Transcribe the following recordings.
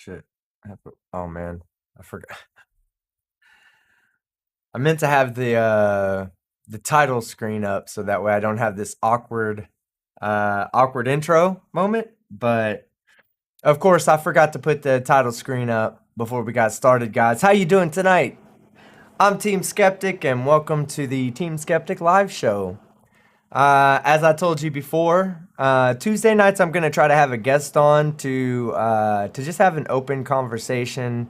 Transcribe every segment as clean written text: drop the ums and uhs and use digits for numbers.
Shit. Oh man, I forgot. I meant to have the title screen up so that way I don't have this awkward intro moment. But of course, I forgot to put the title screen up before we got started, guys. How you doing tonight? I'm Team Skeptic, and welcome to the Team Skeptic live show. As I told you before, Tuesday nights I'm gonna try to have a guest on to just have an open conversation.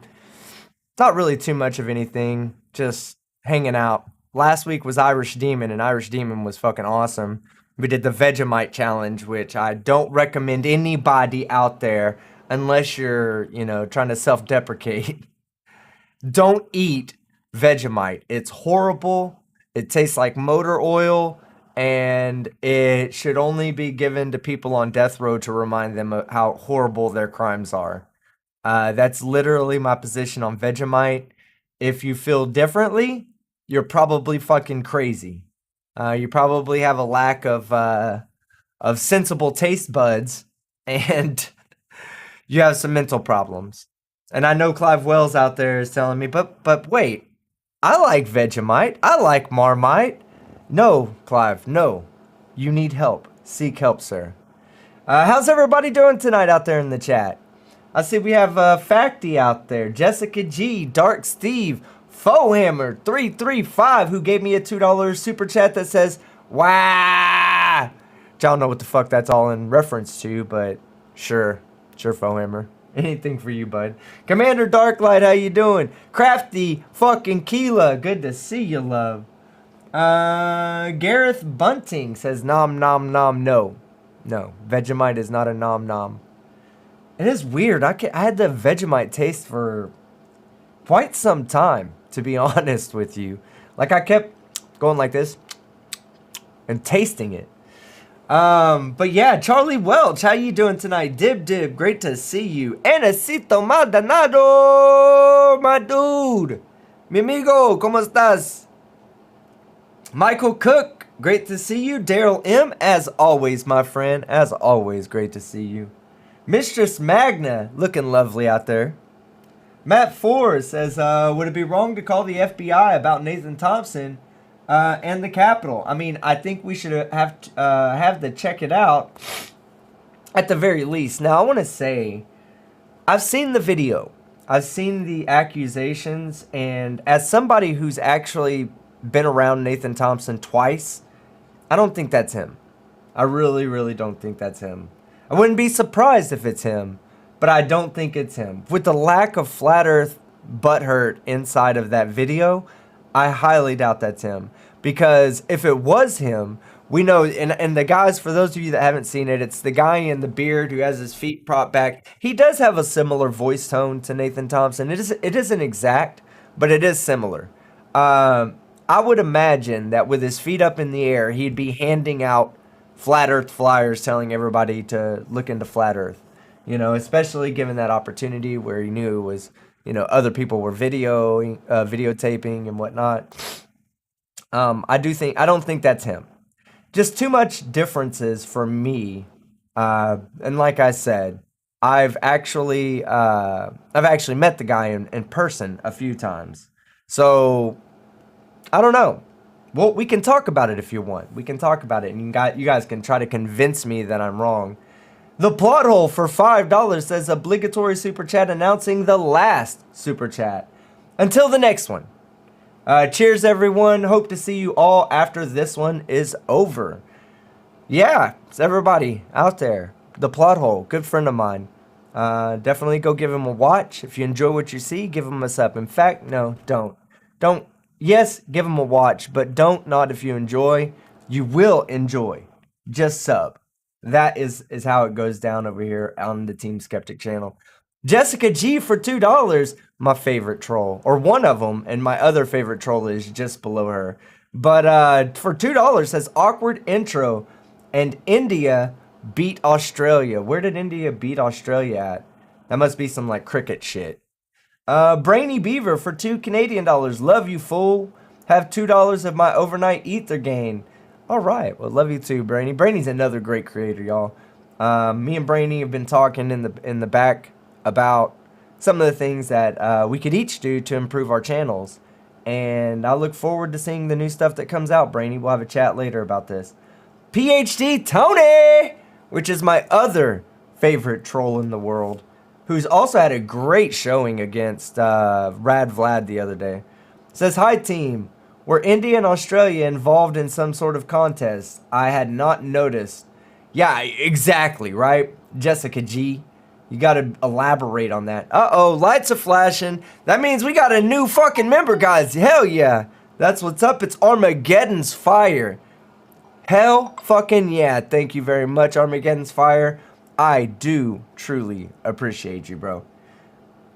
Not really too much of anything, just hanging out. Last week was Irish Demon, and Irish Demon was fucking awesome. We did the Vegemite challenge, which I don't recommend anybody out there unless you're, trying to self-deprecate. Don't eat Vegemite. It's horrible. It tastes like motor oil, and it should only be given to people on death row to remind them of how horrible their crimes are. That's literally my position on Vegemite. If you feel differently, you're probably fucking crazy. You probably have a lack of sensible taste buds, and you have some mental problems. And I know Clive Wells out there is telling me, but wait, I like Vegemite. I like Marmite. No, Clive, no. You need help. Seek help, sir. How's everybody doing tonight out there in the chat? I see we have Facty out there, Jessica G, Dark Steve, Fohammer335, who gave me a $2 super chat that says, "Wah!" I don't know what the fuck that's all in reference to, but sure, Fohammer. Anything for you, bud. Commander Darklight, how you doing? Crafty fucking Keela, good to see you, love. Gareth Bunting says, nom nom nom, no. No, Vegemite is not a nom nom. It is weird. I had the Vegemite taste for quite some time, to be honest with you. Like, I kept going like this and tasting it. But yeah, Charlie Welch, how you doing tonight? Dib, great to see you. Anacito Maldonado, my dude. Mi amigo, ¿cómo estás? Michael Cook, great to see you. Daryl M, as always, my friend. As always, great to see you. Mistress Magna, looking lovely out there. Matt Ford says, would it be wrong to call the FBI about Nathan Thompson and the Capitol? I mean, I think we should have to check it out at the very least. Now, I want to say, I've seen the video. I've seen the accusations, and as somebody who's actually been around Nathan Thompson twice, I don't think that's him. I really, really don't think that's him. I wouldn't be surprised if it's him, but I don't think it's him. With the lack of flat earth butthurt inside of that video, I highly doubt that's him. Because if it was him, we know, and the guys, for those of you that haven't seen it, it's the guy in the beard who has his feet propped back. He does have a similar voice tone to Nathan Thompson. It isn't exact, but it is similar. I would imagine that with his feet up in the air, he'd be handing out flat earth flyers telling everybody to look into flat earth, especially given that opportunity where he knew it was, other people were videotaping and whatnot. I don't think that's him. Just too much differences for me. And like I said, I've actually met the guy in person a few times. So I don't know. Well, we can talk about it if you want. We can talk about it, and you guys can try to convince me that I'm wrong. The Plot Hole for $5 says obligatory super chat announcing the last super chat. Until the next one. Cheers, everyone. Hope to see you all after this one is over. Yeah, it's everybody out there. The Plot Hole, good friend of mine. Definitely go give him a watch. If you enjoy what you see, give him a sub. In fact, no, don't. Don't. Yes, give him a watch, but don't not if you enjoy. You will enjoy. Just sub. That is how it goes down over here on the Team Skeptic channel. Jessica G for $2, my favorite troll. Or one of them, and my other favorite troll is just below her. But for $2 says awkward intro, and India beat Australia. Where did India beat Australia at? That must be some like cricket shit. Brainy Beaver for $2 Canadian. Love you, fool. Have $2 of my overnight ether gain. All right. Well, love you too, Brainy. Brainy's another great creator, y'all. Me and Brainy have been talking in the back about some of the things that we could each do to improve our channels. And I look forward to seeing the new stuff that comes out, Brainy. We'll have a chat later about this. PhD Tony, which is my other favorite troll in the world, who's also had a great showing against Rad Vlad the other day. Says, hi team, were India and Australia involved in some sort of contest? I had not noticed. Yeah, exactly, right? Jessica G, you gotta elaborate on that. Uh-oh, lights are flashing. That means we got a new fucking member, guys. Hell yeah. That's what's up. It's Armageddon's Fire. Hell fucking yeah. Thank you very much, Armageddon's Fire. I do truly appreciate you, bro.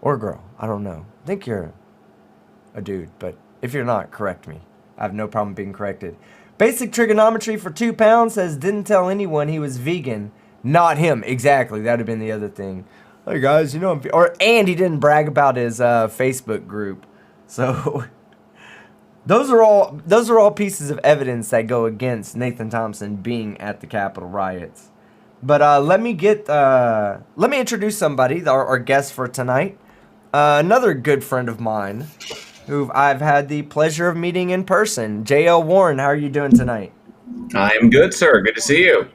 Or girl. I don't know. I think you're a dude, but if you're not, correct me. I have no problem being corrected. Basic trigonometry for £2 says, didn't tell anyone he was vegan. Not him, exactly. That would have been the other thing. Hey guys, you know, and he didn't brag about his Facebook group. So those are all pieces of evidence that go against Nathan Thompson being at the Capitol riots. But let me introduce somebody, our guest for tonight. Another good friend of mine, who I've had the pleasure of meeting in person. J.L. Warren, how are you doing tonight? I'm good, sir. Good to see you.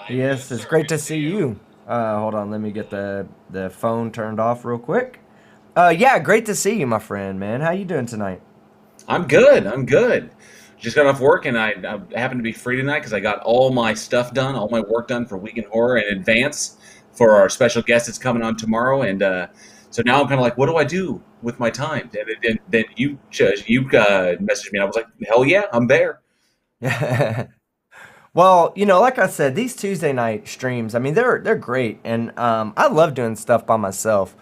Yes, it's great to see you. Hold on, let me get the phone turned off real quick. Yeah, great to see you, my friend, man. How you doing tonight? I'm good. I'm good. Just got off work, and I happened to be free tonight because I got all my stuff done, all my work done for Weekend Horror in advance for our special guest that's coming on tomorrow. And so now I'm kind of like, what do I do with my time? And then you messaged me, and I was like, hell yeah, I'm there. Well, you know, like I said, these Tuesday night streams, I mean, they're great, and I love doing stuff by myself.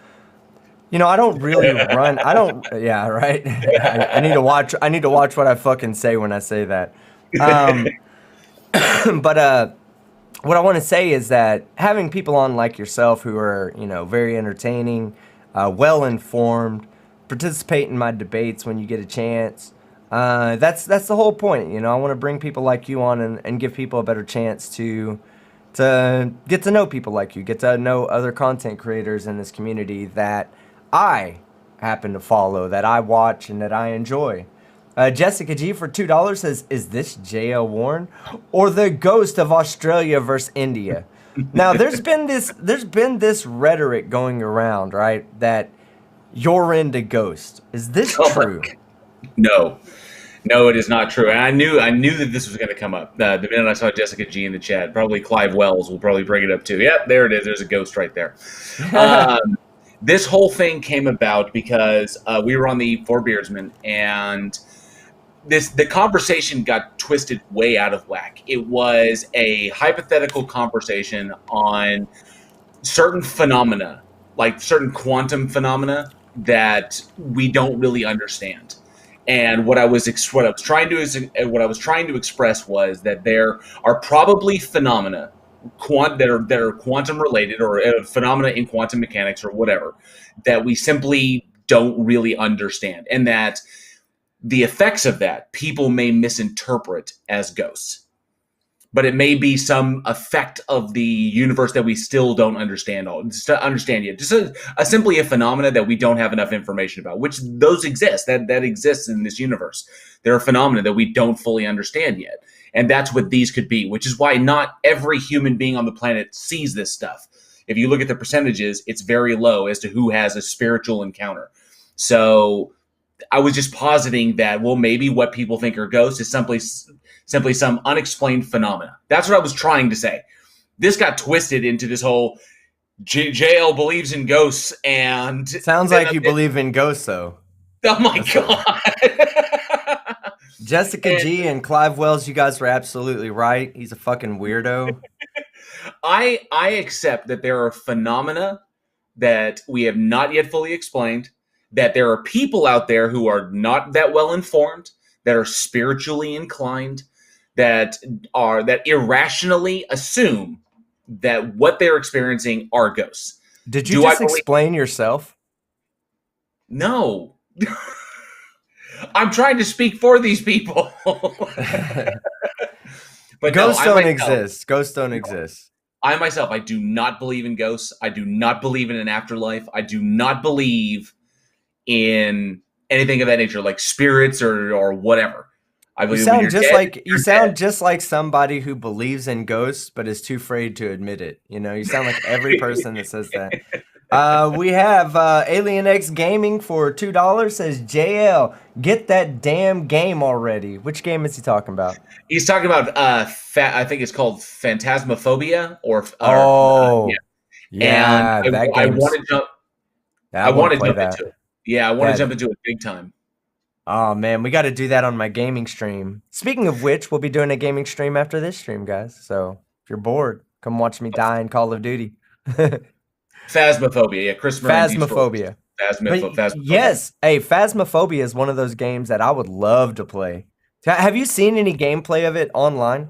You know, I don't really run. I don't. Yeah, right. I need to watch. I need to watch what I fucking say when I say that. But what I want to say is that having people on like yourself who are, you know, very entertaining, well informed, participate in my debates when you get a chance. That's the whole point. You know, I want to bring people like you on and give people a better chance to get to know people like you, get to know other content creators in this community that I happen to follow, that I watch, and that I enjoy. Jessica G for $2 says, is this J.L. Warren or the ghost of Australia versus India? Now, there's been this rhetoric going around, right, that you're into Ghost. Is this true? No. No, it is not true. And I knew that this was going to come up. The minute I saw Jessica G in the chat, probably Clive Wells will probably bring it up too. Yep, there it is. There's a ghost right there. This whole thing came about because we were on the Four Beardsmen, and the conversation got twisted way out of whack. It was a hypothetical conversation on certain phenomena, like certain quantum phenomena that we don't really understand. And what I was trying to express was that there are probably phenomena that are quantum related, or phenomena in quantum mechanics or whatever, that we simply don't really understand, and that the effects of that people may misinterpret as ghosts. But it may be some effect of the universe that we still don't understand yet. Just simply a phenomena that we don't have enough information about, which those exist. That exists in this universe. There are phenomena that we don't fully understand yet. And that's what these could be, which is why not every human being on the planet sees this stuff. If you look at the percentages, it's very low as to who has a spiritual encounter. So I was just positing that, well, maybe what people think are ghosts is simply some unexplained phenomena. That's what I was trying to say. This got twisted into this whole JL believes in ghosts, and sounds like you believe in ghosts, though. Oh my God. Jessica G and Clive Wells, you guys were absolutely right. He's a fucking weirdo. I accept that there are phenomena that we have not yet fully explained, that there are people out there who are not that well informed, that are spiritually inclined, that irrationally assume that what they're experiencing are ghosts. Did you just explain yourself? No. I'm trying to speak for these people. But ghosts don't exist. Ghosts don't exist. I myself, I do not believe in ghosts. I do not believe in an afterlife. I do not believe in anything of that nature, like spirits or whatever. I believe when you're dead, You you're dead. sound just like somebody who believes in ghosts but is too afraid to admit it. You know, you sound like every person that says that. We have Alien X Gaming for $2 says JL, get that damn game already. Which game is he talking about? He's talking about I think it's called Phantasmophobia or yeah. Oh, And yeah, that I want game's. to jump. I I want want to to play jump into that. it. Yeah, I want to That. jump into it big time. Oh man, we got to do that on my gaming stream. Speaking of which, we'll be doing a gaming stream after this stream, guys. So if you're bored, come watch me die in Call of Duty. Phasmophobia, yeah, Chris Morenzi's for Phasmophobia. But Phasmophobia. yes, hey, Phasmophobia is one of those games that I would love to play. Have you seen any gameplay of it online?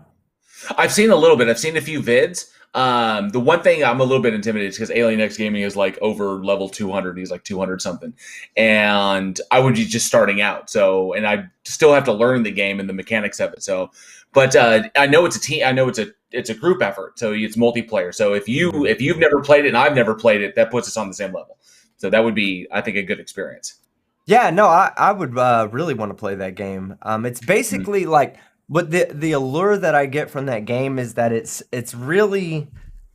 I've seen a little bit. I've seen a few vids. The one thing I'm a little bit intimidated is because Alien X Gaming is like over level 200. He's like 200 something, and I would be just starting out. So, and I still have to learn the game and the mechanics of it. So, but I know it's a team. I know it's a group effort. So it's multiplayer. So Mhm. if you've never played it and I've never played it, that puts us on the same level. So that would be, I think, a good experience. Yeah, no, I would really want to play that game. It's Mm. basically like what the allure that I get from that game is that it's really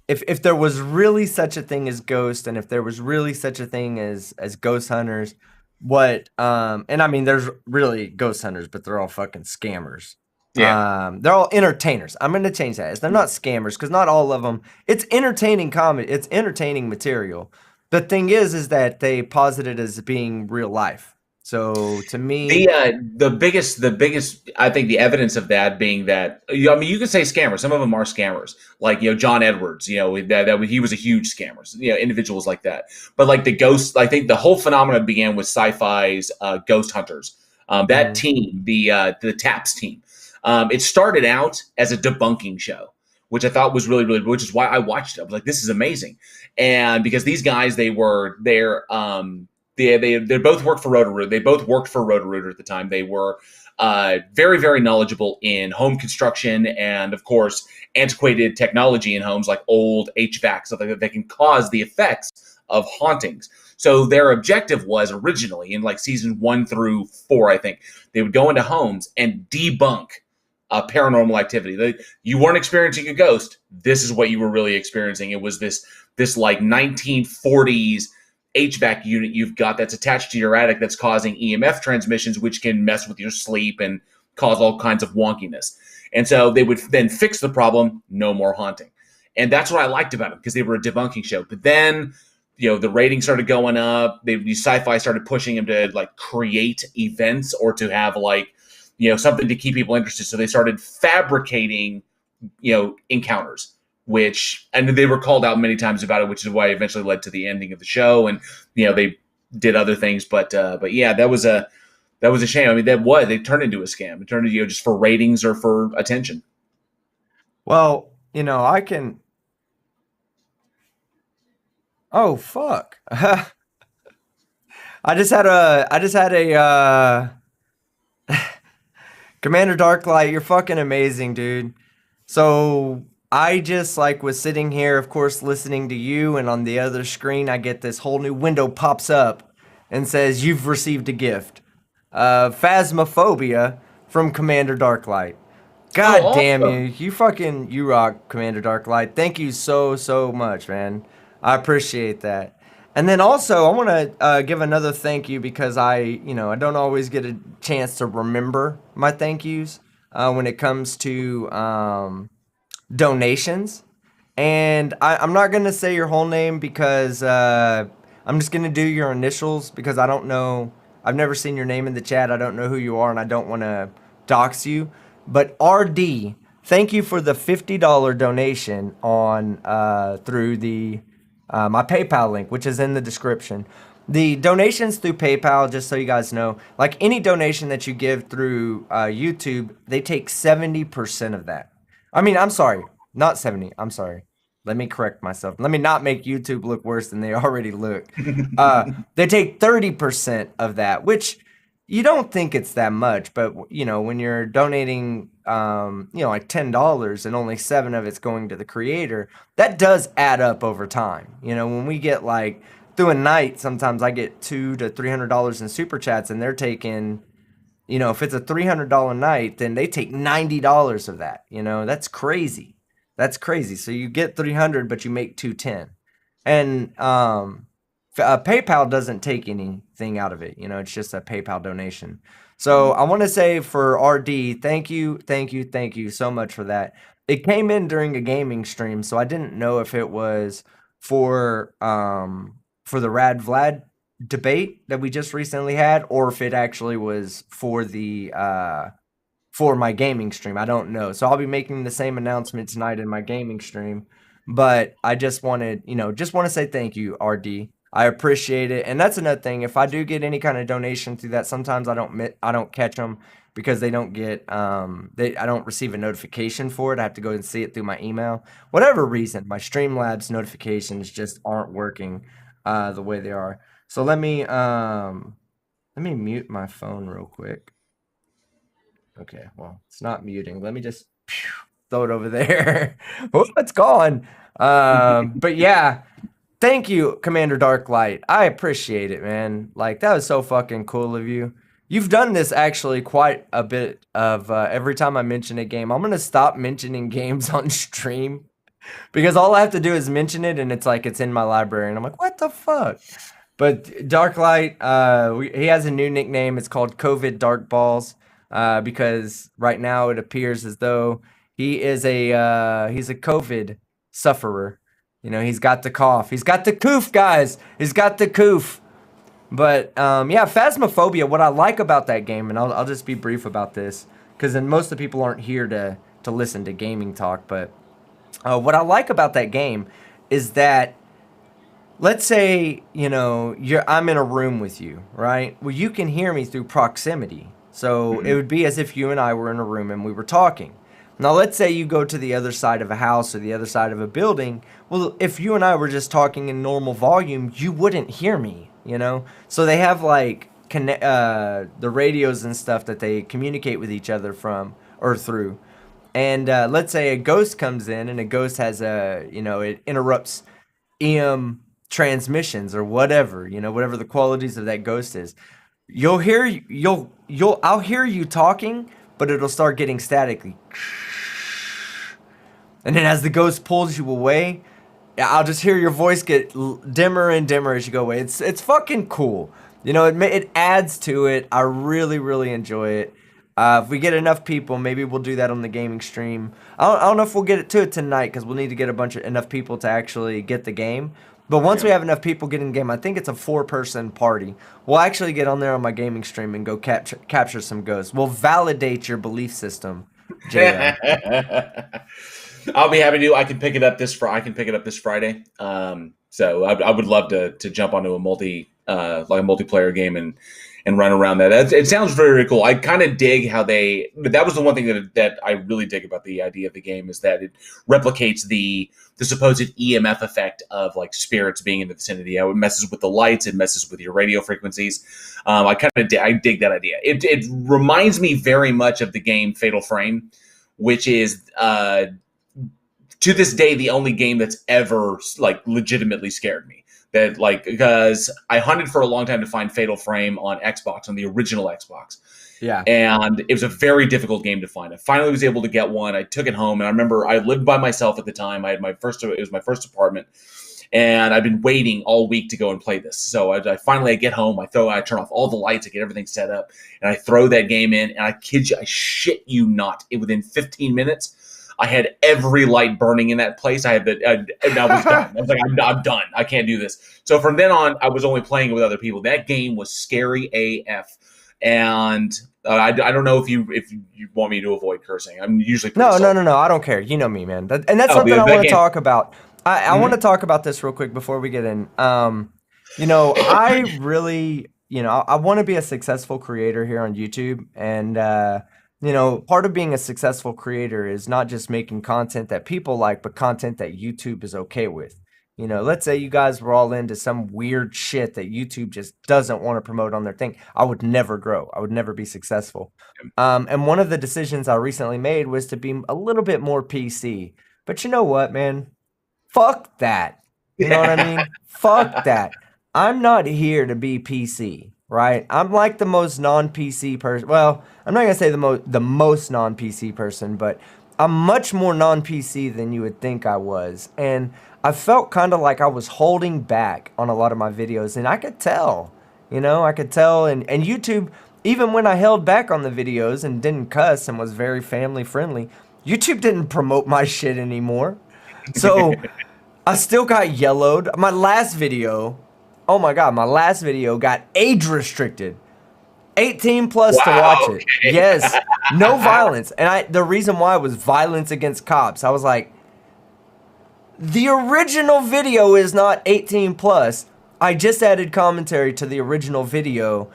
if there was really such a thing as ghost and if there was really such a thing as ghost hunters, what and I mean there's really ghost hunters, but they're all fucking scammers. Yeah. They're all entertainers. I'm gonna change that. They're not scammers because not all of them. It's entertaining comedy. It's entertaining material. The thing is that they posit it as being real life. So to me, The biggest I think the evidence of that being that I mean you could say scammers. Some of them are scammers, like John Edwards. That he was a huge scammer. Individuals like that. But like the ghost, I think the whole phenomenon began with sci-fi's Ghost Hunters. That mhm, team, the TAPS team, it started out as a debunking show, which I thought was really really, which is why I watched it. I was like, this is amazing, and because these guys they both worked for Roto-Rooter. They both worked for Roto-Rooter at the time. They were very, very knowledgeable in home construction and, of course, antiquated technology in homes like old HVAC, stuff like that can cause the effects of hauntings. So their objective was originally in like season 1 through 4, I think, they would go into homes and debunk paranormal activity. You weren't experiencing a ghost. This is what you were really experiencing. It was this like 1940s HVAC unit you've got that's attached to your attic that's causing EMF transmissions, which can mess with your sleep and cause all kinds of wonkiness. And so they would then fix the problem, no more haunting. And that's what I liked about it because they were a debunking show. But then, the ratings started going up. Sci-fi started pushing them to like create events or to have like, something to keep people interested. So they started fabricating, encounters and they were called out many times about it, which is why it eventually led to the ending of the show. And they did other things, but yeah, that was a shame. I mean, they turned into a scam. It turned into just for ratings or for attention. well, I can. Oh fuck! I just had a Commander Darklight. You're fucking amazing, dude. So I just like was sitting here, of course, listening to you, and on the other screen, I get this whole new window pops up and says, "You've received a gift, Phasmophobia from Commander Darklight." Oh, God damn you, awesome! you rock, Commander Darklight. Thank you so much, man. I appreciate that. And then also, I want to give another thank you because I don't always get a chance to remember my thank yous when it comes to donations. And I'm not going to say your whole name because I'm just going to do your initials because I don't know. I've never seen your name in the chat. I don't know who you are, and I don't want to dox you. But RD, thank you for the $50 donation on through the my PayPal link, which is in the description. The donations through PayPal, just so you guys know, like any donation that you give through YouTube, they take 70% of that. I mean, I'm sorry, not 70. I'm sorry. Let me correct myself. Let me not make YouTube look worse than they already look. They take 30% of that, which, you don't think it's that much, but when you're donating, like $10 and only seven of it's going to the creator, that does add up over time. When we get like through a night, sometimes I get $200 to $300 in super chats, and they're taking, if it's a $300 night, then they take $90 of that. That's crazy. That's crazy. So you get 300, but you make 210, and PayPal doesn't take anything out of it. It's just a PayPal donation. So I want to say for RD, thank you, thank you, thank you so much for that. It came in during a gaming stream, so I didn't know if it was for the Rad Vlad debate that we just recently had, or if it actually was for my gaming stream. I don't know. So I'll be making the same announcement tonight in my gaming stream. But I just wanted, just want to say thank you, RD. I appreciate it. And that's another thing. If I do get any kind of donation through that, sometimes I don't catch them because they don't get I don't receive a notification for it. I have to go and see it through my email. Whatever reason, my Streamlabs notifications just aren't working the way they are. So let me mute my phone real quick. Okay, well, it's not muting. Let me just throw it over there. Oh, it's gone. But yeah, thank you, Commander Darklight. I appreciate it, man. Like, that was so fucking cool of you. You've done this actually quite a bit of every time I mention a game. I'm gonna stop mentioning games on stream because all I have to do is mention it, and it's like it's in my library, and I'm like, what the fuck? But Darklight, he has a new nickname. It's called COVID Dark Balls, because right now it appears as though he's a COVID sufferer. He's got the cough. He's got the coof, guys. He's got the coof. But yeah, Phasmophobia. What I like about that game, and I'll just be brief about this, because then most of the people aren't here to listen to gaming talk. But what I like about that game is that, let's say, I'm in a room with you, right? Well, you can hear me through proximity. So it would be as if you and I were in a room and we were talking. Now, let's say you go to the other side of a house or the other side of a building. Well, if you and I were just talking in normal volume, you wouldn't hear me. So they have like the radios and stuff that they communicate with each other from or through. And let's say a ghost comes in, and a ghost has it interrupts EM transmissions or whatever, whatever the qualities of that ghost is. I'll hear you talking, but it'll start getting staticky. And then as the ghost pulls you away, I'll just hear your voice get dimmer and dimmer as you go away. It's fucking cool. It adds to it. I really, really enjoy it. If we get enough people, maybe we'll do that on the gaming stream. I don't know if we'll get it to it tonight, because we'll need to get enough people to actually get the game. But once we have enough people getting the game, I think it's a 4-person party. We'll actually get on there on my gaming stream and go capture some ghosts. We'll validate your belief system, JL. I'll be happy to. I can pick it up this Friday. So I would love to jump onto a multiplayer game and run around that. It sounds very, very cool. I kind of dig how but that was the one thing that I really dig about the idea of the game, is that it replicates the supposed EMF effect of like spirits being in the vicinity. It messes with the lights, it messes with your radio frequencies. I dig that idea. It reminds me very much of the game Fatal Frame, which is to this day the only game that's ever like legitimately scared me. Because I hunted for a long time to find Fatal Frame on Xbox, on the original Xbox. Yeah. And it was a very difficult game to find. I finally was able to get one. I took it home, and I remember I lived by myself at the time. It was my first apartment, and I've been waiting all week to go and play this. So I finally get home, I turn off all the lights, I get everything set up, and I throw that game in, and I kid you, I shit you not, within 15 minutes, I had every light burning in that place. And I was done. I was like, I'm done. I can't do this. So from then on, I was only playing with other people. That game was scary AF. And I don't know if you want me to avoid cursing. I'm usually no. I don't care. You know me, man. And that's something I want to talk about. I want to talk about this real quick before we get in. I really, I want to be a successful creator here on YouTube, and part of being a successful creator is not just making content that people like, but content that YouTube is okay with. You know, let's say you guys were all into some weird shit that YouTube just doesn't want to promote on their thing. I would never grow. I would never be successful. And one of the decisions I recently made was to be a little bit more PC. But you know what, man? Fuck that. You know what I Yeah. mean? Fuck that. I'm not here to be PC, right? I'm like the most non-PC person. Well, I'm not gonna say the most non-PC person, but I'm much more non-PC than you would think I was. And I felt kind of like I was holding back on a lot of my videos, and I could tell. You know, I could tell, and YouTube, even when I held back on the videos and didn't cuss and was very family friendly, YouTube didn't promote my shit anymore. So I still got yellowed. My last video, oh my god, my last video got age restricted. 18 plus to Wow. watch it. Okay. Yes, no violence. And the reason why was violence against cops. I was like, the original video is not 18 plus. I just added commentary to the original video,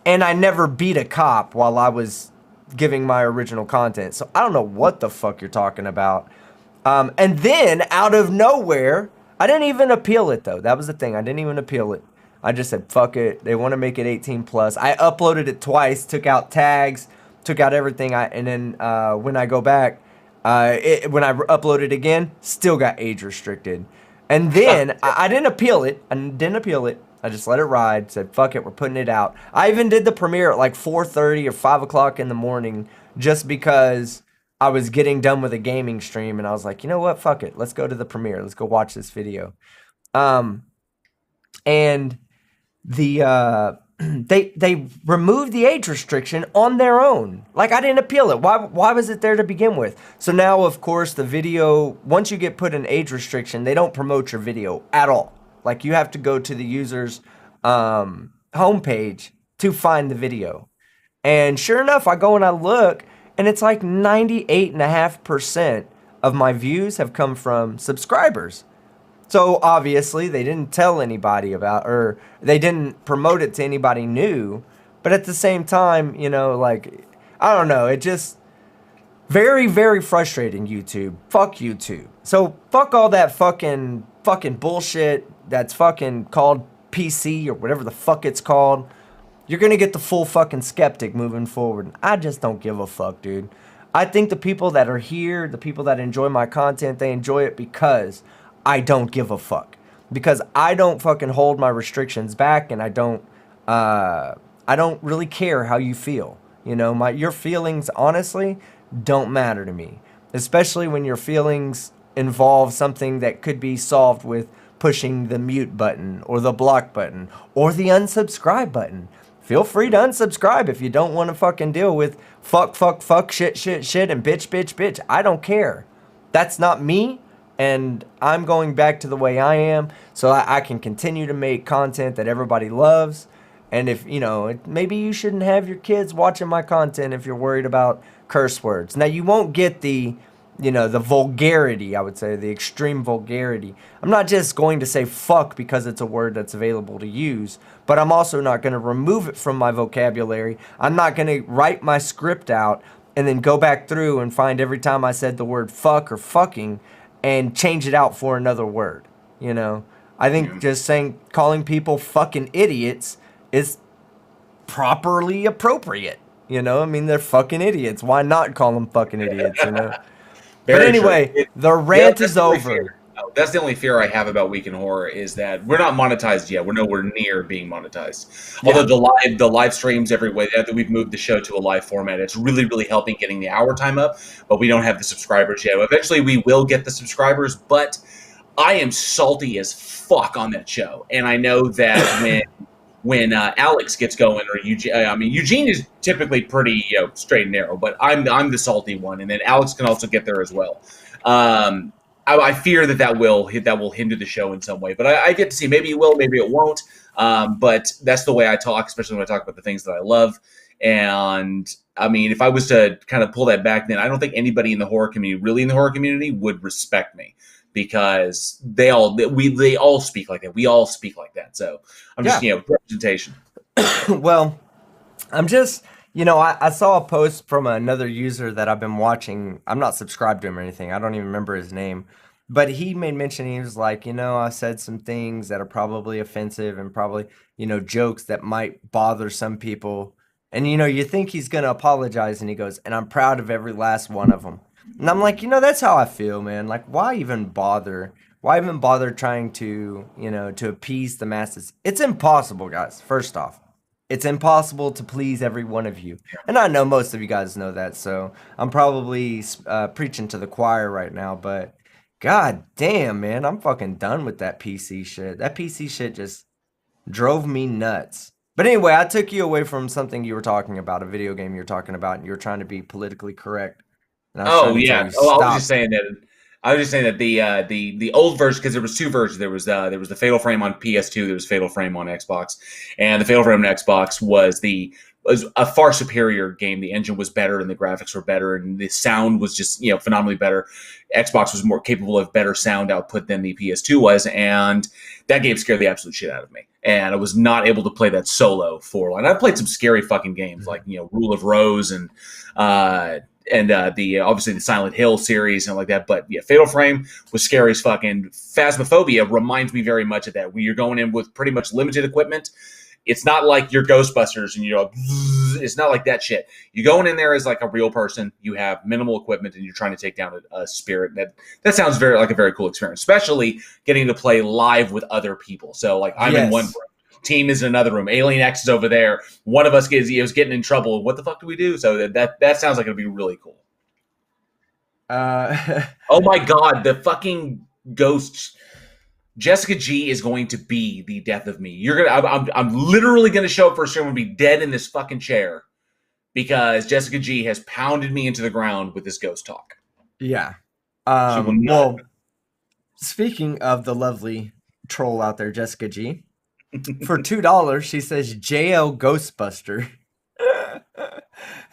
and I never beat a cop while I was giving my original content. So I don't know what the fuck you're talking about. And then out of nowhere, I didn't even appeal it though. That was the thing. I didn't even appeal it. I just said, fuck it. They want to make it 18 plus. I uploaded it twice, took out tags, took out everything. And then when I go back, when I upload it again, still got age restricted. And then I didn't appeal it. I didn't appeal it. I just let it ride. Said, fuck it, we're putting it out. I even did the premiere at like 4:30 or 5 o'clock in the morning just because I was getting done with a gaming stream. And I was like, you know what? Fuck it. Let's go to the premiere. Let's go watch this video. Um, and the they removed the age restriction on their own. Like I didn't appeal it. Why was it there to begin with? So now of course the video, once you get put an age restriction, they don't promote your video at all. Like you have to go to the user's homepage to find the video. And sure enough, I go and I look, and it's like 98.5% of my views have come from subscribers. So obviously they didn't tell anybody about, or they didn't promote it to anybody new. But at the same time, you know, like, I don't know, it just very, very frustrating, YouTube. Fuck YouTube. So fuck all that fucking bullshit that's fucking called PC or whatever the fuck it's called. You're gonna get the full fucking Skeptic moving forward. I just don't give a fuck, dude. I think the people that are here, the people that enjoy my content, they enjoy it because I don't give a fuck. Because I don't fucking hold my restrictions back, and I don't really care how you feel. You know, your feelings honestly don't matter to me. Especially when your feelings involve something that could be solved with pushing the mute button or the block button or the unsubscribe button. Feel free to unsubscribe if you don't want to fucking deal with fuck, fuck, fuck, shit, shit, shit, and bitch, bitch, bitch. I don't care. That's not me, and I'm going back to the way I am so I can continue to make content that everybody loves. And if, you know, maybe you shouldn't have your kids watching my content if you're worried about curse words. Now, you won't get the, you know, the vulgarity, I would say, the extreme vulgarity. I'm not just going to say fuck because it's a word that's available to use, but I'm also not going to remove it from my vocabulary. I'm not going to write my script out and then go back through and find every time I said the word fuck or fucking and change it out for another word, you know? I think just calling people fucking idiots is properly appropriate. You know, I mean, they're fucking idiots. Why not call them fucking idiots, you know? But Very true. anyway, the rant is over. That's the only fear I have about Week in Horror is that we're not monetized yet. We're nowhere near being monetized. Yeah. Although the live streams everywhere, that we've moved the show to a live format, it's really, really helping getting the hour time up, but we don't have the subscribers yet. Eventually we will get the subscribers, but I am salty as fuck on that show. And I know that when Alex gets going, or Eugene, I mean, Eugene is typically pretty, you know, straight and narrow, but I'm the salty one, and then Alex can also get there as well. I fear that will hinder the show in some way, but I get to see. Maybe it will, maybe it won't. But that's the way I talk, especially when I talk about the things that I love. And I mean, if I was to kind of pull that back, then I don't think anybody in the horror community, really in the horror community, would respect me, because they all speak like that. We all speak like that. So I'm just, you know, representation. Well, I'm just, you know, I saw a post from another user that I've been watching. I'm not subscribed to him or anything. I don't even remember his name. but he made mention, he was like, I said some things that are probably offensive and probably, jokes that might bother some people. And, you think he's going to apologize. And he goes, and I'm proud of every last one of them. And I'm like, that's how I feel, man. Like, why even bother? Why even bother trying to, to appease the masses? It's impossible, guys. First off, it's impossible to please every one of you. And I know most of you guys know that. So I'm probably preaching to the choir right now. But God damn, man, I'm fucking done with that PC shit. That PC shit just drove me nuts. But anyway, I took you away from something you were talking about, a video game you were talking about, and you were trying to be politically correct. And I was trying Oh to tell yeah. you, Oh, I was just stop. saying that. I was just saying that the old version, because there was two versions. There was the Fatal Frame on PS2. There was Fatal Frame on Xbox, and the Fatal Frame on Xbox was a far superior game. The engine was better, and the graphics were better, and the sound was just phenomenally better. Xbox was more capable of better sound output than the PS2 was, and that game scared the absolute shit out of me. And I was not able to play that solo for long. I've played some scary fucking games like Rule of Rose uh, and the obviously the Silent Hill series and like that. But yeah, Fatal Frame was scary as fucking. Phasmophobia reminds me very much of that. When you're going in with pretty much limited equipment, it's not like your Ghostbusters and it's not like that shit. You're going in there as like a real person. You have minimal equipment and you're trying to take down a spirit. That sounds very like a very cool experience, especially getting to play live with other people. So like I'm in one Yes. room. Team is in another room. Alien X is over there. One of us is getting in trouble. What the fuck do we do? So that sounds like it'd be really cool. Uh, Oh my god, the fucking ghosts. Jessica G is going to be the death of me. You're gonna. I'm literally gonna show up for a stream and be dead in this fucking chair because Jessica G has pounded me into the ground with this ghost talk. yeah. She will not. Well, speaking of the lovely troll out there, Jessica G, for $2, she says JL Ghostbuster.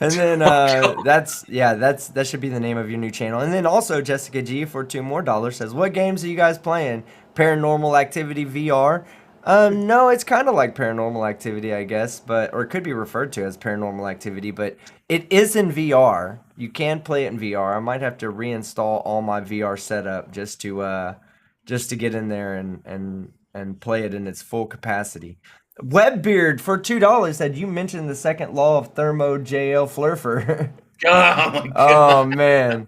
And then that should be the name of your new channel. And then also Jessica G for $2 more says, "What games are you guys playing? Paranormal Activity VR?" No, it's kind of like Paranormal Activity, I guess, or it could be referred to as Paranormal Activity, but it is in VR. You can play it in VR. I might have to reinstall all my VR setup just to get in there and play it in its full capacity. Webbeard for $2 said you mentioned the second law of thermo JL Flurfer. Oh my Oh god. man.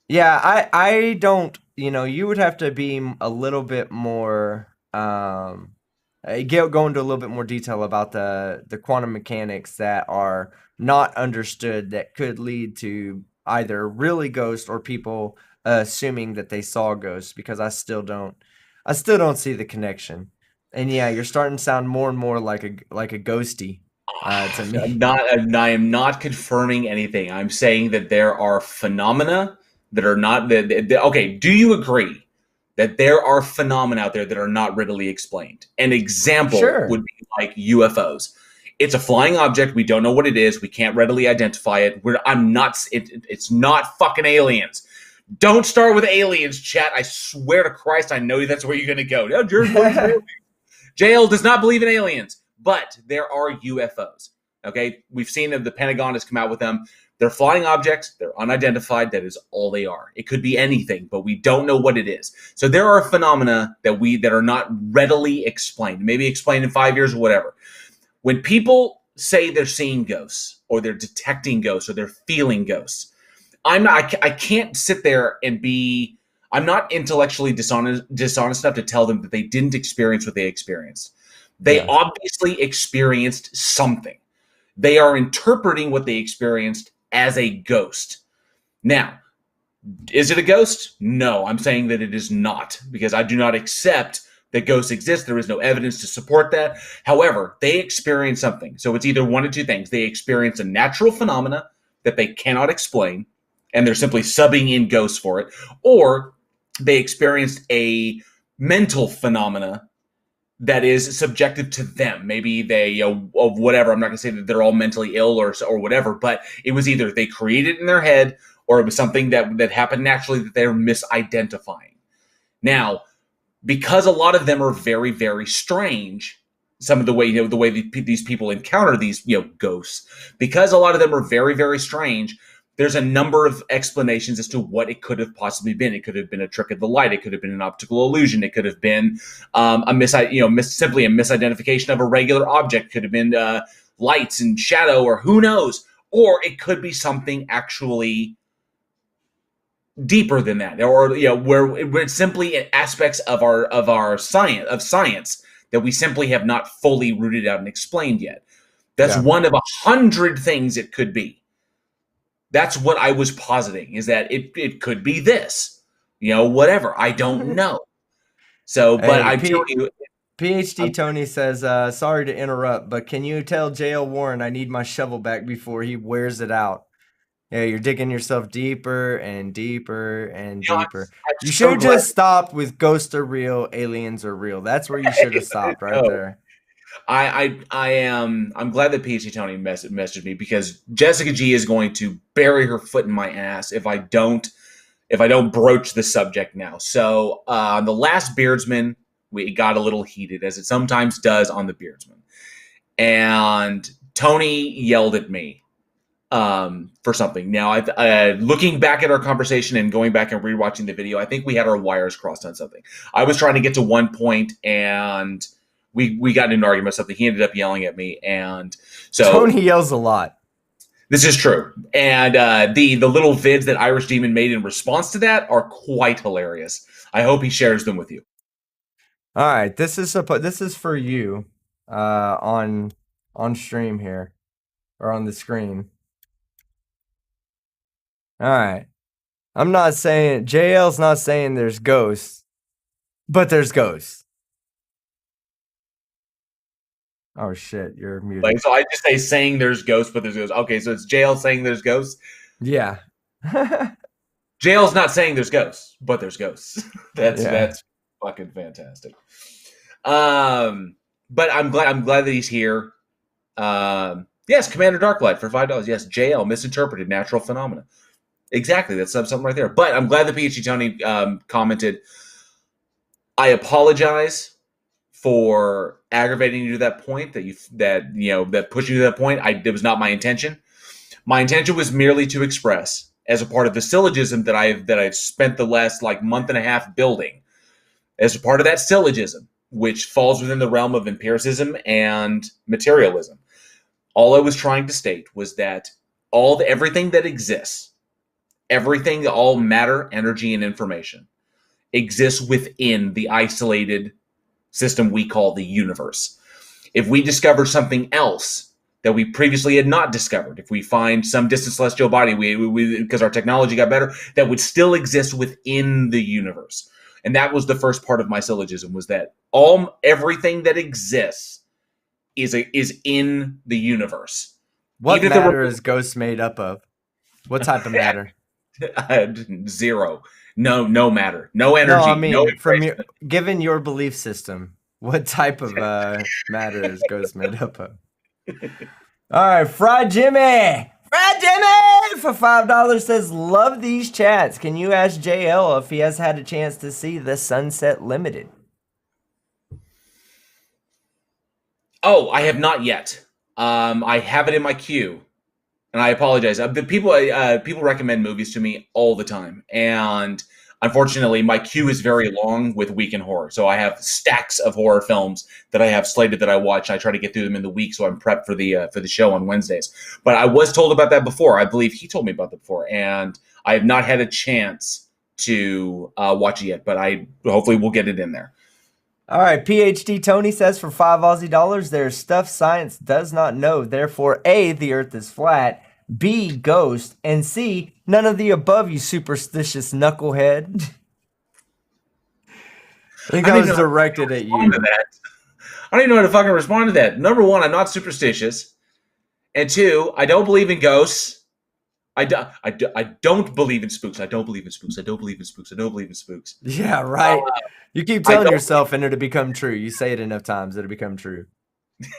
Yeah, I don't, you would have to be a little bit more go into a little bit more detail about the quantum mechanics that are not understood that could lead to either really ghosts or people assuming that they saw ghosts, because I still don't see the connection. And yeah, you're starting to sound more and more like a ghosty to me. I am not confirming anything. I'm saying that there are phenomena that are not okay. Do you agree that there are phenomena out there that are not readily explained? An example Sure. would be like UFOs. It's a flying object. We don't know what it is. We can't readily identify it. It's not fucking aliens. Don't start with aliens, chat. I swear to Christ, I know that's where you're going to go. No, Jared believes in aliens. JL does not believe in aliens, but there are UFOs. Okay, we've seen them. The Pentagon has come out with them. They're flying objects. They're unidentified. That is all they are. It could be anything, but we don't know what it is. So there are phenomena that are not readily explained. Maybe explained in 5 years or whatever. When people say they're seeing ghosts or they're detecting ghosts or they're feeling ghosts, I can't sit there and be. I'm not intellectually dishonest enough to tell them that they didn't experience what they experienced. They Yeah. obviously experienced something. They are interpreting what they experienced as a ghost. Now, is it a ghost? No, I'm saying that it is not, because I do not accept that ghosts exist. There is no evidence to support that. However, they experience something. So it's either one of two things. They experience a natural phenomena that they cannot explain, and they're simply subbing in ghosts for it, or they experienced a mental phenomena that is subjective to them. Maybe they, of whatever. I'm not going to say that they're all mentally ill or whatever, but it was either they created it in their head or it was something that happened naturally that they're misidentifying. Now, because a lot of them are very, very strange, some of the way these people encounter these ghosts, because a lot of them are very, very strange, there's a number of explanations as to what it could have possibly been. It could have been a trick of the light. It could have been an optical illusion. It could have been simply a misidentification of a regular object. It could have been lights and shadow, or who knows. Or it could be something actually deeper than that, or where it's simply aspects of our science that we simply have not fully rooted out and explained yet. That's Yeah. one of 100 things it could be. That's what I was positing, is that it could be this, whatever. I don't know. So, but Hey, I'm telling you, PhD Tony says, sorry to interrupt, but can you tell JL Warren I need my shovel back before he wears it out? Yeah, you're digging yourself deeper and deeper and deeper. I'm You should so have glad. just stopped with ghosts are real, aliens are real. That's where you should have stopped right No, there. I'm glad that PhD Tony messaged me, because Jessica G is going to bury her foot in my ass if I don't broach the subject now. So on the last Beardsman, we got a little heated, as it sometimes does on the Beardsman, and Tony yelled at me for something. Now, looking back at our conversation and going back and rewatching the video, I think we had our wires crossed on something. I was trying to get to one point, and we got in an argument about something. He ended up yelling at me, and so Tony yells a lot. this is true. And the little vids that Irish Demon made in response to that are quite hilarious. I hope he shares them with you. All right, this is for you on stream here or on the screen. All right. I'm not saying JL's not saying there's ghosts, but there's ghosts. Oh shit, you're muted. So I just say saying there's ghosts, but there's ghosts. Okay, so it's JL saying there's ghosts. Yeah. JL's not saying there's ghosts, but there's ghosts. That's fucking fantastic. But I'm glad that he's here. Yes, Commander Darklight for $5. Yes, JL misinterpreted natural phenomena. Exactly, that's something right there. But I'm glad that PhD Tony commented. I apologize for aggravating you to that point, that pushing you to that point. It was not my intention. My intention was merely to express, as a part of the syllogism that I've spent the last month and a half building, as a part of that syllogism, which falls within the realm of empiricism and materialism. All I was trying to state was that everything that exists, everything, all matter, energy, and information, exists within the isolated system we call the universe. If we discover something else that we previously had not discovered, if we find some distant celestial body, because our technology got better, that would still exist within the universe. And that was the first part of my syllogism, was that everything that exists is in the universe. What matter is ghosts made up of? What type of matter? Zero. No matter. No energy. No, I mean, given your belief system, what type of matter is ghosts made up of? All right, Fried Jimmy for $5 says, love these chats. Can you ask JL if he has had a chance to see The Sunset Limited? Oh, I have not yet. I have it in my queue, and I apologize. People recommend movies to me all the time, and unfortunately, my queue is very long with Week in Horror. So I have stacks of horror films that I have slated that I watch. I try to get through them in the week, so I'm prepped for the show on Wednesdays. But I was told about that before. I believe he told me about that before, and I have not had a chance to watch it yet. But I hopefully will get it in there. All right, PhD Tony says for $5 there's stuff science does not know. Therefore, A, the earth is flat, B, ghost, and C, none of the above, you superstitious knucklehead. I think I was directed at you. I don't even know how to fucking respond to that. Number one, I'm not superstitious. And two, I don't believe in ghosts. I don't believe in spooks. I don't believe in spooks. I don't believe in spooks. I don't believe in spooks. Yeah, right. You keep telling yourself and it'll become true. You say it enough times, it'll become true.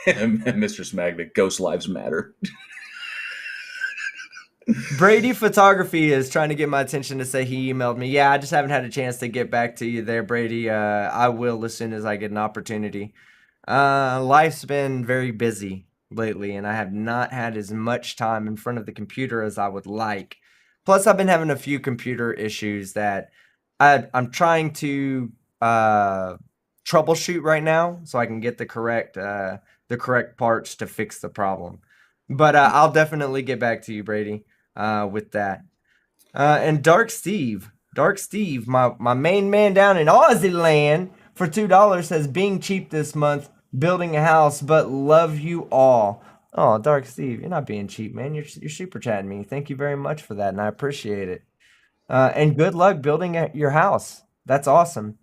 Mistress Magnet, ghost lives matter. Brady Photography is trying to get my attention to say he emailed me. Yeah, I just haven't had a chance to get back to you there, Brady. I will as soon as I get an opportunity. Life's been very busy lately, and I have not had as much time in front of the computer as I would like. Plus, I've been having a few computer issues that I'm trying to troubleshoot right now, so I can get the correct parts to fix the problem. But I'll definitely get back to you, Brady, with that. And Dark Steve, my main man down in Aussie land for $2 says being cheap this month, building a house, but love you all. Oh, Dark Steve, you're not being cheap, man. You're super chatting me. Thank you very much for that, and I appreciate it. And good luck building your house. That's awesome.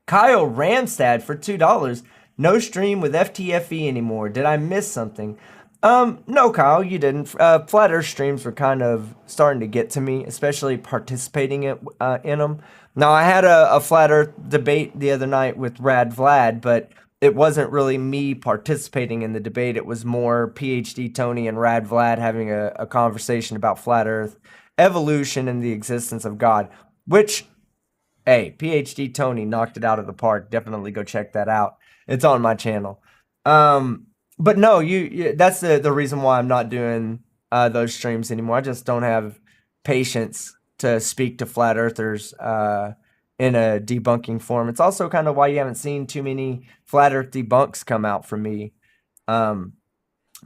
Kyle Ramstad for $2. No stream with FTFE anymore. Did I miss something? No, Kyle, you didn't. Flat Earth streams were kind of starting to get to me, especially participating in them. Now, I had a Flat Earth debate the other night with Rad Vlad, but it wasn't really me participating in the debate. It was more PhD Tony and Rad Vlad having a conversation about Flat Earth, evolution, and the existence of God, which, hey, PhD Tony knocked it out of the park. Definitely go check that out. It's on my channel. But no, that's the reason why I'm not doing those streams anymore. I just don't have patience to speak to flat earthers in a debunking form. It's also kind of why you haven't seen too many flat earth debunks come out from me. But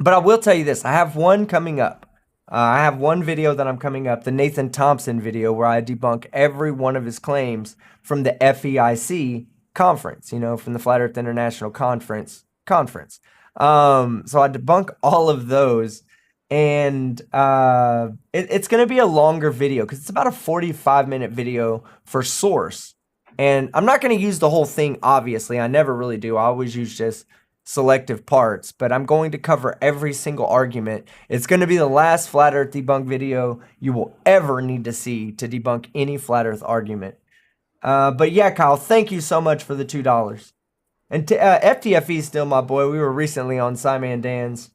I will tell you this, I have one coming up. I have one video that I'm coming up, the Nathan Thompson video, where I debunk every one of his claims from the FEIC conference, from the Flat Earth International Conference. So I debunk all of those, and it's going to be a longer video because it's about a 45-minute video for source. And I'm not going to use the whole thing, obviously. I never really do. I always use just selective parts, but I'm going to cover every single argument. It's going to be the last Flat Earth debunk video you will ever need to see to debunk any Flat Earth argument. But yeah, Kyle, thank you so much for the $2. And FTFE is still my boy. We were recently on Simon Dan's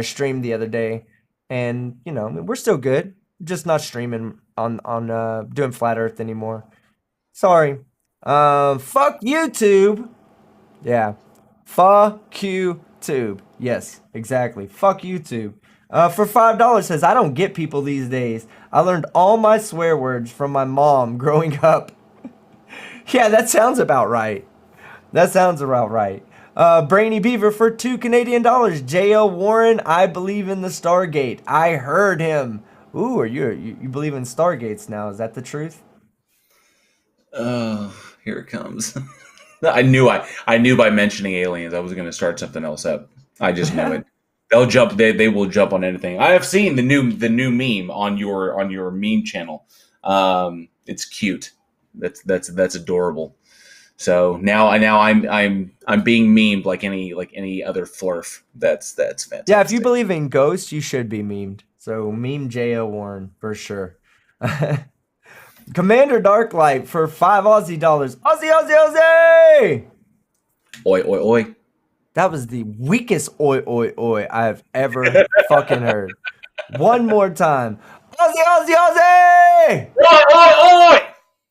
stream the other day, and we're still good. Just not streaming on doing Flat Earth anymore. Sorry. Fuck YouTube. Yeah. Fuck YouTube. Yes, exactly. Fuck YouTube. For $5 says, I don't get people these days. I learned all my swear words from my mom growing up. Yeah, that sounds about right. That sounds about right. Brainy Beaver for $2 Canadian. JL Warren, I believe in the Stargate. I heard him. Ooh, you believe in Stargates now? Is that the truth? Oh, here it comes. I knew by mentioning aliens I was going to start something else up. I just knew it. They'll jump. They will jump on anything. I have seen the new meme on your meme channel. It's cute. That's adorable. So now I'm being memed like any other flurf. That's fantastic. Yeah, if you believe in ghosts, you should be memed. So meme J.O. Warren for sure. Commander Darklight for $5 Aussie. Aussie! Oi, oi, oi. That was the weakest oi, oi, oi I have ever fucking heard. One more time. Aussie! Oi, oi, oi!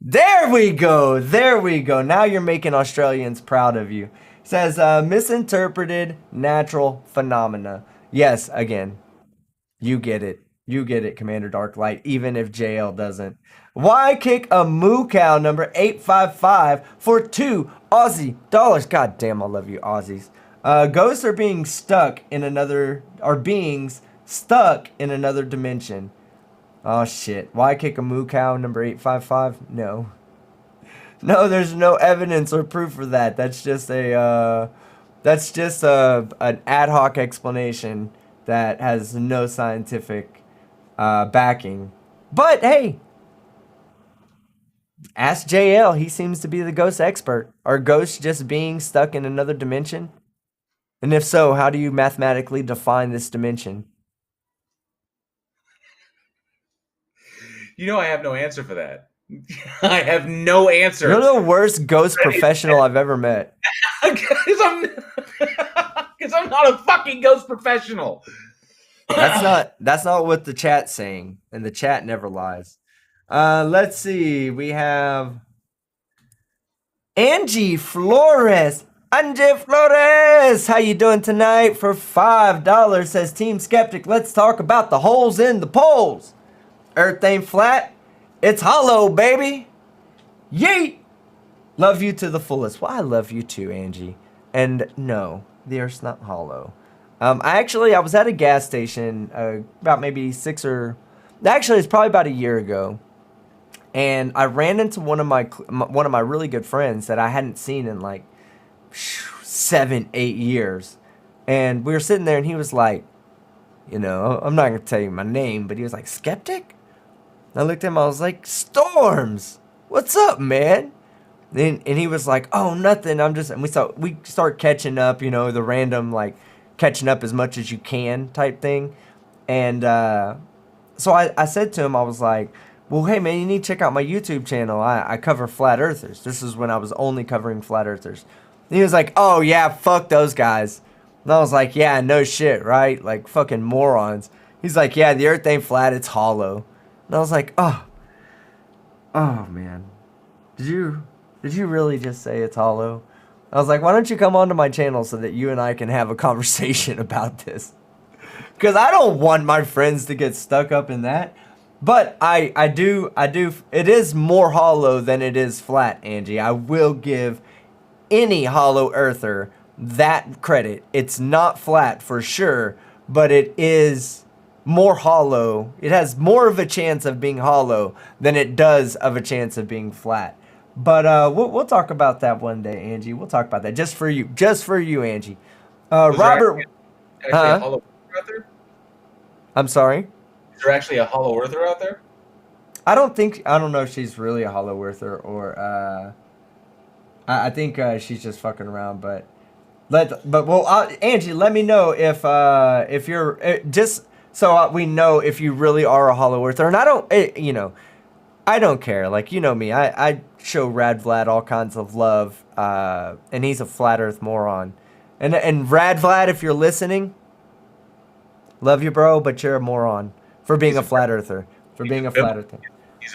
There we go. There we go. Now you're making Australians proud of you. It says, misinterpreted natural phenomena. Yes, again. You get it. You get it, Commander Darklight, even if JL doesn't. Why kick a moo cow number 855 for $2 Aussie dollars? God damn, I love you, Aussies. Ghosts are beings stuck in another dimension. Oh shit. Why kick a moo cow number 855? No. No, there's no evidence or proof for that. That's just an ad hoc explanation that has no scientific backing. But hey, ask JL. He seems to be the ghost expert. Are ghosts just being stuck in another dimension? And if so, how do you mathematically define this dimension? I have no answer for that. I have no answer. You're the worst ghost professional I've ever met. Because I'm not a fucking ghost professional. That's not what the chat's saying, and the chat never lies. Let's see. We have Angie Flores. Angie Flores, how you doing tonight? For $5 says Team Skeptic. Let's talk about the holes in the polls. Earth ain't flat. It's hollow, baby. Yeet. Love you to the fullest. Well, I love you too, Angie. And no, the Earth's not hollow. I was at a gas station about maybe it's probably about a year ago, and I ran into one of my really good friends that I hadn't seen in like 7, 8 years, and we were sitting there, and he was like, I'm not gonna tell you my name, but he was like, Skeptic. And I looked at him, I was like, Storms, what's up, man? And he was like, oh, nothing. And we start catching up, the random, like, catching up as much as you can type thing. And so I said to him, I was like, well, hey, man, you need to check out my YouTube channel. I cover flat earthers. This is when I was only covering flat earthers. And he was like, oh, yeah, fuck those guys. And I was like, yeah, no shit, right? Like, fucking morons. He's like, yeah, the earth ain't flat, it's hollow. And I was like, oh, man. Did you really just say it's hollow? I was like, why don't you come onto my channel so that you and I can have a conversation about this? Because I don't want my friends to get stuck up in that. But I do, it is more hollow than it is flat, Angie. I will give any hollow earther that credit. It's not flat for sure, but it is more hollow. It has more of a chance of being hollow than it does of a chance of being flat. But we'll talk about that one day, Angie. We'll talk about that just for you, Angie. Robert, actually a hollow earther out there? I'm sorry. Is there actually a hollow earther out there? I don't know if she's really a hollow earther or I think she's just fucking around. But Angie, let me know if you're just so we know if you really are a hollow earther. And I don't, I don't care. Like, you know me, I show Rad Vlad all kinds of love, and he's a flat earth moron. And Rad Vlad, if you're listening, love you, bro, but you're a moron for being a flat earther.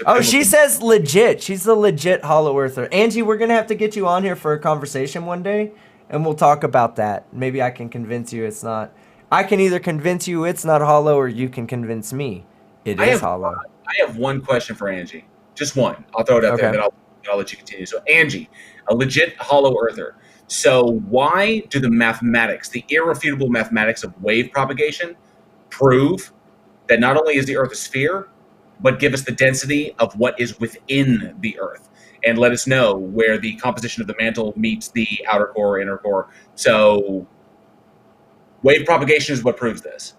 Oh, she says legit. She's a legit hollow earther. Angie, we're gonna have to get you on here for a conversation one day, and we'll talk about that. Maybe I can convince you it's not. I can either convince you it's not hollow, or you can convince me it is hollow. I have one question for Angie. Just one. I'll throw it out there, and then I'll let you continue. So, Angie, a legit hollow earther. So why do the mathematics, the irrefutable mathematics of wave propagation, prove that not only is the Earth a sphere, but give us the density of what is within the Earth, and let us know where the composition of the mantle meets the outer core, inner core? So wave propagation is what proves this.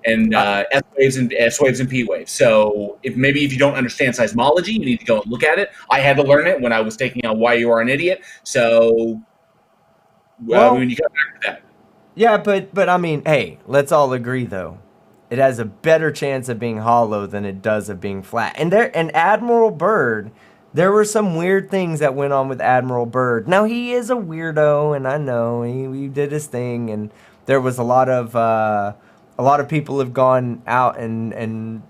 And S waves and P waves. So if you don't understand seismology, you need to go and look at it. I had to learn it when I was taking on Why You Are an Idiot. So when you come back to that. Yeah, but I mean, hey, let's all agree though. It has a better chance of being hollow than it does of being flat. And Admiral Byrd, there were some weird things that went on with Admiral Byrd. Now, he is a weirdo, and I know he did his thing, and there was a lot of people have gone out and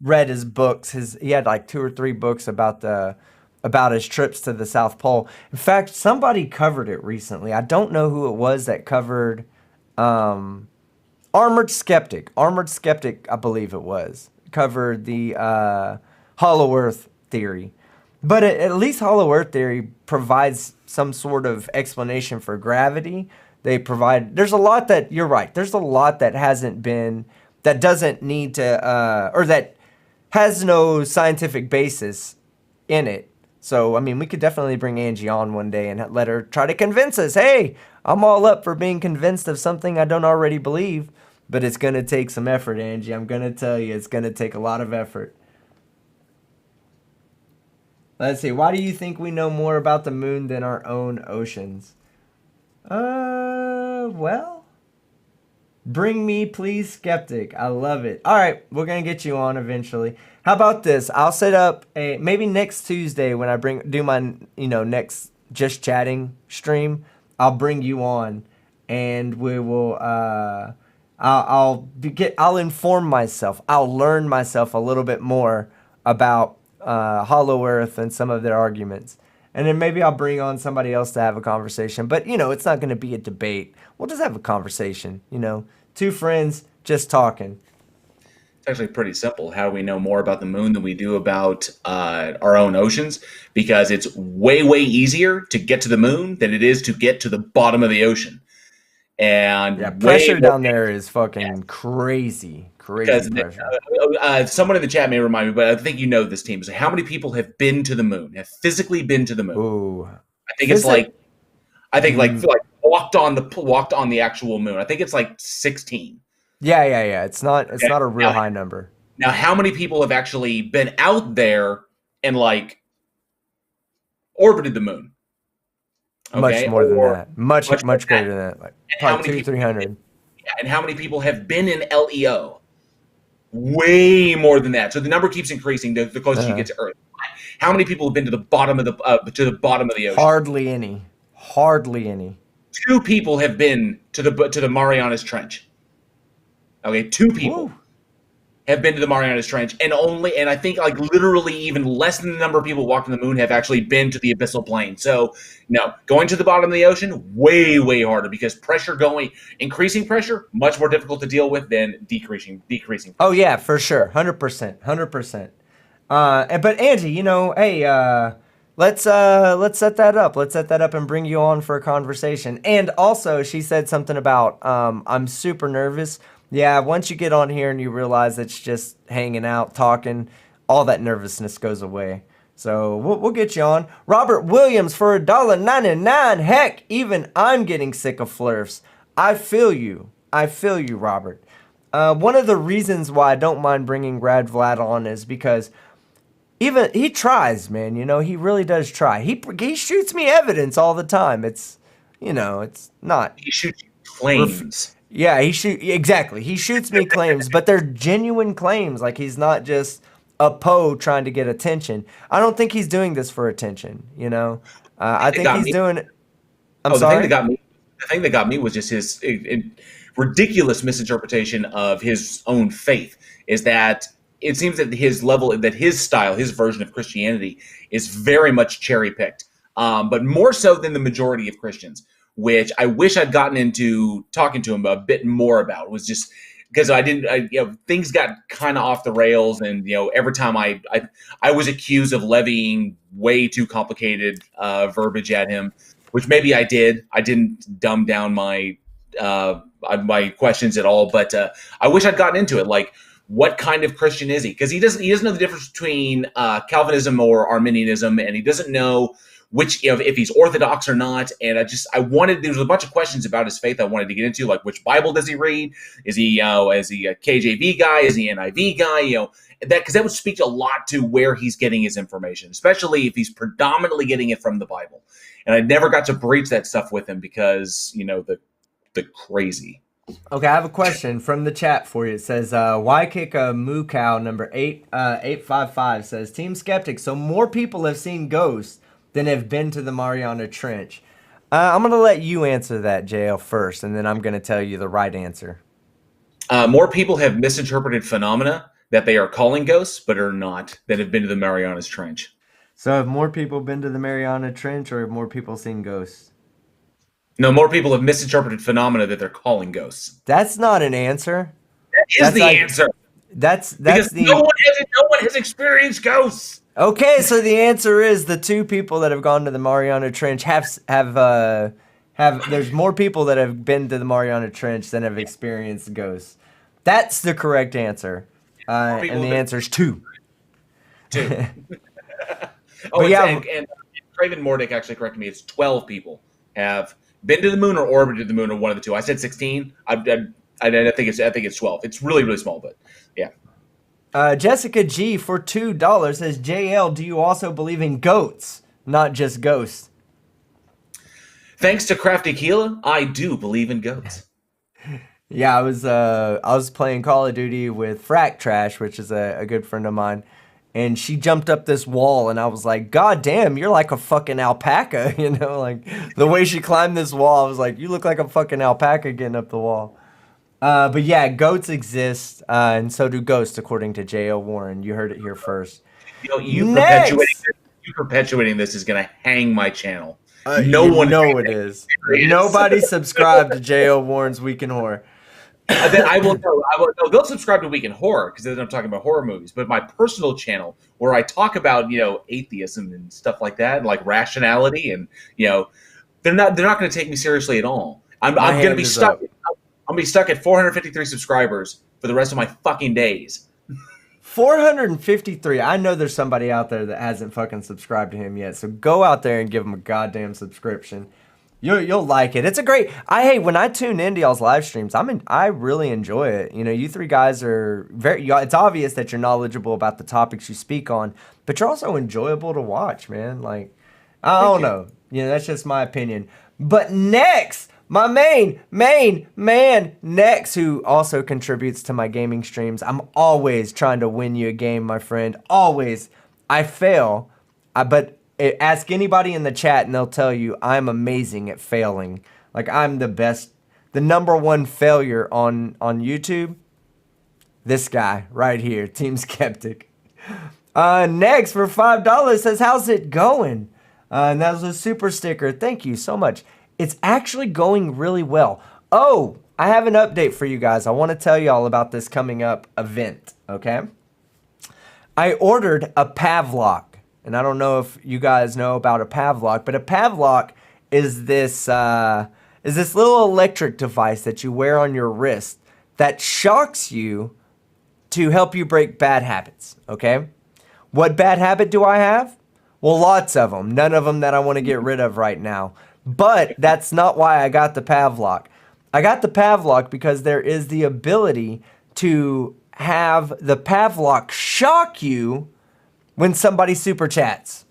read his books. He had like 2 or 3 books about his trips to the South Pole. In fact, somebody covered it recently. I don't know who it was that covered Armored Skeptic, I believe it was, covered the Hollow Earth theory. But at least Hollow Earth theory provides some sort of explanation for gravity. There's a lot that, you're right, there's a lot that that doesn't need to, or that has no scientific basis in it. So, I mean, we could definitely bring Angie on one day and let her try to convince us, hey, I'm all up for being convinced of something I don't already believe. But it's going to take some effort, Angie. I'm going to tell you, it's going to take a lot of effort. Let's see. Why do you think we know more about the moon than our own oceans? Well, bring me, please, Skeptic. I love it. All right, we're going to get you on eventually. How about this? I'll set up maybe next Tuesday when I do my, next Just Chatting stream. I'll bring you on, and we will, I'll inform myself. I'll learn myself a little bit more about Hollow Earth and some of their arguments. And then maybe I'll bring on somebody else to have a conversation. But, it's not going to be a debate. We'll just have a conversation, 2 friends just talking. It's actually pretty simple. How do we know more about the moon than we do about our own oceans? Because it's way, way easier to get to the moon than it is to get to the bottom of the ocean. Yeah, And way pressure more down there is fucking crazy, crazy because pressure. someone in the chat may remind me, but I think you know this team. So how many people have been to the moon, have physically been to the moon? Ooh, I think it's physic. like I think Mm, like walked on the actual moon. I think it's like 16. yeah, yeah, yeah. It's Okay. not a real high number. Now, how many people have actually been out there and like orbited the moon? Much Okay, more than or that. Much, much more much than that. greater than that. Like And how probably many two, people? 300. Yeah, and how many people have been in LEO? Way more than that. So the number keeps increasing the closer you Uh, get to Earth. How many people have been to the bottom of the ocean? hardly any. Hardly any. Two people have been to the Marianas Trench. Okay, two Woo. people have been to the Marianas Trench, and I think like literally even less than the number of people walking the moon have actually been to the abyssal plane. So no, going to the bottom of the ocean way way harder because increasing pressure much more difficult to deal with than decreasing Oh pressure. yeah, for sure. 100%. 100%. But Angie, hey, let's set that up. Let's set that up and bring you on for a conversation. And also, she said something about I'm super nervous. Yeah, once you get on here and you realize it's just hanging out, talking, all that nervousness goes away. So we'll get you on. Robert Williams for $1.99. Heck, even I'm getting sick of flirfs. I feel you. I feel you, Robert. One of the reasons why I don't mind bringing Rad Vlad on is because even he tries, man. He really does try. He shoots me evidence all the time. It's not. He shoots Ref- flames. yeah, exactly. He shoots me claims, but they're genuine claims. Like he's not just a Poe trying to get attention. I don't think he's doing this for attention. I It think got he's me. doing it. I'm Oh, sorry. the thing that got me was just his ridiculous misinterpretation of his own faith. Is that it seems that his style, his version of Christianity, is very much cherry picked, but more so than the majority of Christians. Which I wish I'd gotten into talking to him a bit more about. It was just because things got kind of off the rails, and every time I was accused of levying way too complicated verbiage at him, which maybe I did. I didn't dumb down my questions at all, but I wish I'd gotten into it. Like, what kind of Christian is he? Because he doesn't know the difference between Calvinism or Arminianism, and he doesn't know if he's Orthodox or not. And there was a bunch of questions about his faith I wanted to get into, like which Bible does he read? Is he a KJV guy? Is he an NIV guy? Because that would speak a lot to where he's getting his information, especially if he's predominantly getting it from the Bible. And I never got to breach that stuff with him because the crazy. Okay, I have a question from the chat for you. It says, "Why kick a moo cow?" Number 855 says, "Team Skeptic. So more people have seen ghosts than have been to the Mariana Trench." I'm gonna let you answer that, JL, first, and then I'm gonna tell you the right answer. More people have misinterpreted phenomena that they are calling ghosts, but are not, that have been to the Marianas Trench. So have more people been to the Mariana Trench, or have more people seen ghosts? No, more people have misinterpreted phenomena that they're calling ghosts. That's not an answer. That is That's the like answer. that's Because that's no the one has experienced ghosts. Okay, so the answer is the two people that have gone to the Mariana Trench have there's more people that have been to the Mariana Trench than have experienced ghosts. That's the correct answer. And the answer is two. Two. But yeah, and Craven Mordick actually corrected me. It's 12 people have been to the moon or orbited the moon, or one of the two. I said 16. I think it's 12. It's really really small, but yeah. Jessica G for $2 says, "JL, do you also believe in goats, not just ghosts?" Thanks to Crafty Keela, I do believe in goats. Yeah, I was playing Call of Duty with Frack Trash, which is a good friend of mine, and she jumped up this wall, and I was like, "God damn, you're like a fucking alpaca," like the way she climbed this wall. I was like, "You look like a fucking alpaca getting up the wall." But yeah, goats exist, and so do ghosts, according to J.O. Warren. You heard it here first. Next, You perpetuating this is going to hang my channel. no one know it is. Nobody subscribed to J.O. Warren's Week in Horror. Then I will know. I will know. They'll subscribe to Week in Horror because then I'm talking about horror movies. But my personal channel, where I talk about atheism and stuff like that, and like rationality, and they're not going to take me seriously at all. My I'm going to hand be is stuck. up. I'm going to be stuck at 453 subscribers for the rest of my fucking days. 453. I know there's somebody out there that hasn't fucking subscribed to him yet. So go out there and give him a goddamn subscription. You'll like it. It's a great. Hey, when I tune into y'all's live streams, I really enjoy it. You three guys are very. It's obvious that you're knowledgeable about the topics you speak on, but you're also enjoyable to watch, man. Like, I don't know. That's just my opinion. But next, my main man, Nex, who also contributes to my gaming streams. I'm always trying to win you a game, my friend. Always. I fail, but ask anybody in the chat and they'll tell you I'm amazing at failing. Like, I'm the best, the number one failure on YouTube. This guy right here, Team Skeptic. Next, for $5, says, how's it going? And that was a super sticker. Thank you so much. It's actually going really well. Oh, I have an update for you guys. I want to tell you all about this coming up event, okay? I ordered a Pavlok. And I don't know if you guys know about a Pavlok, but a Pavlok is this little electric device that you wear on your wrist that shocks you to help you break bad habits, okay? What bad habit do I have? Well, lots of them. None of them that I want to get rid of right now. But that's not why I got the Pavlok. I got the Pavlok because there is the ability to have the Pavlok shock you when somebody super chats.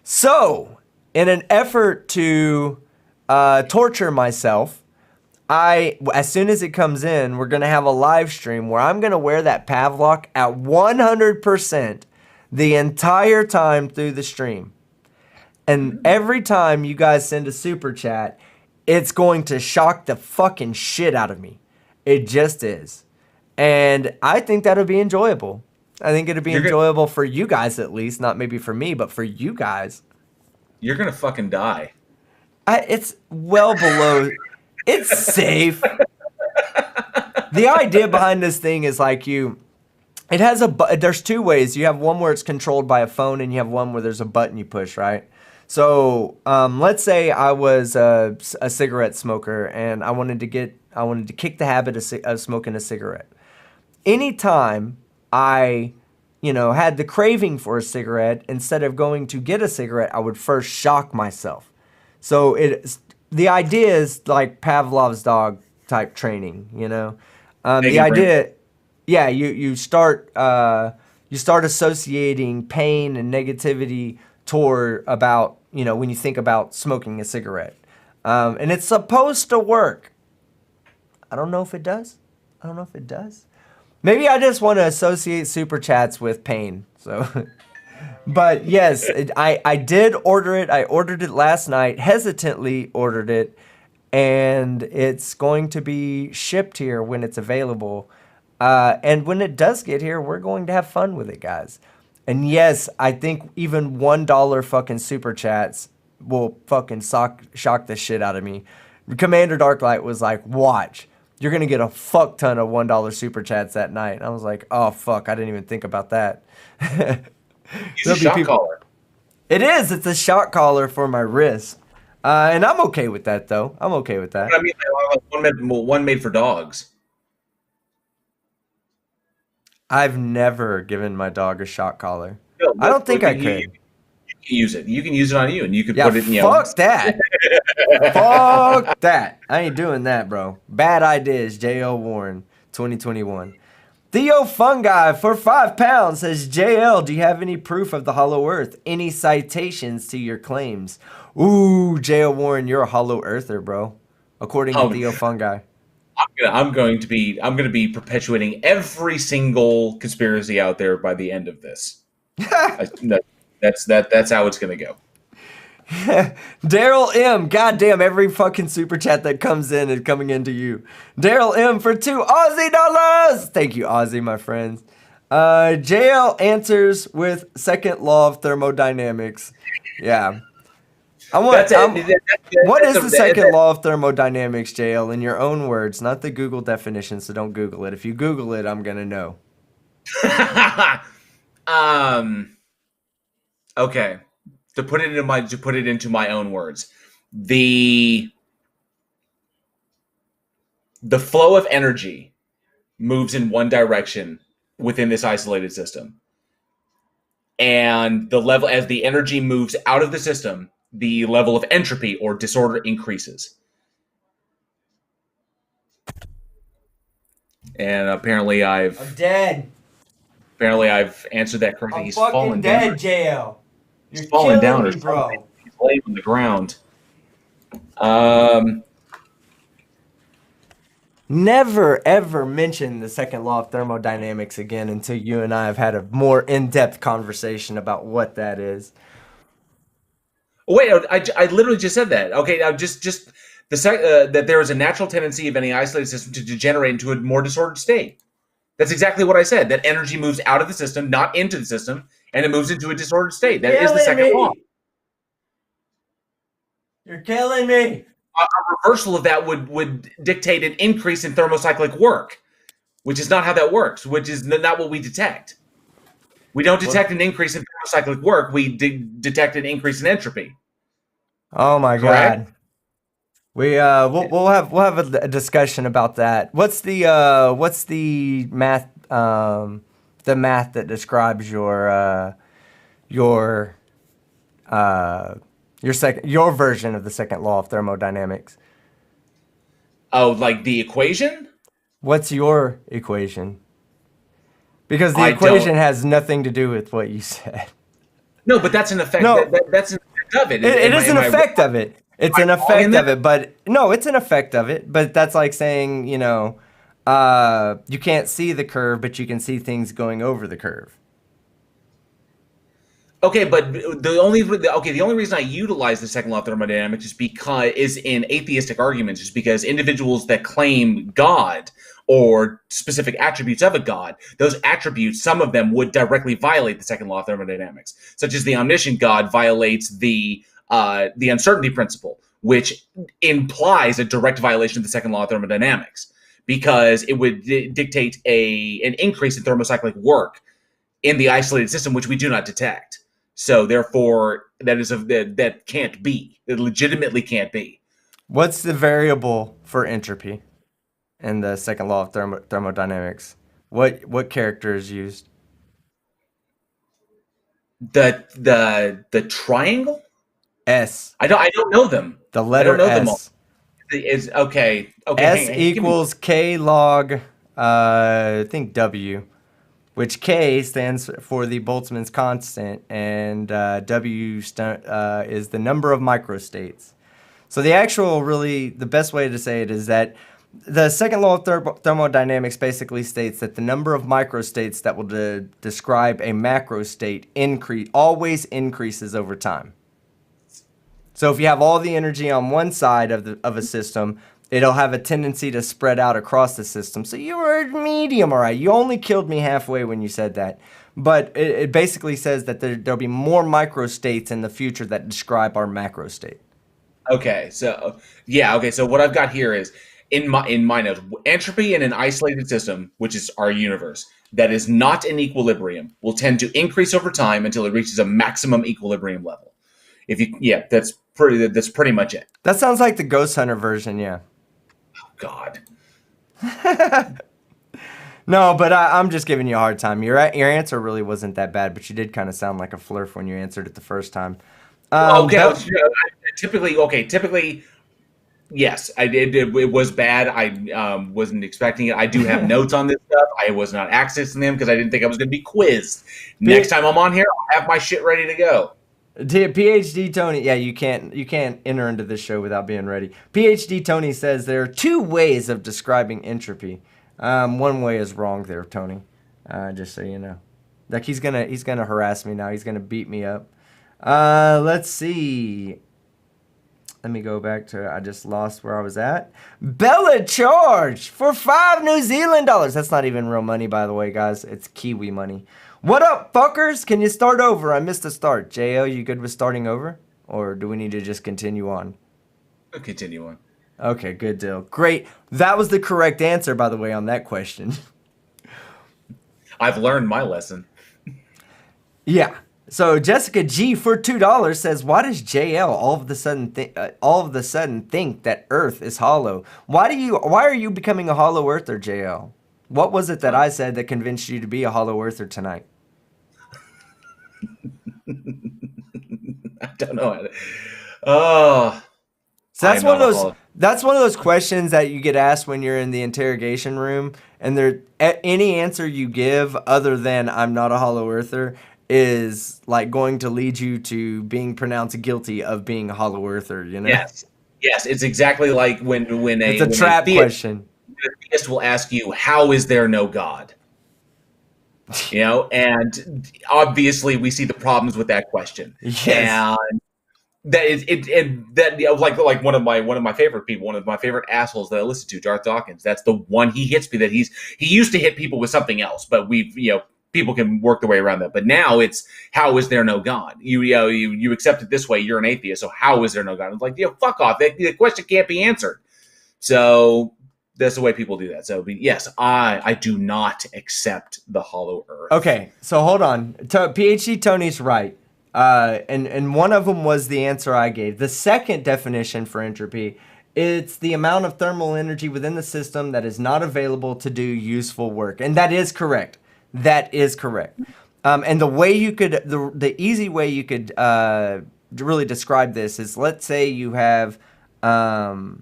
So, in an effort to torture myself, as soon as it comes in, we're going to have a live stream where I'm going to wear that Pavlok at 100% the entire time through the stream. And every time you guys send a super chat, it's going to shock the fucking shit out of me. It just is. And I think that'll be enjoyable. I think it'll be enjoyable for you guys at least, not maybe for me, but for you guys. You're going to fucking die. It's well below. It's safe. The idea behind this thing is like there's two ways. You have one where it's controlled by a phone and you have one where there's a button you push, right? So let's say I was a cigarette smoker and I wanted to kick the habit of smoking a cigarette. Anytime I, had the craving for a cigarette, instead of going to get a cigarette, I would first shock myself. So the idea is like Pavlov's dog type training, the idea, yeah, you start associating pain and negativity about, when you think about smoking a cigarette. And it's supposed to work. I don't know if it does. Maybe I just want to associate super chats with pain. So, but yes, I did order it. I ordered it last night, hesitantly ordered it, and it's going to be shipped here when it's available. And when it does get here, we're going to have fun with it, guys. And yes, I think even $1 fucking super chats will fucking shock the shit out of me. Commander Darklight was like, watch. You're going to get a fuck ton of $1 super chats that night. And I was like, oh, fuck. I didn't even think about that. It's a shock collar. It is. It's a shock collar for my wrist. And I'm okay with that, though. I'm okay with that. I mean, one made for dogs. I've never given my dog a shock collar. No, I don't think I could. You can use it. You can use it on you, and you can put it. Fuck that. Fuck that. I ain't doing that, bro. Bad ideas. JL Warren, 2021. Theo Fungi for £5 says, JL, do you have any proof of the Hollow Earth? Any citations to your claims? Ooh, JL Warren, you're a Hollow Earther, bro. According to Theo Fungi. I'm going to be perpetuating every single conspiracy out there by the end of this. That's how it's going to go. Daryl M, goddamn, every fucking super chat that comes in is coming into you. Daryl M for $2 Aussie. Thank you, Aussie, my friends. JL answers with second law of thermodynamics. Yeah. I want. That's it. What is the second That's law of thermodynamics, JL, in your own words, not the Google definition? So don't Google it. If you Google it, I'm gonna know. um. Okay. To put it into my own words, the the flow of energy moves in one direction within this isolated system, and the level as the energy moves out of the system, the level of entropy or disorder increases. And I'm dead. apparently I've answered that correctly. I'm He's fucking fallen down. dead, JL. You're He's fallen killing down or me, something. bro. He's laying on the ground. Um, Never ever mention the second law of thermodynamics again until you and I have had a more in-depth conversation about what that is. wait, I literally just said that. Okay, now just that there is a natural tendency of any isolated system to degenerate into a more disordered state. That's exactly what I said. That energy moves out of the system, not into the system, and it moves into a disordered state. That is the Killing second law. me. You're killing me. A reversal of that would dictate an increase in thermocyclic work, which is not how that works. Which is not what we detect. We don't detect an increase in thermocyclic work. We detect an increase in entropy. Oh my Correct? God. We'll have a discussion about that. What's the math that describes your your version of the second law of thermodynamics? Oh, like the equation? What's your equation? Because the I don't. equation has nothing to do with what you said. No, but that's an effect. No, That's an effect of it. it is an Am I effect of it. It's an wrong in effect that? of it, but no, it's an effect of it. But that's like saying, you can't see the curve, but you can see things going over the curve. Okay, but the only reason I utilize the second law of thermodynamics is in atheistic arguments, is because individuals that claim God or specific attributes of a God, those attributes, some of them would directly violate the second law of thermodynamics, such as the omniscient God violates the uncertainty principle, which implies a direct violation of the second law of thermodynamics, because it would dictate an increase in thermocyclic work in the isolated system, which we do not detect. So therefore, that can't be. It legitimately can't be. What's the variable for entropy in the second law of thermodynamics? What character is used? The triangle. S. I don't know them. The I don't letter know them all. S. Is okay. Okay, S give me. equals K log, I think W, which K stands for the Boltzmann's constant, and W is the number of microstates. So the best way to say it is that the second law of thermodynamics basically states that the number of microstates that will describe a macrostate always increases over time. So if you have all the energy on one side of a system, it'll have a tendency to spread out across the system. So you were medium, all right. You only killed me halfway when you said that. But it basically says that there'll be more microstates in the future that describe our macro state. Okay, so yeah, okay. So what I've got here is in my notes, entropy in an isolated system, which is our universe, that is not in equilibrium, will tend to increase over time until it reaches a maximum equilibrium level. That's pretty much it. That sounds like the Ghost Hunter version, yeah. God. No, but I'm just giving you a hard time. Your answer really wasn't that bad, but you did kind of sound like a flurf when you answered it the first time. Okay, typically, yes, I did. It was bad. I wasn't expecting it. I do have notes on this stuff. I was not accessing them because I didn't think I was going to be quizzed. Next time I'm on here, I'll have my shit ready to go. PhD Tony, yeah, you can't enter into this show without being ready. PhD Tony says there are two ways of describing entropy. One way is wrong there, Tony. Just so you know. Like he's gonna harass me now. He's gonna beat me up. Let's see. Let me go back to, I just lost where I was at. Bella Charge for $5 New Zealand dollars. That's not even real money, by the way, guys. It's Kiwi money. What up, fuckers? Can you start over? I missed the start. JL, you good with starting over? or do we need to just continue on? We'll continue on. Okay, good deal. Great. That was the correct answer, by the way, on that question. I've learned my lesson. Yeah. So Jessica G for $2 says, "Why does JL all of the sudden think that Earth is hollow? Why are you becoming a hollow earther, JL? What was it that I said that convinced you to be a hollow earther tonight?" I don't know. Oh, So I'm not a hollow. that's one of those questions that you get asked when you're in the interrogation room, and any answer you give other than "I'm not a hollow earther" is like going to lead you to being pronounced guilty of being a hollow earther. You know, Yes, yes, it's exactly like when it's a trap question. a theist will ask you, "How is there no God?" You know, and obviously we see the problems with that question. Yes. And that is that like one of my favorite people, one of my favorite assholes that I listen to, Darth Dawkins. That's the one he hits me. That he used to hit people with something else, but people can work their way around that. But now it's, how is there no God? You accept it this way. You're an atheist, so how is there no God? It's like, fuck off. The question can't be answered. So that's the way people do that. So yes, I do not accept the hollow earth. Okay, so hold on. PhD Tony's right. And one of them was the answer I gave. The second definition for entropy, it's the amount of thermal energy within the system that is not available to do useful work. And that is correct. That is correct. And the way you could, the easy way you could really describe this is, let's say you have an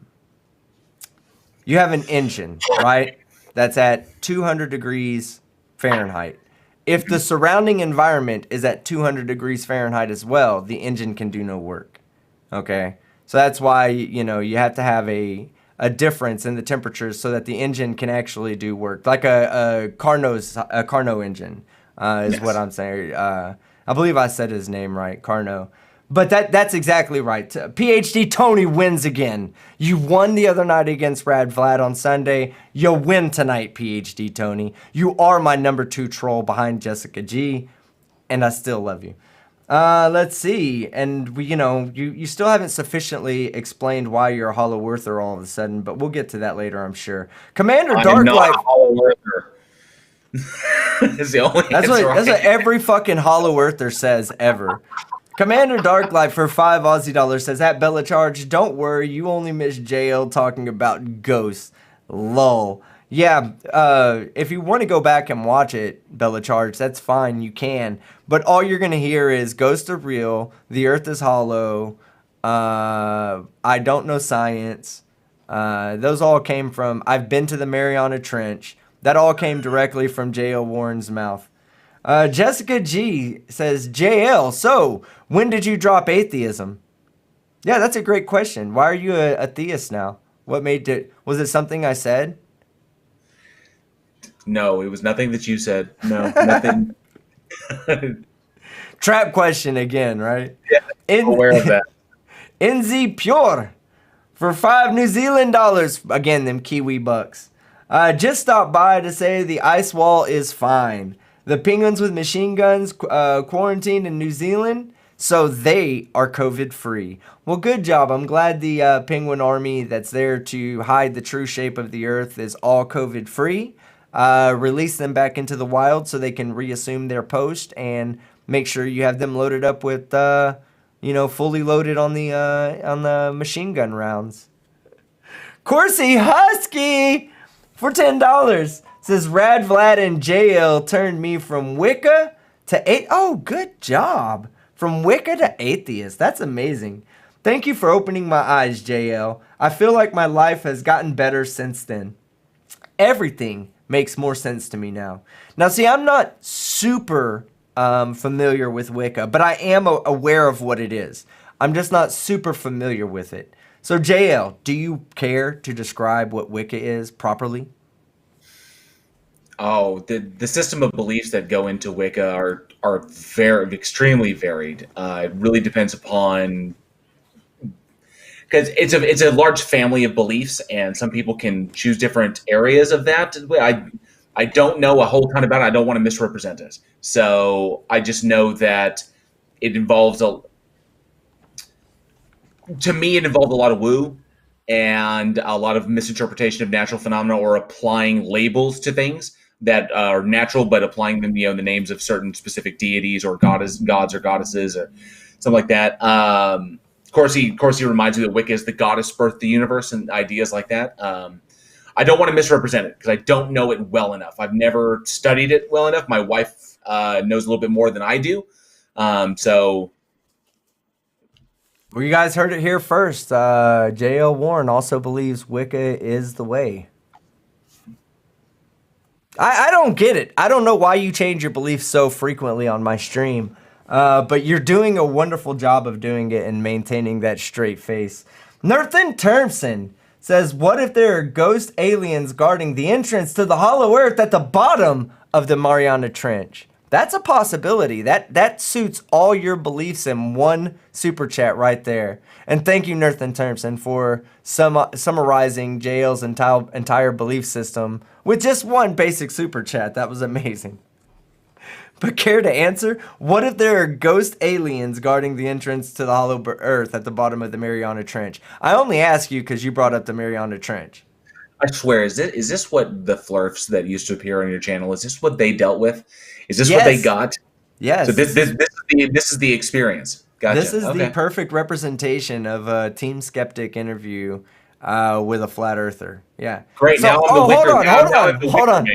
engine, right? That's at 200 degrees Fahrenheit. If the surrounding environment is at 200 degrees Fahrenheit as well, the engine can do no work. Okay? So that's why, you have to have a difference in the temperatures so that the engine can actually do work. Like a Carnot engine is Yes. what I'm saying. I believe I said his name right, Carnot. But that's exactly right. PhD Tony wins again. You won the other night against Rad Vlad on Sunday. You win tonight, PhD Tony. You are my number 2 troll behind Jessica G, and I still love you. Let's see. And you still haven't sufficiently explained why you're a hollow earther all of a sudden, but we'll get to that later, I'm sure. Commander I'm not Darklight. a hollow earther. Is the only That's what every fucking hollow earther says ever. Commander Darklight for $5 Aussie dollars says, "At Bella Charge, don't worry, you only missed JL talking about ghosts. Lol." Yeah, if you want to go back and watch it, Bella Charge, that's fine, you can. But all you're going to hear is ghosts are real, the earth is hollow, I don't know science. Those all came from, I've been to the Mariana Trench. That all came directly from JL Warren's mouth. Jessica G says, "JL, so when did you drop atheism?" Yeah, that's a great question. Why are you a theist now? What made it? Was it something I said? No, it was nothing that you said. No, nothing. Trap question again, right? Yeah, I'm aware of that. NZ Pure for $5 New Zealand dollars. Again, them Kiwi bucks. Just stopped by to say the ice wall is fine. The penguins with machine guns quarantined in New Zealand, so they are COVID free. Well, good job. I'm glad the penguin army that's there to hide the true shape of the earth is all COVID free. Release them back into the wild so they can reassume their post, and make sure you have them loaded up with, fully loaded on the machine gun rounds. Coursey Husky for $10 says, "Rad Vlad and JL turned me from Wicca to Oh, good job. From Wicca to atheist. That's amazing. Thank you for opening my eyes, JL. I feel like my life has gotten better since then. Everything makes more sense to me now." Now, see, I'm not super familiar with Wicca, but I am aware of what it is. I'm just not super familiar with it. So, JL, do you care to describe what Wicca is properly? Oh, the system of beliefs that go into Wicca are very extremely varied. It really depends upon, because it's a large family of beliefs, and some people can choose different areas of that. I don't know a whole ton about it. I don't want to misrepresent it. So I just know that it involves To me, it involved a lot of woo and a lot of misinterpretation of natural phenomena or applying labels to things that are natural, but applying them, the names of certain specific deities or gods or goddesses or something like that. Of course, he reminds me that Wicca is the goddess birthed the universe and ideas like that. I don't want to misrepresent it because I don't know it well enough. I've never studied it well enough. My wife knows a little bit more than I do. So Well, you guys heard it here first. J.L. Warren also believes Wicca is the way. I don't get it. I don't know why you change your beliefs so frequently on my stream. But you're doing a wonderful job of doing it and maintaining that straight face. Nathan Termson says, what if there are ghost aliens guarding the entrance to the hollow earth at the bottom of the Mariana Trench? That's a possibility. That suits all your beliefs in one super chat right there. And thank you, Nathan Termson, for summarizing JL's entire belief system with just one basic super chat. That was amazing. But care to answer? What if there are ghost aliens guarding the entrance to the hollow earth at the bottom of the Mariana Trench? I only ask you because you brought up the Mariana Trench. I swear, is this what the flurfs that used to appear on your channel? Is this what they dealt with? Is this what they got? Yes. So this is the experience. Gotcha. This is the perfect representation of a Team Skeptic interview with a flat earther. Yeah. Great. So, now I'm the Wicker. Hold on.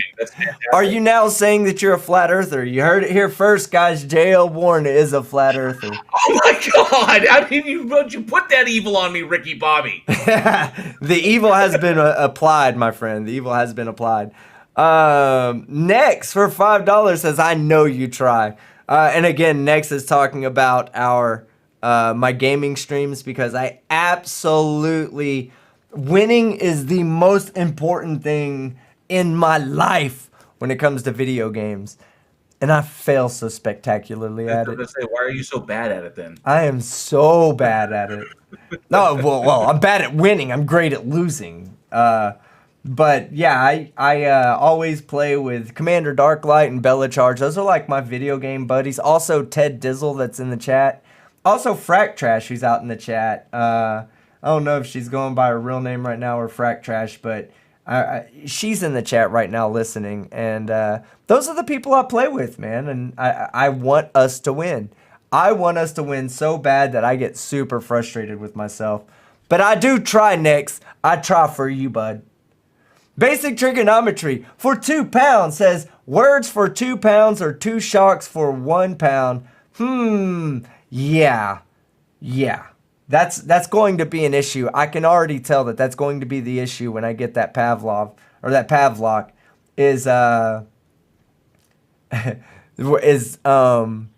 Are you now saying that you're a flat earther? You heard it here first, guys. J.L. Warren is a flat earther. Oh my God! How did you put that evil on me, Ricky Bobby? The evil has been applied, my friend. The evil has been applied. Next for $5 says, I know you try. And again, Next is talking about my gaming streams because I absolutely winning is the most important thing in my life when it comes to video games. And I fail so spectacularly at it. Why are you so bad at it then? I am so bad at it. No, well, I'm bad at winning. I'm great at losing. But yeah, I always play with Commander Darklight and Bella Charge. Those are like my video game buddies. Also Ted Dizzle that's in the chat. Also Frack Trash who's out in the chat. I don't know if she's going by her real name right now or Frack Trash, but she's in the chat right now listening. And those are the people I play with, man. And I want us to win. I want us to win so bad that I get super frustrated with myself. But I do try, Next. I try for you, bud. Basic Trigonometry for £2 says, words for £2 or 2 shocks for £1. Yeah. That's going to be an issue. I can already tell that's going to be the issue when I get that Pavlov or that Pavlok is that I'm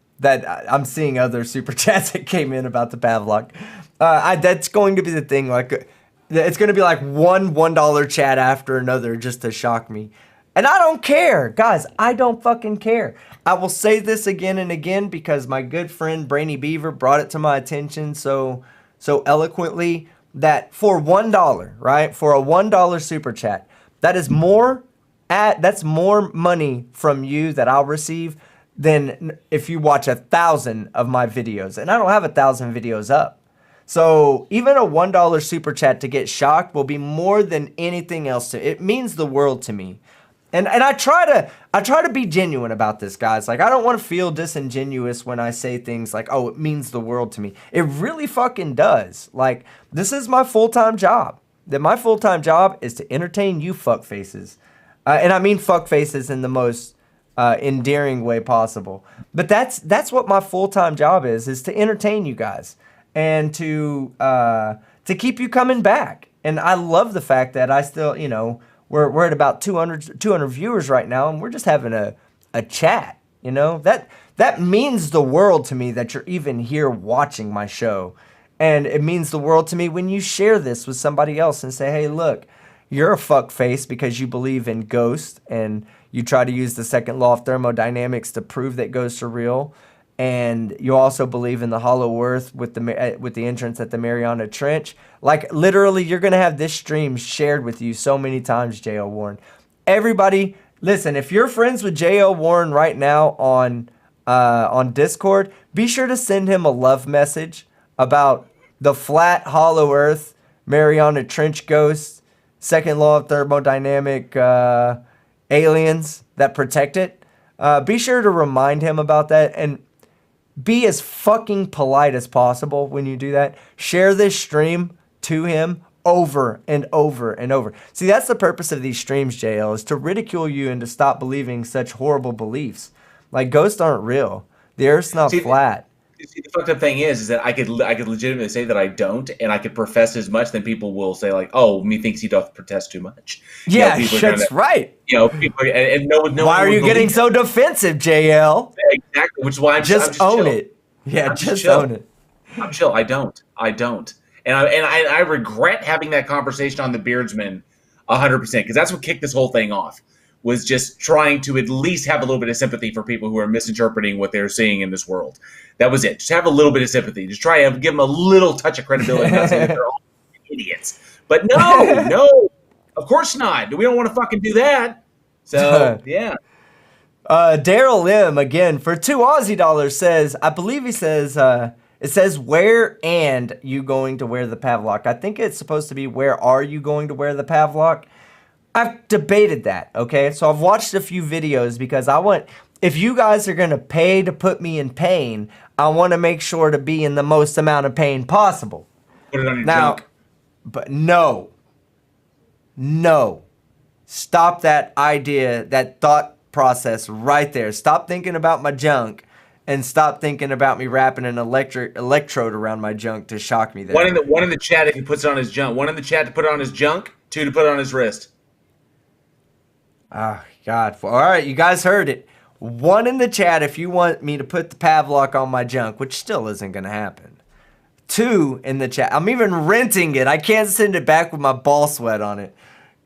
seeing other super chats that came in about the Pavlok. That's going to be the thing. Like, it's going to be like one $1 chat after another just to shock me. And I don't care. Guys, I don't fucking care. I will say this again and again because my good friend Brainy Beaver brought it to my attention so eloquently that for $1, right? For a $1 super chat, that's more money from you that I'll receive than if you watch 1,000 of my videos. And I don't have 1,000 videos up. So even a $1 super chat to get shocked will be more than anything else. It means the world to me. And I try to be genuine about this, guys. Like, I don't want to feel disingenuous when I say things like, oh, it means the world to me. It really fucking does. Like, this is my full-time job. My full-time job is to entertain you fuckfaces. And I mean fuckfaces in the most endearing way possible. But that's what my full-time job is to entertain you guys. And to keep you coming back. And I love the fact that I still, we're at about 200 viewers right now, and we're just having a chat, That means the world to me that you're even here watching my show. And it means the world to me when you share this with somebody else and say, hey, look, you're a fuckface because you believe in ghosts and you try to use the second law of thermodynamics to prove that ghosts are real. And you also believe in the hollow earth with the entrance at the Mariana Trench. Like, literally, you're going to have this stream shared with you so many times, J.L. Warren. Everybody, listen, if you're friends with J.L. Warren right now on Discord, be sure to send him a love message about the flat, hollow Earth, Mariana Trench ghosts, second law of thermodynamic aliens that protect it. Be sure to remind him about that and be as fucking polite as possible when you do that. Share this stream to him over and over and over. See, that's the purpose of these streams, JL, is to ridicule you and to stop believing such horrible beliefs. Like, ghosts aren't real. The Earth's not flat. See, the fucked up thing is that I could legitimately say that I don't, and I could profess as much. Then people will say like, "Oh, methinks he doth protest too much." Yeah, that's right. People and no why are you getting so defensive, JL? Exactly, which is why I'm just own it. Yeah, just own it. I'm chill. I don't, and I regret having that conversation on the Beardsman 100% because that's what kicked this whole thing off. Was just trying to at least have a little bit of sympathy for people who are misinterpreting what they're seeing in this world. That was it. Just have a little bit of sympathy. Just try and give them a little touch of credibility. Not saying that they're all idiots. But no, of course not. We don't want to fucking do that. So, yeah. Daryl M, again, for $2 Aussie says, I believe he says, it says, where and you going to wear the Pavlok? I think it's supposed to be, where are you going to wear the Pavlok? I've debated that, okay? So I've watched a few videos because I want, if you guys are going to pay to put me in pain, I want to make sure to be in the most amount of pain possible. Put it on your junk. But no. Stop that idea, that thought process right there. Stop thinking about my junk and stop thinking about me wrapping an electrode around my junk to shock me there. One in the chat if he puts it on his junk. One in the chat to put it on his junk. Two to put it on his wrist. Oh, God. All right, you guys heard it. One in the chat if you want me to put the Pavlok on my junk, which still isn't going to happen. Two in the chat. I'm even renting it. I can't send it back with my ball sweat on it.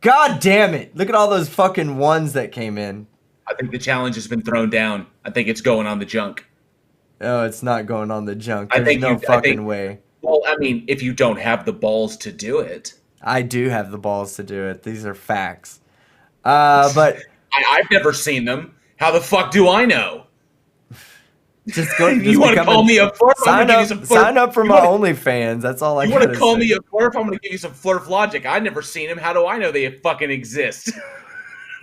God damn it. Look at all those fucking ones that came in. I think the challenge has been thrown down. I think it's going on the junk. No, it's not going on the junk. There's no fucking way. Well, I mean, if you don't have the balls to do it. I do have the balls to do it. These are facts. But I've never seen them. How the fuck do I know? Just go. You want to call me a flirt? Sign up for my OnlyFans. That's all I. You want to call me a flirt? I'm going to give you some flirt logic. I've never seen them. How do I know they fucking exist?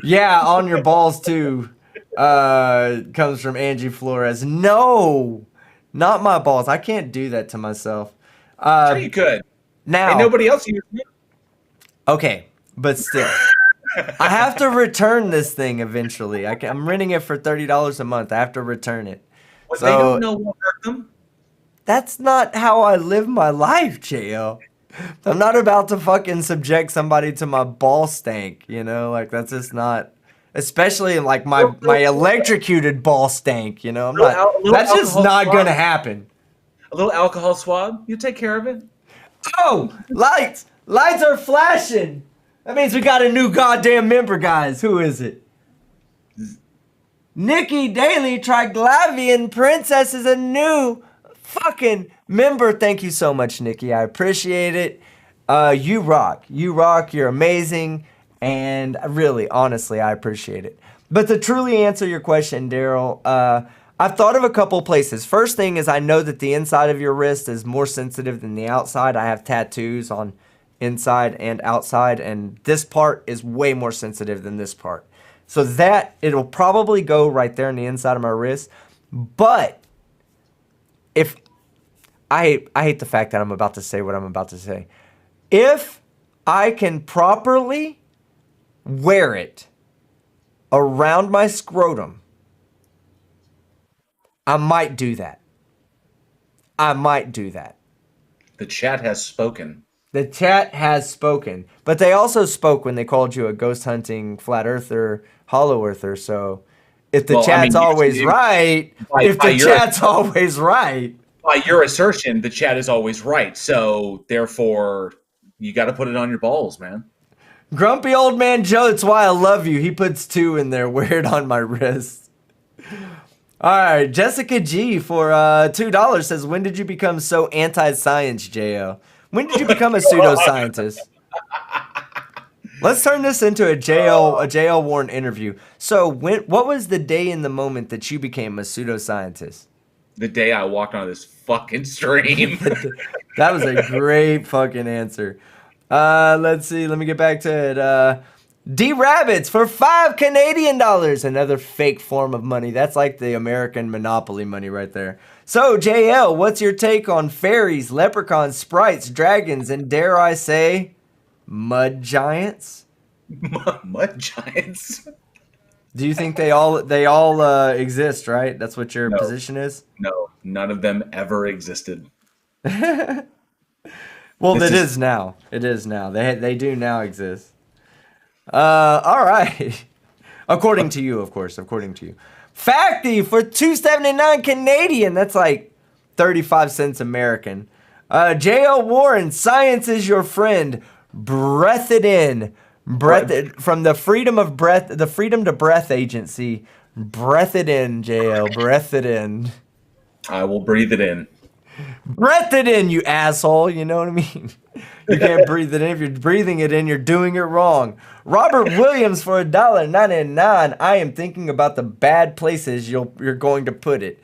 Yeah, on your balls too. Comes from Angie Flores. No, not my balls. I can't do that to myself. Sure you could. Now, and nobody else uses it. Okay, but still. I have to return this thing eventually. I'm renting it for $30 a month. I have to return it. What they don't know won't hurt them. That's not how I live my life, JL. I'm not about to fucking subject somebody to my ball stank, you know? Like, that's just not... Especially, like, my electrocuted ball stank, you know? That's just not going to happen. A little alcohol swab. You take care of it. Oh! Lights! Lights are flashing! That means we got a new goddamn member, guys. Who is it? Nikki Daly Triglavian Princess is a new fucking member. Thank you so much, Nikki. I appreciate it. You rock. You rock. You're amazing. And really, honestly, I appreciate it. But to truly answer your question, Daryl, I've thought of a couple places. First thing is I know that the inside of your wrist is more sensitive than the outside. I have tattoos on inside and outside, and this part is way more sensitive than this part. So that, it'll probably go right there on the inside of my wrist. But if, I hate the fact that I'm about to say what I'm about to say. If I can properly wear it around my scrotum, I might do that. The chat has spoken. The chat has spoken. But they also spoke when they called you a ghost hunting flat earther, hollow earther. So if the chat's always right, by your assertion, the chat is always right. So therefore, you got to put it on your balls, man. Grumpy old man Joe, that's why I love you. He puts 2 in there, wear it on my wrist. All right, Jessica G for $2 says, when did you become so anti-science, JL? When did you become a pseudoscientist? Let's turn this into a JL Warren interview. So what was the day in the moment that you became a pseudoscientist? The day I walked on this fucking stream. That was a great fucking answer. Let's see. Let me get back to it. D Rabbits for $5 Canadian. Another fake form of money. That's like the American Monopoly money right there. So, JL, what's your take on fairies, leprechauns, sprites, dragons, and dare I say, mud giants? Mud giants? Do you think they all exist? Right. That's what your No, position is. no, none of them ever existed. Well, This it is is now. It is now. They do now exist. All right. According to you, of course. According to you. Facty for $2.79 Canadian. That's like 35 cents American. J.L. Warren, science is your friend. Breath it in. Breath it from the freedom of breath, the Freedom to Breath Agency. Breath it in, JL. Breath it in. I will breathe it in. Breath it in, you asshole. You know what I mean? You can't breathe it in. If you're breathing it in, you're doing it wrong. Robert Williams for $1.99. I am thinking about the bad places you're going to put it.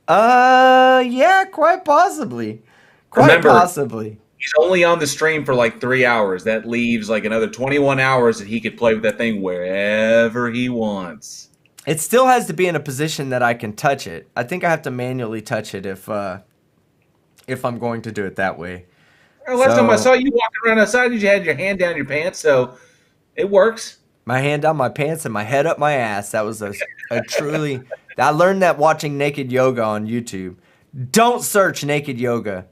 Yeah, quite possibly. Quite Remember, possibly. he's only on the stream for like 3 hours. That leaves like another 21 hours that he could play with that thing wherever he wants. It still has to be in a position that I can touch it. I think I have to manually touch it if I'm going to do it that way. Well, last time I saw you walking around outside, you had your hand down your pants, so it works. My hand down my pants and my head up my ass. That was a truly. I learned that watching naked yoga on YouTube. Don't search naked yoga.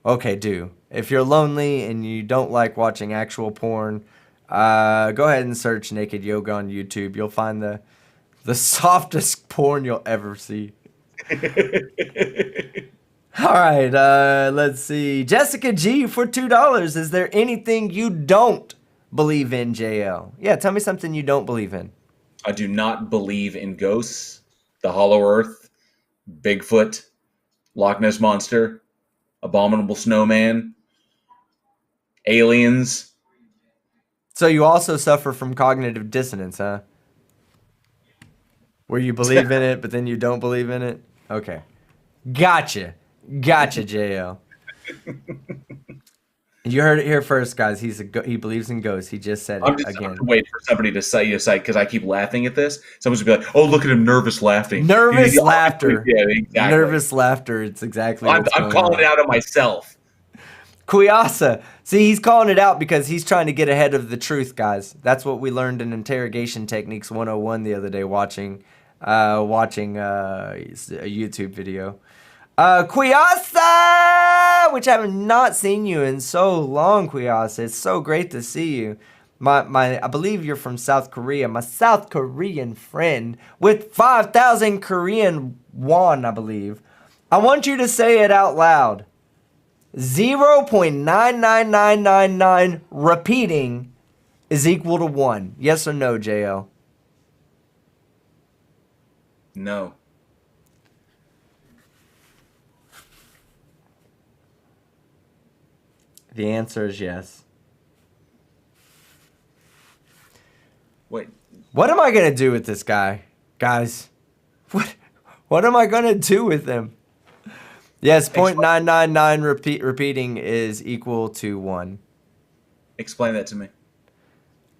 Okay, do. If you're lonely and you don't like watching actual porn, go ahead and search naked yoga on YouTube. You'll find the softest porn you'll ever see. All right, let's see. Jessica G for $2. Is there anything you don't believe in, JL? Yeah, tell me something you don't believe in. I do not believe in ghosts, the Hollow Earth, Bigfoot, Loch Ness Monster, Abominable Snowman, aliens. So you also suffer from cognitive dissonance, huh? Where you believe in it, but then you don't believe in it? Okay. Gotcha, JL. You heard it here first, guys. He believes in ghosts. He just said I'm it just again. waiting for somebody to say because I keep laughing at this. Someone's gonna be like, "Oh, look at him, nervous laughing." Nervous laughter. Yeah, exactly. Nervous laughter. It's exactly what's I'm going calling on. it out of myself. Kuyasa. See, he's calling it out because he's trying to get ahead of the truth, guys. That's what we learned in Interrogation Techniques 101 the other day watching a YouTube video. Kuyasa, which I have not seen you in so long, Kuyasa. It's so great to see you. I believe you're from South Korea. My South Korean friend with 5,000 Korean won, I believe. I want you to say it out loud. 0.99999 repeating is equal to 1. Yes or no, JL? No. The answer is yes. Wait. What am I going to do with this guy? Guys, what am I going to do with him? Yes, 0.999 repeating is equal to 1. Explain that to me.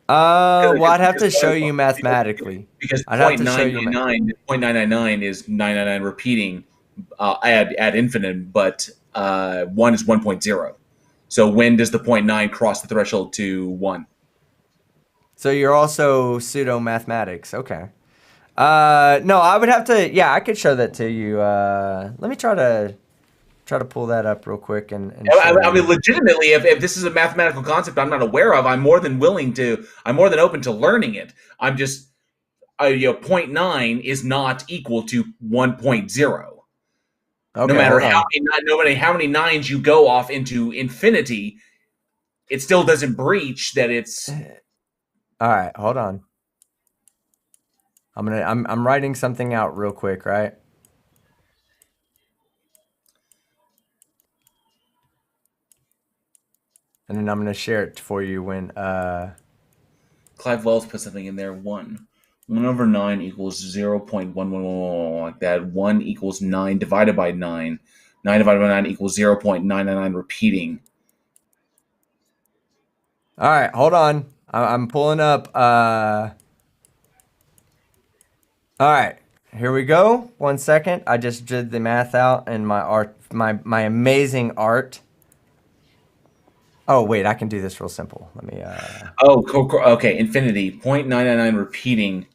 Well, I'd have to show you mathematically. Because I'd have to show you. 0.999 is 999 repeating ad infinitum, but 1 is 1.0. So when does the 0.9 cross the threshold to 1? So you're also pseudo mathematics. Okay. No, I would have to. Yeah, I could show that to you. Let me try to pull that up real quick and I mean, legitimately, if this is a mathematical concept I'm not aware of, I'm more than open to learning it. I'm just, 0.9 is not equal to 1.0. Okay, No matter how many nines you go off into infinity, it still doesn't breach that it's. All right, hold on. I'm writing something out real quick, right? And then I'm gonna share it for you when Clive Wells put something in there. 1 1 over 9 equals 0.1111, like that. 1 equals 9 divided by 9. 9 divided by 9 equals 0.999 repeating. All right, hold on. I'm pulling up. All right, here we go. 1 second. I just did the math out in my art, my amazing art. Oh wait, I can do this real simple. Let me. Oh, okay. Infinity. 0.999 repeating.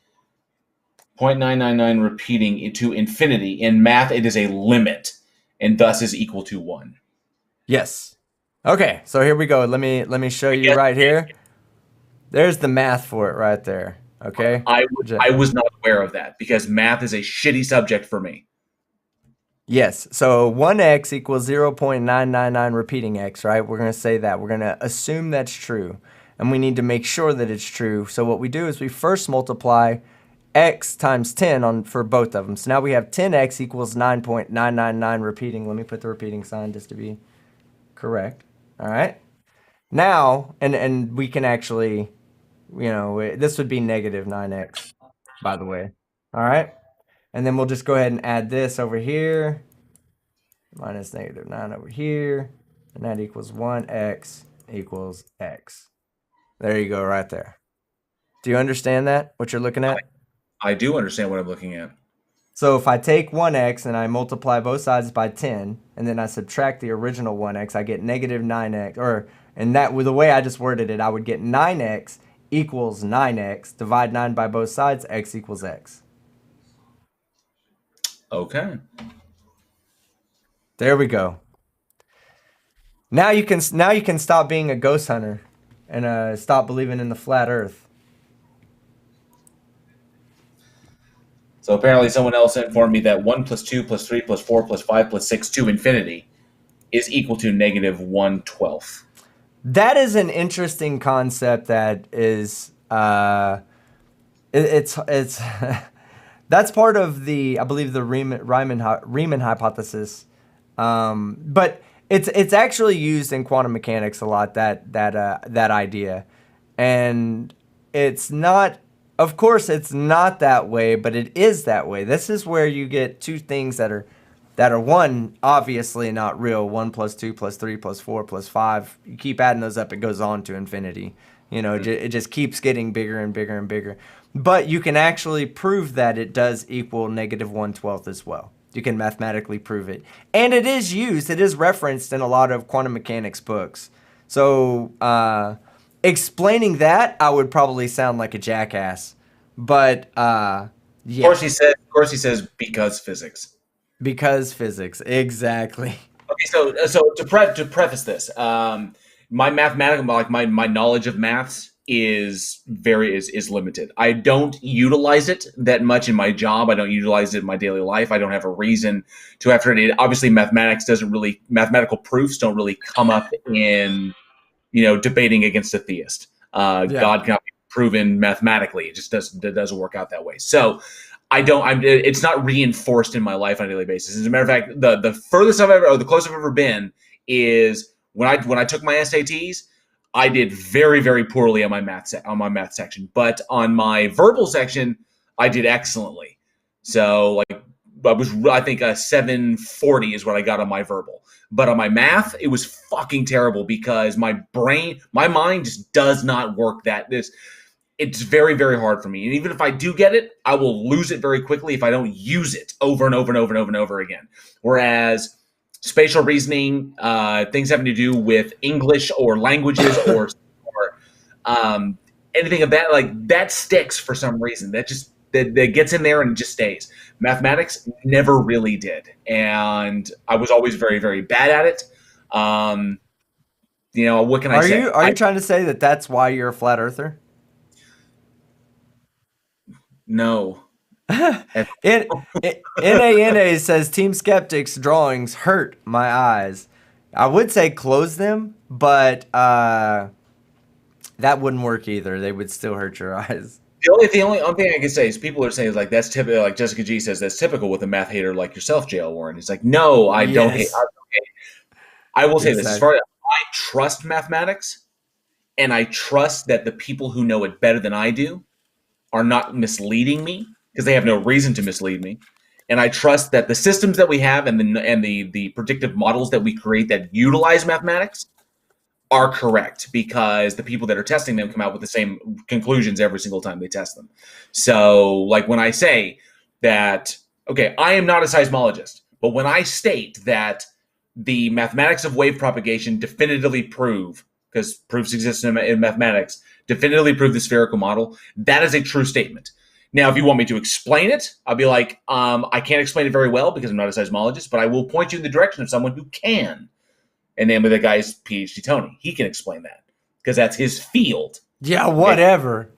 0.999 repeating into infinity. In math, it is a limit, and thus is equal to 1. Yes. Okay, so here we go. Let me show I you guess right here. There's the math for it right there. Okay. I was not aware of that because math is a shitty subject for me. Yes. So 1x equals 0.999 repeating x, right? We're going to say that. We're going to assume that's true. And we need to make sure that it's true. So what we do is we first multiply x times 10 for both of them. So now we have 10x equals 9.999 repeating. Let me put the repeating sign just to be correct. All right. Now, and we can actually, this would be negative 9x, by the way. All right. And then we'll just go ahead and add this over here. Minus negative 9 over here. And that equals 1x equals x. There you go, right there. Do you understand that, what you're looking at? I do understand what I'm looking at. So if I take 1x and I multiply both sides by 10, and then I subtract the original 1x, I get negative 9x. And that, with the way I just worded it, I would get 9x equals 9x. Divide 9 by both sides, x equals x. Okay. There we go. Now you can stop being a ghost hunter and stop believing in the flat Earth. So apparently, someone else informed me that 1 plus 2 plus 3 plus 4 plus 5 plus 6 to infinity is equal to negative 1/12. That is an interesting concept. That is, it's that's part of the, I believe, the Riemann hypothesis. But it's actually used in quantum mechanics a lot. That idea, and it's not. Of course, it's not that way, but it is that way. This is where you get two things that are one, obviously not real. 1 plus 2 plus 3 plus 4 plus 5. You keep adding those up, it goes on to infinity. It just keeps getting bigger and bigger and bigger. But you can actually prove that it does equal negative 1/12 as well. You can mathematically prove it. And it is used, it is referenced in a lot of quantum mechanics books. So, explaining that, I would probably sound like a jackass. But, Of yeah, course, he says. Of course, he says because physics. because physics. Exactly. Okay, so to preface this, my mathematical like my knowledge of maths is limited. I don't utilize it that much in my job. I don't utilize it in my daily life. I don't have a reason to have it. Obviously, mathematical proofs don't really come up in debating against a theist. Yeah. God cannot be proven mathematically. It doesn't work out that way. So I don't. It's not reinforced in my life on a daily basis. As a matter of fact, the furthest I've ever, or the closest I've ever been, is when I took my SATs. I did very very poorly on my math section, but on my verbal section, I did excellently. So like I think a 740 is what I got on my verbal. But on my math, it was fucking terrible because my mind just does not work it's very, very hard for me. And even if I do get it, I will lose it very quickly if I don't use it over and over and over and over and over again. Whereas spatial reasoning, things having to do with English or languages or anything of that, like that sticks for some reason. That gets in there and it just stays. Mathematics never really did, and I was always very, very bad at it. What can I Are say? you trying to say that that's why you're a flat earther? No. NANA says Team Skeptic's drawings hurt my eyes. I would say close them, but that wouldn't work either. They would still hurt your eyes. The only thing I can say is people are saying like that's typical. Like Jessica G says that's typical with a math hater like yourself, JL Warren. He's like, no, I don't hate. Yes, I will say this: as exactly. far as I trust mathematics, and I trust that the people who know it better than I do are not misleading me because they have no reason to mislead me. And I trust that the systems that we have and the predictive models that we create that utilize mathematics are correct because the people that are testing them come out with the same conclusions every single time they test them. So, like when I say that, okay, I am not a seismologist, but when I state that the mathematics of wave propagation definitively prove, because proofs exist in mathematics, definitively prove the spherical model, that is a true statement. Now, if you want me to explain it, I'll be like, I can't explain it very well because I'm not a seismologist, but I will point you in the direction of someone who can. And namely, the guy's PhD Tony. He can explain that because that's his field. Yeah, whatever. Okay?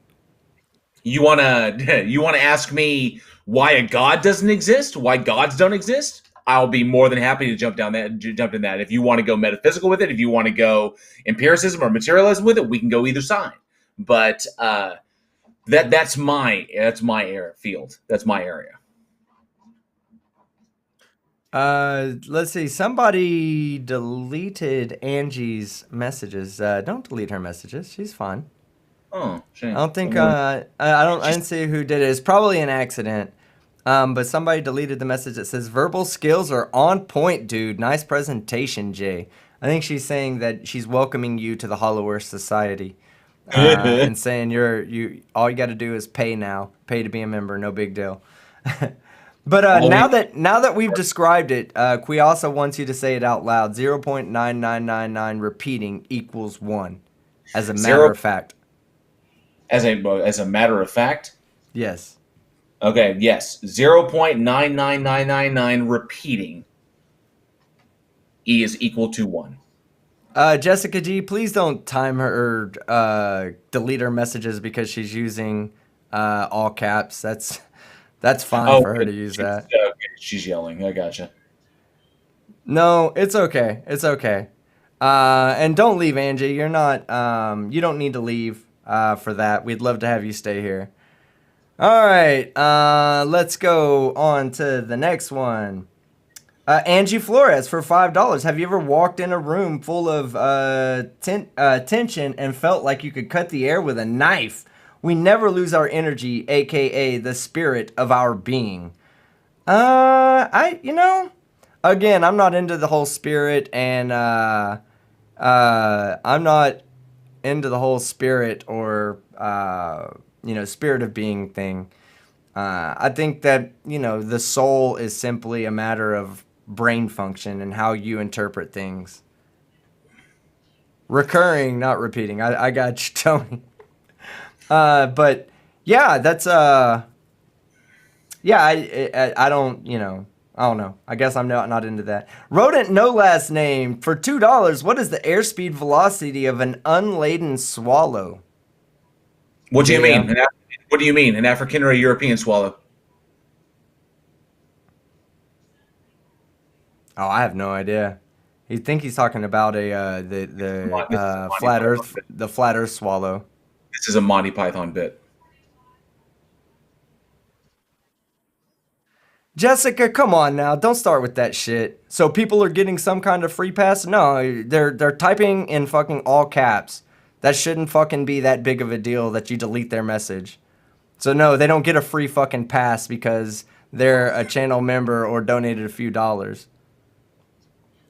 You wanna ask me why a god doesn't exist? Why gods don't exist? I'll be more than happy to jump in that. If you want to go metaphysical with it, if you want to go empiricism or materialism with it, we can go either side. But that's my field. That's my area. Let's see. Somebody deleted Angie's messages. Don't delete her messages. She's fine. Oh, shame. I don't think. I didn't see who did it. It's probably an accident. But somebody deleted the message that says verbal skills are on point, dude. Nice presentation, Jay. I think she's saying that she's welcoming you to the Hollow Earth Society, and saying all you got to do is pay now, pay to be a member, no big deal. But now that we've described it, Quiasa wants you to say it out loud. 0.9999 repeating equals 1, as a matter of fact. As a matter of fact? Yes. Okay, yes. 0.99999 repeating is equal to 1. Jessica G, please don't time her or delete her messages because she's using all caps. That's fine for her to use that. Okay, she's yelling. I gotcha. No, it's okay. It's okay. And don't leave, Angie. You're not. You don't need to leave for that. We'd love to have you stay here. All right. Let's go on to the next one. Angie Flores for $5. Have you ever walked in a room full of tension and felt like you could cut the air with a knife? We never lose our energy, aka the spirit of our being. Again, I'm not into the whole spirit, and I'm not into the whole spirit or spirit of being thing. I think that the soul is simply a matter of brain function and how you interpret things. Recurring, not repeating. I got you, Tony. But yeah, that's I don't I don't know. I guess I'm not into that. Rodent no last name for $2. What is the airspeed velocity of an unladen swallow? What do you mean? What do you mean? An African or a European swallow? Oh, I have no idea. You think he's talking about the flat Earth swallow. This is a Monty Python bit. Jessica, come on now. Don't start with that shit. So people are getting some kind of free pass? No, they're typing in fucking all caps. That shouldn't fucking be that big of a deal that you delete their message. So no, they don't get a free fucking pass because they're a channel member or donated a few dollars.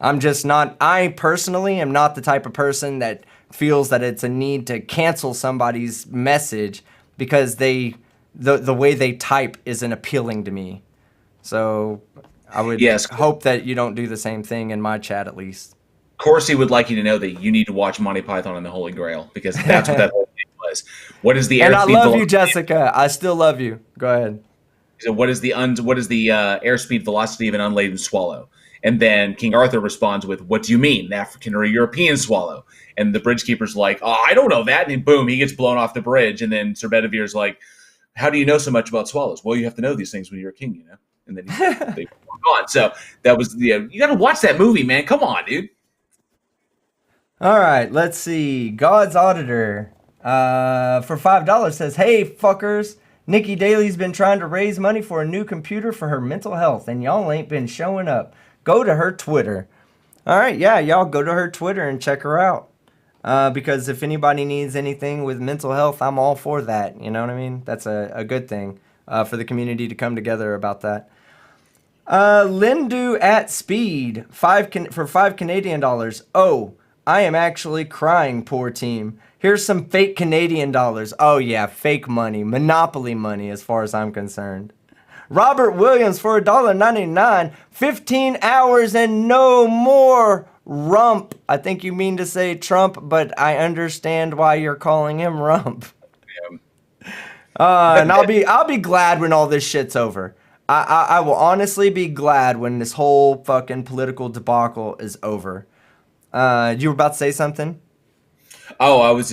I personally am not the type of person that feels that it's a need to cancel somebody's message because the way they type isn't appealing to me. So I would hope that you don't do the same thing in my chat, at least. Corsi would like you to know that you need to watch Monty Python and the Holy Grail because that's what that whole thing was. What is the airspeed? And I love you, Jessica. I still love you. Go ahead. So what is the airspeed velocity of an unladen swallow? And then King Arthur responds with, "What do you mean, an African or a European swallow?" And the bridge keeper's like, "Oh, I don't know that." And boom, he gets blown off the bridge. And then Sir Bedivere's like, "How do you know so much about swallows?" "Well, you have to know these things when you're a king, And then they walk on. So that was you got to watch that movie, man. Come on, dude. All right, let's see. God's Auditor for $5 says, "Hey, fuckers. Nikki Daly's been trying to raise money for a new computer for her mental health, and y'all ain't been showing up. Go to her Twitter." All right, yeah, y'all go to her Twitter and check her out. Because if anybody needs anything with mental health, I'm all for that. You know what I mean? That's a good thing for the community to come together about that. Lindu at speed, for $5 Canadian. Oh, I am actually crying, poor team. Here's some fake Canadian dollars. Oh yeah, fake money, monopoly money, as far as I'm concerned. Robert Williams for $1.99, 15 hours and no more. Rump. I think you mean to say Trump, but I understand why you're calling him Rump. Yeah. And I'll be glad when all this shit's over. I will honestly be glad when this whole fucking political debacle is over. You were about to say something? Oh, I was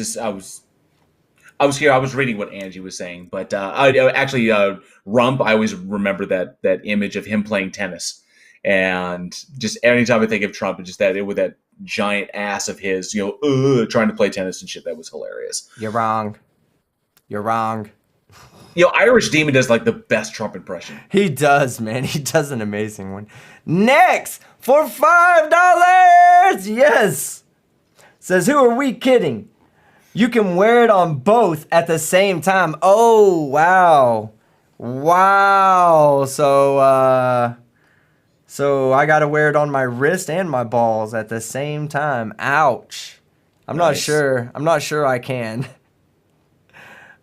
here. I was reading what Angie was saying, but actually, Rump. I always remember that image of him playing tennis, and just anytime I think of Trump, and just that with that giant ass of his, trying to play tennis and shit. That was hilarious. You're wrong. You're wrong. Irish Demon does like the best Trump impression. He does, man. He does an amazing one. Next for $5. Yes. Says, who are we kidding? You can wear it on both at the same time. Oh, wow. Wow. So I got to wear it on my wrist and my balls at the same time. Ouch. I'm not Nice. sure. I'm not sure I can.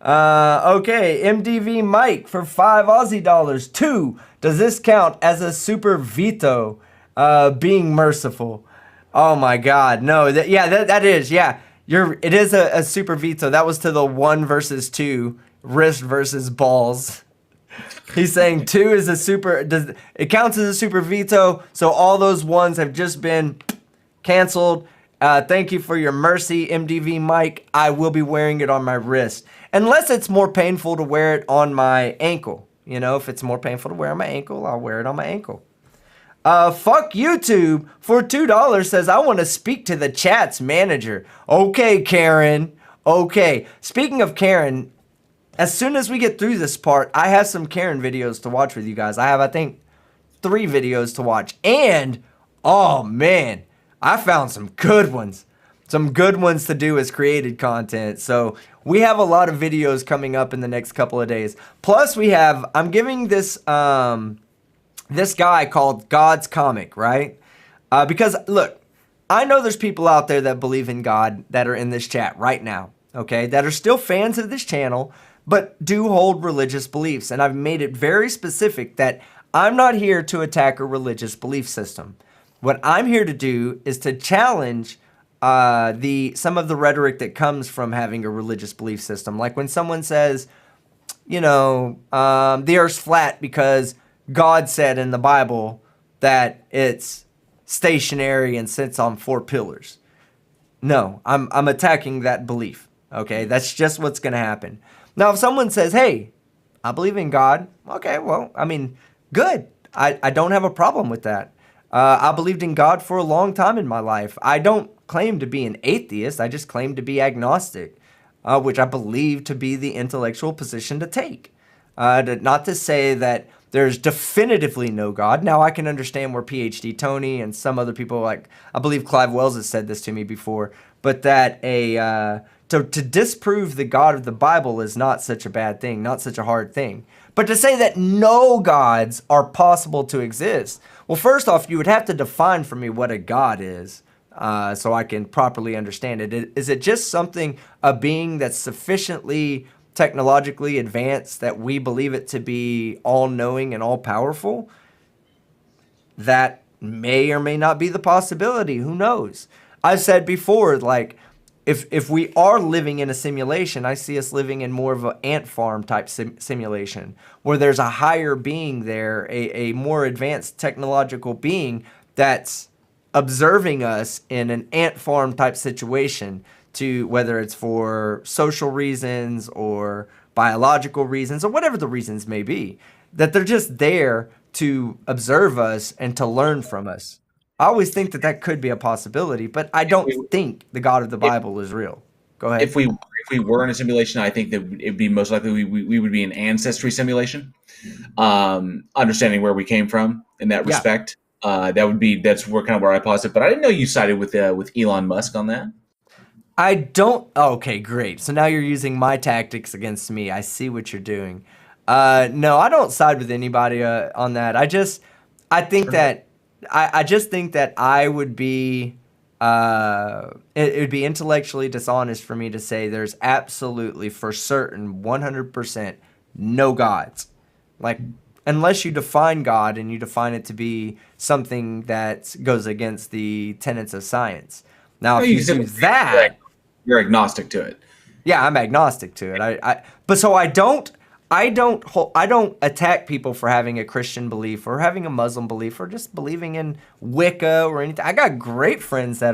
Okay, MDV Mike for $5 Aussie. 2. Does this count as a super veto? Being merciful. Oh my God, no. That is. Yeah, it is a super veto. That was to the 1 versus 2, wrist versus balls. He's saying 2 is a super. It counts as a super veto? So all those ones have just been canceled. Thank you for your mercy, MDV Mike. I will be wearing it on my wrist. Unless it's more painful to wear it on my ankle. If it's more painful to wear on my ankle, I'll wear it on my ankle. Fuck YouTube for $2 says, I want to speak to the chat's manager. Okay, Karen. Okay. Speaking of Karen, as soon as we get through this part, I have some Karen videos to watch with you guys. I have, I think, 3 videos to watch. And, oh man, I found some good ones. Some good ones to do as created content. So we have a lot of videos coming up in the next couple of days. Plus I'm giving this this guy called God's Comic, right? Because look, I know there's people out there that believe in God that are in this chat right now, okay? That are still fans of this channel, but do hold religious beliefs. And I've made it very specific that I'm not here to attack a religious belief system. What I'm here to do is to challenge some of the rhetoric that comes from having a religious belief system. Like when someone says, the earth's flat because God said in the Bible that it's stationary and sits on 4 pillars. No, I'm attacking that belief. Okay, that's just what's going to happen. Now, if someone says, hey, I believe in God. Okay, well, I mean, good. I don't have a problem with that. I believed in God for a long time in my life. I don't claim to be an atheist. I just claim to be agnostic, which I believe to be the intellectual position to take. Not to say that there's definitively no God. Now, I can understand where PhD Tony and some other people, like I believe Clive Wells has said this to me before, but that to disprove the God of the Bible is not such a bad thing, not such a hard thing. But to say that no gods are possible to exist, well, first off, you would have to define for me what a god is, so I can properly understand it. Is it just a being that's sufficiently technologically advanced that we believe it to be all-knowing and all-powerful? That may or may not be the possibility. Who knows? I've said before, like, if we are living in a simulation, I see us living in more of an ant farm type simulation where there's a higher being there, a more advanced technological being that's observing us in an ant farm type situation, to whether it's for social reasons or biological reasons or whatever the reasons may be, that they're just there to observe us and to learn from us. I always think that could be a possibility, but I don't think the God of the Bible is real. Go ahead. If we were in a simulation, I think that it'd be most likely we would be an ancestry simulation. Understanding where we came from in that respect, that's where I paused it. But I didn't know you sided with Elon Musk on that. I don't. Okay, great. So now you're using my tactics against me. I see what you're doing. No, I don't side with anybody on that. I think Sure. that, I just think that I would be, it would be intellectually dishonest for me to say there's absolutely for certain 100% no gods. Like, unless you define God and you define it to be something that goes against the tenets of science. Now, No, if you you can say do that, you're agnostic to it. yeah, I'm agnostic to it. But so I don't attack people for having a Christian belief or having a Muslim belief or just believing in Wicca or anything. I got great friends that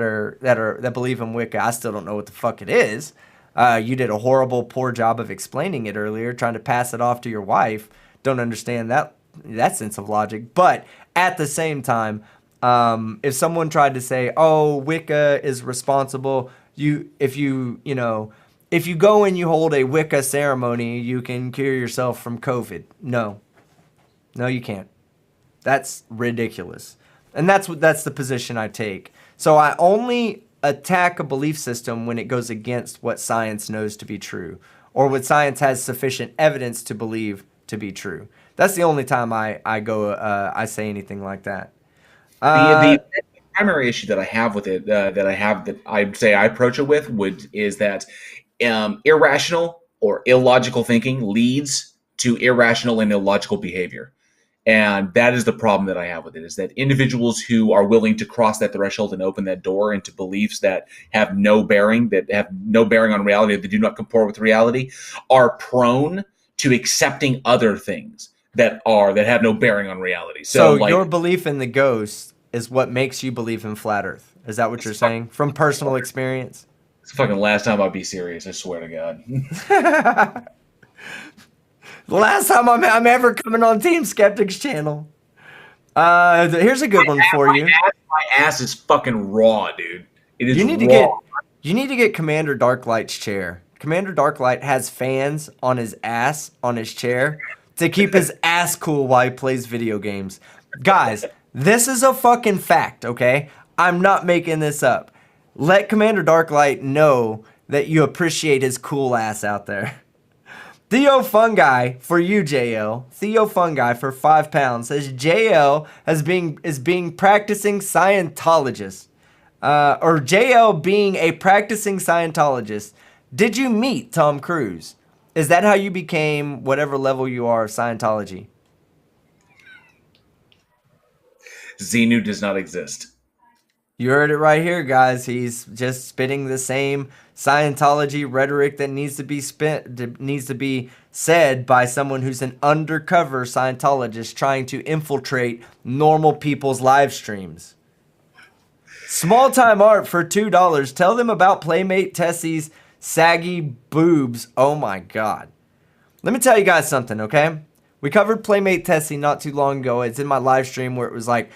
believe in Wicca. I still don't know what the fuck it is. You did a horrible, poor job of explaining it earlier, trying to pass it off to your wife. Don't understand that sense of logic. But at the same time, if someone tried to say, "Oh, Wicca is responsible," if you go and you hold a Wicca ceremony, you can cure yourself from COVID. No, no, you can't. That's ridiculous, and that's the position I take. So I only attack a belief system when it goes against what science knows to be true, or what science has sufficient evidence to believe to be true. That's the only time I say anything like that. The Uh, primary issue that I have with it, that I'd say I approach it with, would is that irrational or illogical thinking leads to irrational and illogical behavior. And that is the problem that I have with it, is that individuals who are willing to cross that threshold and open that door into beliefs that have no bearing on reality, that do not comport with reality, are prone to accepting other things that have no bearing on reality. So so your like, belief in the ghost is what makes you believe in flat Earth. Is that what it's you're fucking, saying from personal experience? it's the fucking last time I'll be serious, I swear to God. The last time I'm ever coming on Team Skeptic's channel. Here's a good one for you. My ass is fucking raw, dude. It You is need to raw. get you need to get Commander Darklight's chair. Commander Darklight has fans on his ass on his chair to keep his ass cool while he plays video games. Guys, this is a fucking fact, okay? I'm not making this up. Let Commander Darklight know that you appreciate his cool ass out there. Theo Fungi for you, JL. Theo Fungi for £5 says JL is being practicing Scientologist. Or JL being a practicing Scientologist. Did you meet Tom Cruise? Is that how you became whatever level you are of Scientology? Xenu does not exist. You heard it right here, guys. He's just spitting the same Scientology rhetoric that needs to be said by someone who's an undercover Scientologist trying to infiltrate normal people's live streams. Small time art for $2. Tell them about Playmate Tessie's saggy boobs. Oh my god. Let me tell you guys something, okay? We covered Playmate Tessie not too long ago. It's in my live stream where it was like,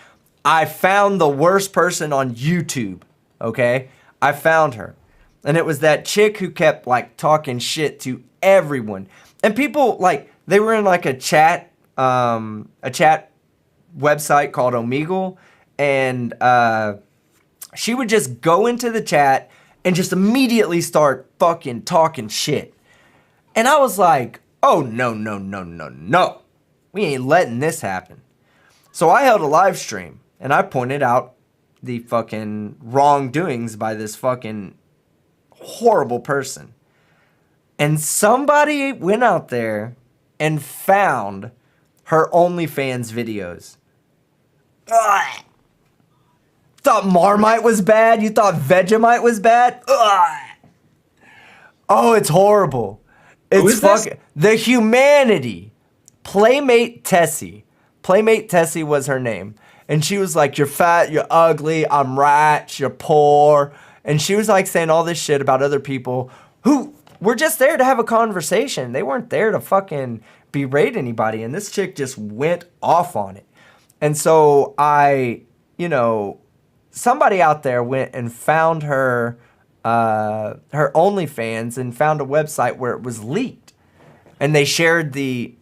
I found the worst person on YouTube, okay? I found her. And it was that chick who kept like talking shit to everyone. And people like, they were in like a chat website called Omegle. And she would just go into the chat and just immediately start fucking talking shit. And I was like, oh, no, no, no, no, no. We ain't letting this happen. So I held a live stream and I pointed out the fucking wrongdoings by this fucking horrible person. And somebody went out there and found her OnlyFans videos. Ugh. Thought Marmite was bad? You thought Vegemite was bad? Ugh. Oh, it's horrible. Who It's is this? fucking the humanity. Playmate Tessie. Playmate Tessie was her name. And she was like, you're fat, you're ugly, I'm rich, you're poor. And she was like saying all this shit about other people who were just there to have a conversation. They weren't there to fucking berate anybody. And this chick just went off on it. And so somebody out there went and found her OnlyFans and found a website where it was leaked, and they shared the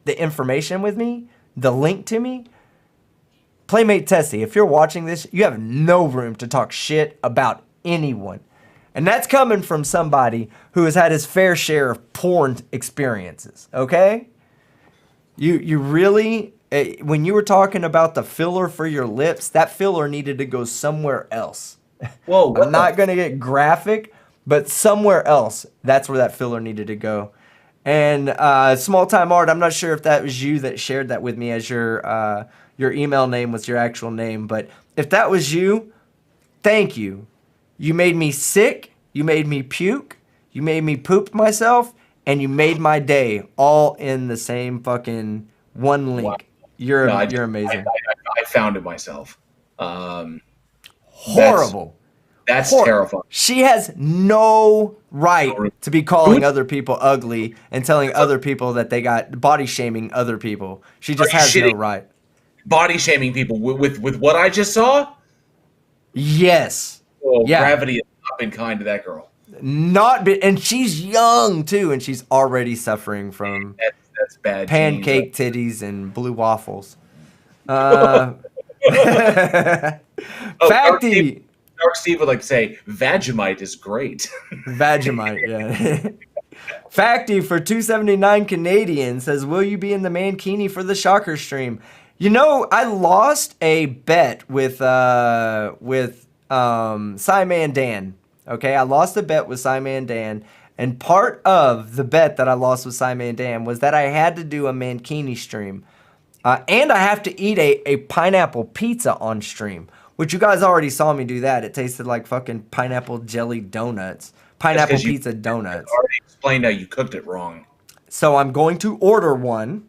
information with me, the link to me. Playmate Tessie, if you're watching this, you have no room to talk shit about anyone. And that's coming from somebody who has had his fair share of porn experiences, okay? You really, when you were talking about the filler for your lips, that filler needed to go somewhere else. Whoa, I'm what not the? going to get graphic, but somewhere else, that's where that filler needed to go. And Small Time Art, I'm not sure if that was you that shared that with me as your email name was your actual name, but if that was you, thank you. You made me sick, you made me puke, you made me poop myself, and you made my day all in the same fucking one Wow. link. You're No, you're amazing. I found it myself. Um, that's Horrible. that's terrifying. She has no right to be Who calling other people ugly and telling other people that they got body shaming other people. She are just you has no shitting? right. Body shaming people with what I just saw? Yes. Oh, Yeah. gravity has not been kind to that girl. Not be, and she's young too, and she's already suffering from That's bad genes, right? pancake titties and blue waffles. Uh, Oh, Facty. Dark Steve would like to say Vegemite is great. Vegemite, yeah. Facty for 279 Canadian says, "Will you be in the Mankini for the Shocker stream?" You know, I lost a bet with Simon Dan. Okay, I lost a bet with Simon Dan, and part of the bet that I lost with Simon Dan was that I had to do a Mankini stream, and I have to eat a pineapple pizza on stream, which you guys already saw me do that. It tasted like fucking pineapple jelly donuts, pineapple You pizza donuts. already explained how you cooked it wrong. So I'm going to order one,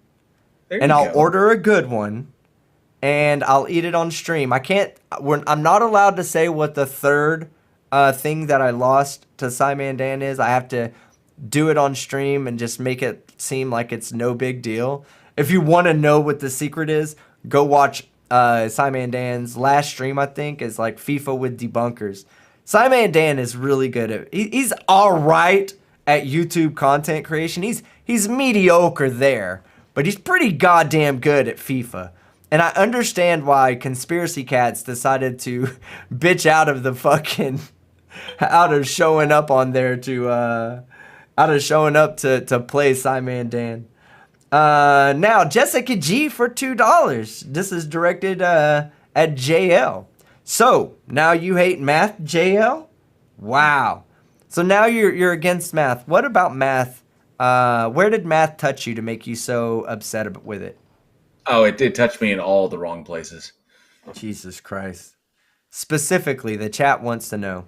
There and you I'll go. order a good one, and I'll eat it on stream. I can't. I'm not allowed to say what the third thing that I lost to Simon Dan is. I have to do it on stream and just make it seem like it's no big deal. If you want to know what the secret is, go watch Simon Dan's last stream. I think is like FIFA with debunkers. Simon Dan is really good at. He's all right at YouTube content creation. He's mediocre there, but he's pretty goddamn good at FIFA. And I understand why Conspiracy Cats decided to bitch out of the fucking out of showing up on there to out of showing up to play Simon Dan. Now Jessica G for $2. This is directed at JL. So now you hate math, JL? Wow. So now you're against math. What about math? Where did math touch you to make you so upset with it? Oh, it did touch me in all the wrong places. Jesus Christ. Specifically, the chat wants to know.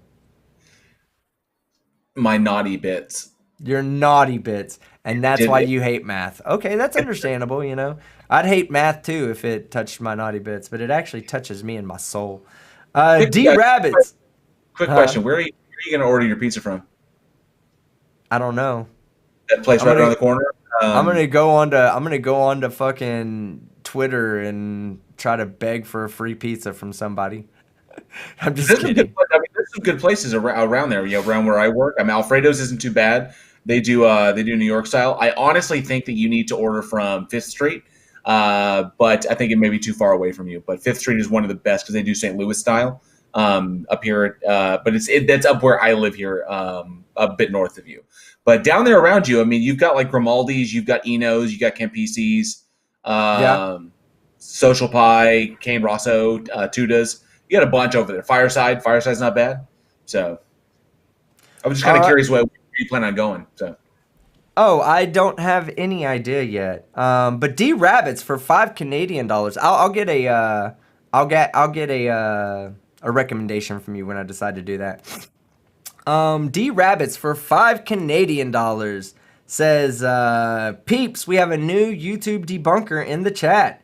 My naughty bits. Your naughty bits. And that's Did why it. you hate math. Okay, that's understandable, you know. I'd hate math too if it touched my naughty bits, but it actually touches me in my soul. D Rabbits. Quick question: where are you going to order your pizza from? I don't know. That place I'm right gonna- around the corner. I'm gonna go on to fucking Twitter and try to beg for a free pizza from somebody. I'm just There's some kidding. there's some good places around there. You know, around where I work. I mean, Alfredo's isn't too bad. They do New York style. I honestly think that you need to order from Fifth Street, but I think it may be too far away from you. But Fifth Street is one of the best because they do St. Louis style up here. But that's up where I live here, a bit north of you. But down there around you, I mean, you've got like Grimaldi's, you've got Eno's, you got Campisi's, Yeah. Social Pie, Cane Rosso, Tuda's. You got a bunch over there. Fireside's not bad. So I was just kind of curious where you plan on going. So Oh, I don't have any idea yet. But D Rabbits for $5 Canadian. I'll get a recommendation from you when I decide to do that. D Rabbits for $5 Canadian says, "Peeps, we have a new YouTube debunker in the chat.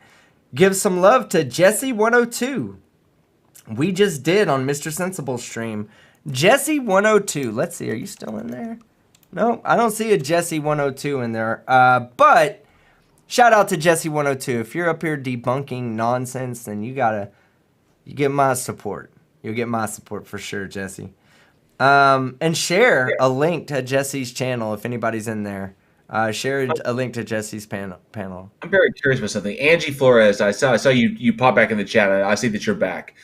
Give some love to Jesse102. We just did on Mr. Sensible stream. Jesse102. Let's see. Are you still in there? No, I don't see a Jesse102 in there. But shout out to Jesse102. If you're up here debunking nonsense, then you get my support. You'll get my support for sure, Jesse. And share a link to Jesse's channel if anybody's in there. Share a link to Jesse's panel. I'm very curious about something. Angie Flores, I saw you pop back in the chat. I see that you're back.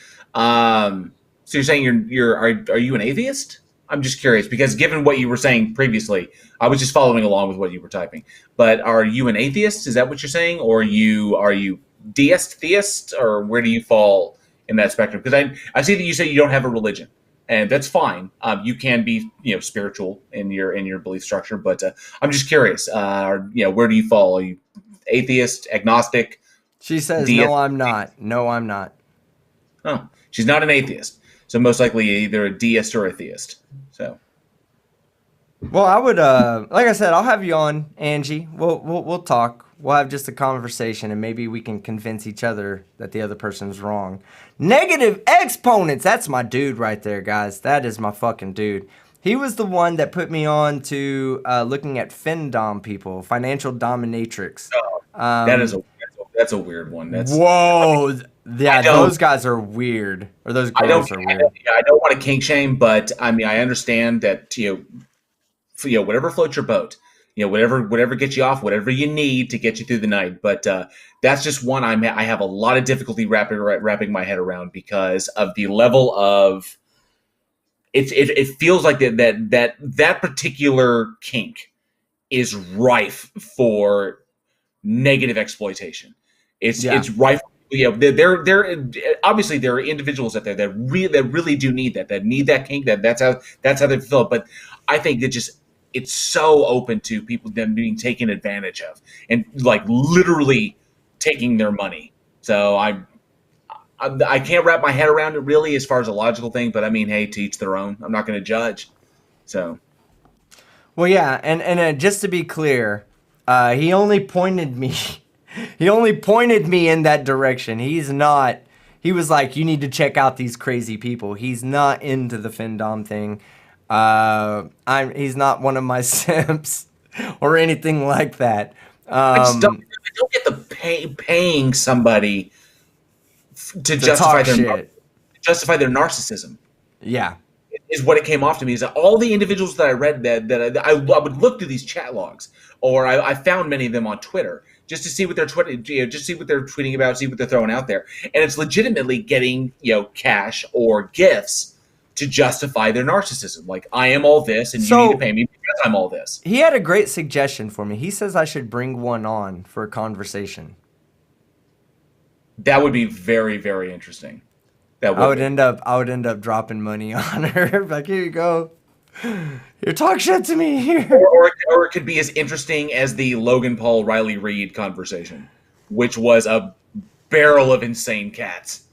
So you're saying are you an atheist? I'm just curious because given what you were saying previously, I was just following along with what you were typing. But are you an atheist? Is that what you're saying, or are you deist, theist, or where do you fall in that spectrum? Because I see that you say you don't have a religion, and that's fine. You can be spiritual in your belief structure, but I'm just curious. Where do you fall? Are you atheist, agnostic, She says, deist? no, I'm not. No, I'm not. Oh, she's not an atheist. So most likely either a deist or a theist. So Well, I would, like I said, I'll have you on, Angie. We'll talk. We'll have just a conversation, and maybe we can convince each other that the other person's wrong. Negative exponents. That's my dude right there, guys. That is my fucking dude. He was the one that put me on to looking at FinDom people, financial dominatrix. that is that's a weird one. Whoa. Yeah, I don't those guys are weird. Or those I don't girls are weird. I don't want to kink shame, but I mean I understand that whatever floats your boat, whatever gets you off, whatever you need to get you through the night. But that's just one I have a lot of difficulty wrapping my head around because of the level of it feels like that particular kink is rife for negative exploitation. Yeah. It's rife. There obviously there are individuals out there that really do need that need that kink that's how they feel. But I think that just it's so open to people them being taken advantage of and like literally taking their money. So I can't wrap my head around it really as far as a logical thing. But I mean, hey, to each their own. I'm not going to judge. So Well, yeah, and just to be clear, he only pointed me. He only pointed me in that direction. He's not. He was like, "You need to check out these crazy people." He's not into the FinDom thing. He's not one of my simps or anything like that. I don't get the paying somebody to To talk justify shit. narcissism Yeah. is what it came off to me. Is that all the individuals that I read I would look through these chat logs, or I found many of them on Twitter just to see what they're just see what they're tweeting about, see what they're throwing out there, and it's legitimately getting cash or gifts to justify their narcissism. Like I am all this, and you need to So pay me because I'm all this. he had a great suggestion for me. He says I should bring one on for a conversation. That would be very very interesting. That I would would be. end up dropping money on her. Like, here you go. You talk shit to me here. Or it could be as interesting as the Logan Paul Riley Reid conversation, which was a barrel of insane cats.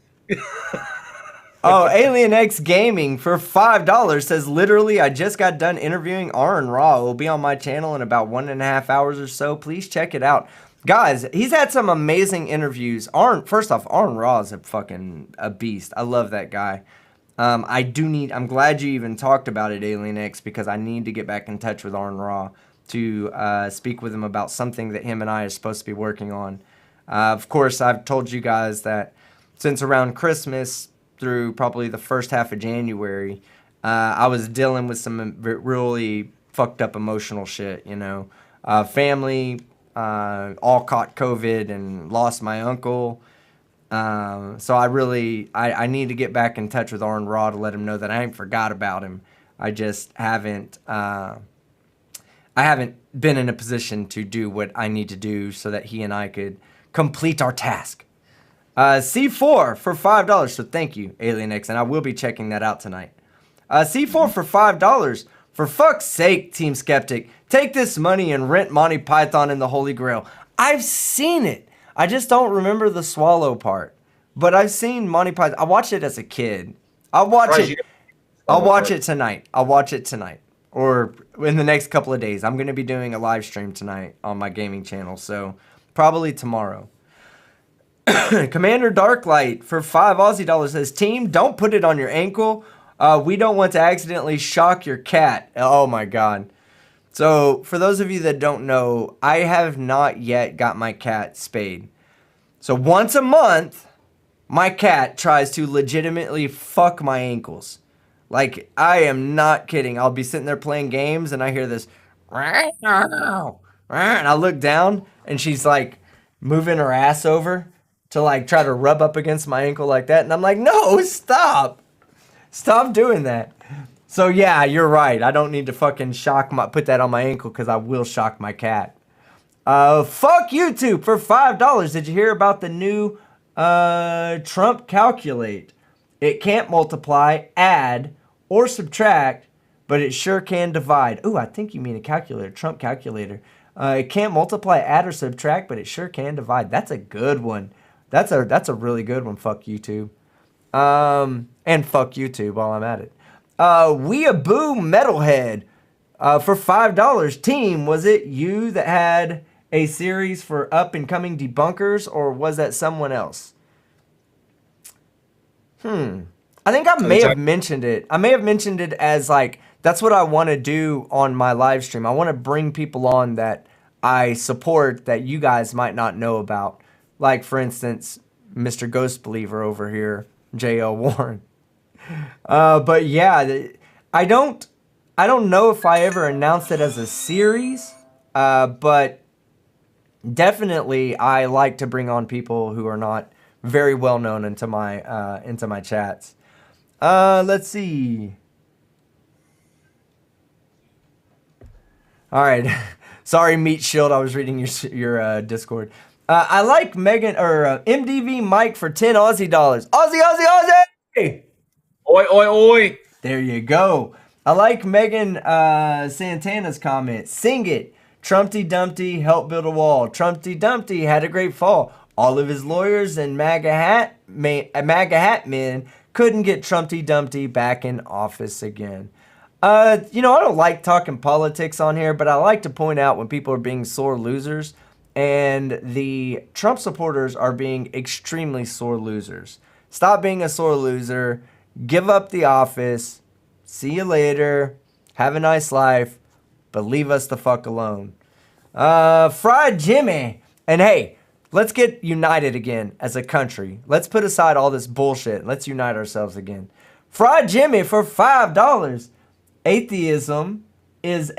Oh, Alien X Gaming for $5 says literally I just got done interviewing Aaron Raw. It will be on my channel in about 1.5 hours or so. Please check it out. Guys, he's had some amazing interviews. First off, Aaron Raw is a beast. I love that guy. I'm glad you even talked about it, Alien X, because I need to get back in touch with Aaron Raw to speak with him about something that him and I are supposed to be working on. Of course, I've told you guys that since around Christmas through probably the first half of January, I was dealing with some really fucked up emotional shit, family all caught COVID and lost my uncle. So I need to get back in touch with Aaron Raw to let him know that I ain't forgot about him. I just haven't been in a position to do what I need to do so that he and I could complete our task. C4 for $5. So thank you, Alien X, and I will be checking that out tonight. C4 for $5. For fuck's sake, Team Skeptic, take this money and rent Monty Python and the Holy Grail. I've seen it. I just don't remember the swallow part. But I've seen Monty Python. I watched it as a kid. I'll watch it. I'll watch it tonight. I'll watch it tonight. Or in the next couple of days. I'm going to be doing a live stream tonight on my gaming channel. So probably tomorrow. Commander Darklight for $5 says, Team, don't put it on your ankle. We don't want to accidentally shock your cat. Oh my God. So for those of you that don't know, I have not yet got my cat spayed. So once a month, my cat tries to legitimately fuck my ankles. Like, I am not kidding. I'll be sitting there playing games and I hear this, and I look down and she's like moving her ass over to like try to rub up against my ankle like that. And I'm like, no, stop. Stop doing that. So yeah, you're right. I don't need to fucking put that on my ankle because I will shock my cat. Fuck YouTube for $5. Did you hear about the new Trump Calculate? It can't multiply, add, or subtract, but it sure can divide. Ooh, I think you mean a calculator, Trump calculator. It can't multiply, add, or subtract, but it sure can divide. That's a good one. That's a really good one. Fuck YouTube. And fuck YouTube while I'm at it. Weeaboo Metalhead. For $5. Team, was it you that had a series for up and coming debunkers, or was that someone else? I think I may have mentioned it. I may have mentioned it as like, that's what I want to do on my live stream. I want to bring people on that I support that you guys might not know about. Like, for instance, Mr. Ghost Believer over here, J.L. Warren. But yeah, I don't know if I ever announced it as a series, but definitely I like to bring on people who are not very well known into my chats. Let's see. All right. Sorry, Meat Shield. I was reading your Discord. I like Megan or MDV Mike for 10 Aussie dollars. Aussie, Aussie, Aussie! Oi, oi, oi! There you go. I like Megan Santana's comment. Sing it. Trumpty Dumpty helped build a wall. Trumpty Dumpty had a great fall. All of his lawyers and MAGA hat men couldn't get Trumpty Dumpty back in office again. I don't like talking politics on here, but I like to point out when people are being sore losers, and the Trump supporters are being extremely sore losers. Stop being a sore loser. Give up the office. See you later. Have a nice life. But leave us the fuck alone. Fried Jimmy. And hey, let's get united again as a country. Let's put aside all this bullshit. Let's unite ourselves again. Fried Jimmy for $5. Atheism is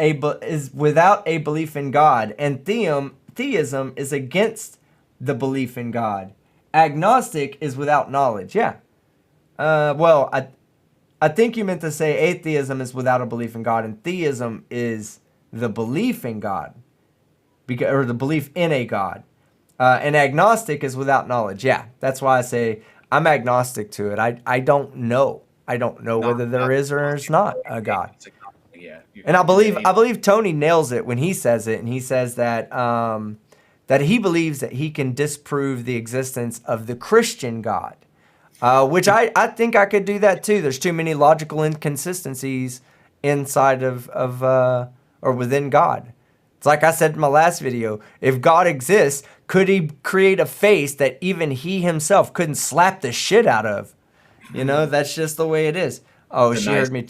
without a belief in God, and theism is against the belief in God. Agnostic is without knowledge. Yeah. Well, I think you meant to say atheism is without a belief in God, and theism is the belief in God, or the belief in a God. And agnostic is without knowledge. Yeah, that's why I say I'm agnostic to it. I don't know. I don't know whether there is or is not a God. Yeah, and I believe Tony nails it when he says it, and he says that that he believes that he can disprove the existence of the Christian God. Which I think I could do that too. There's too many logical inconsistencies inside of or within God. It's like I said in my last video. If God exists, could he create a face that even he himself couldn't slap the shit out of? That's just the way it is. Oh, she heard me.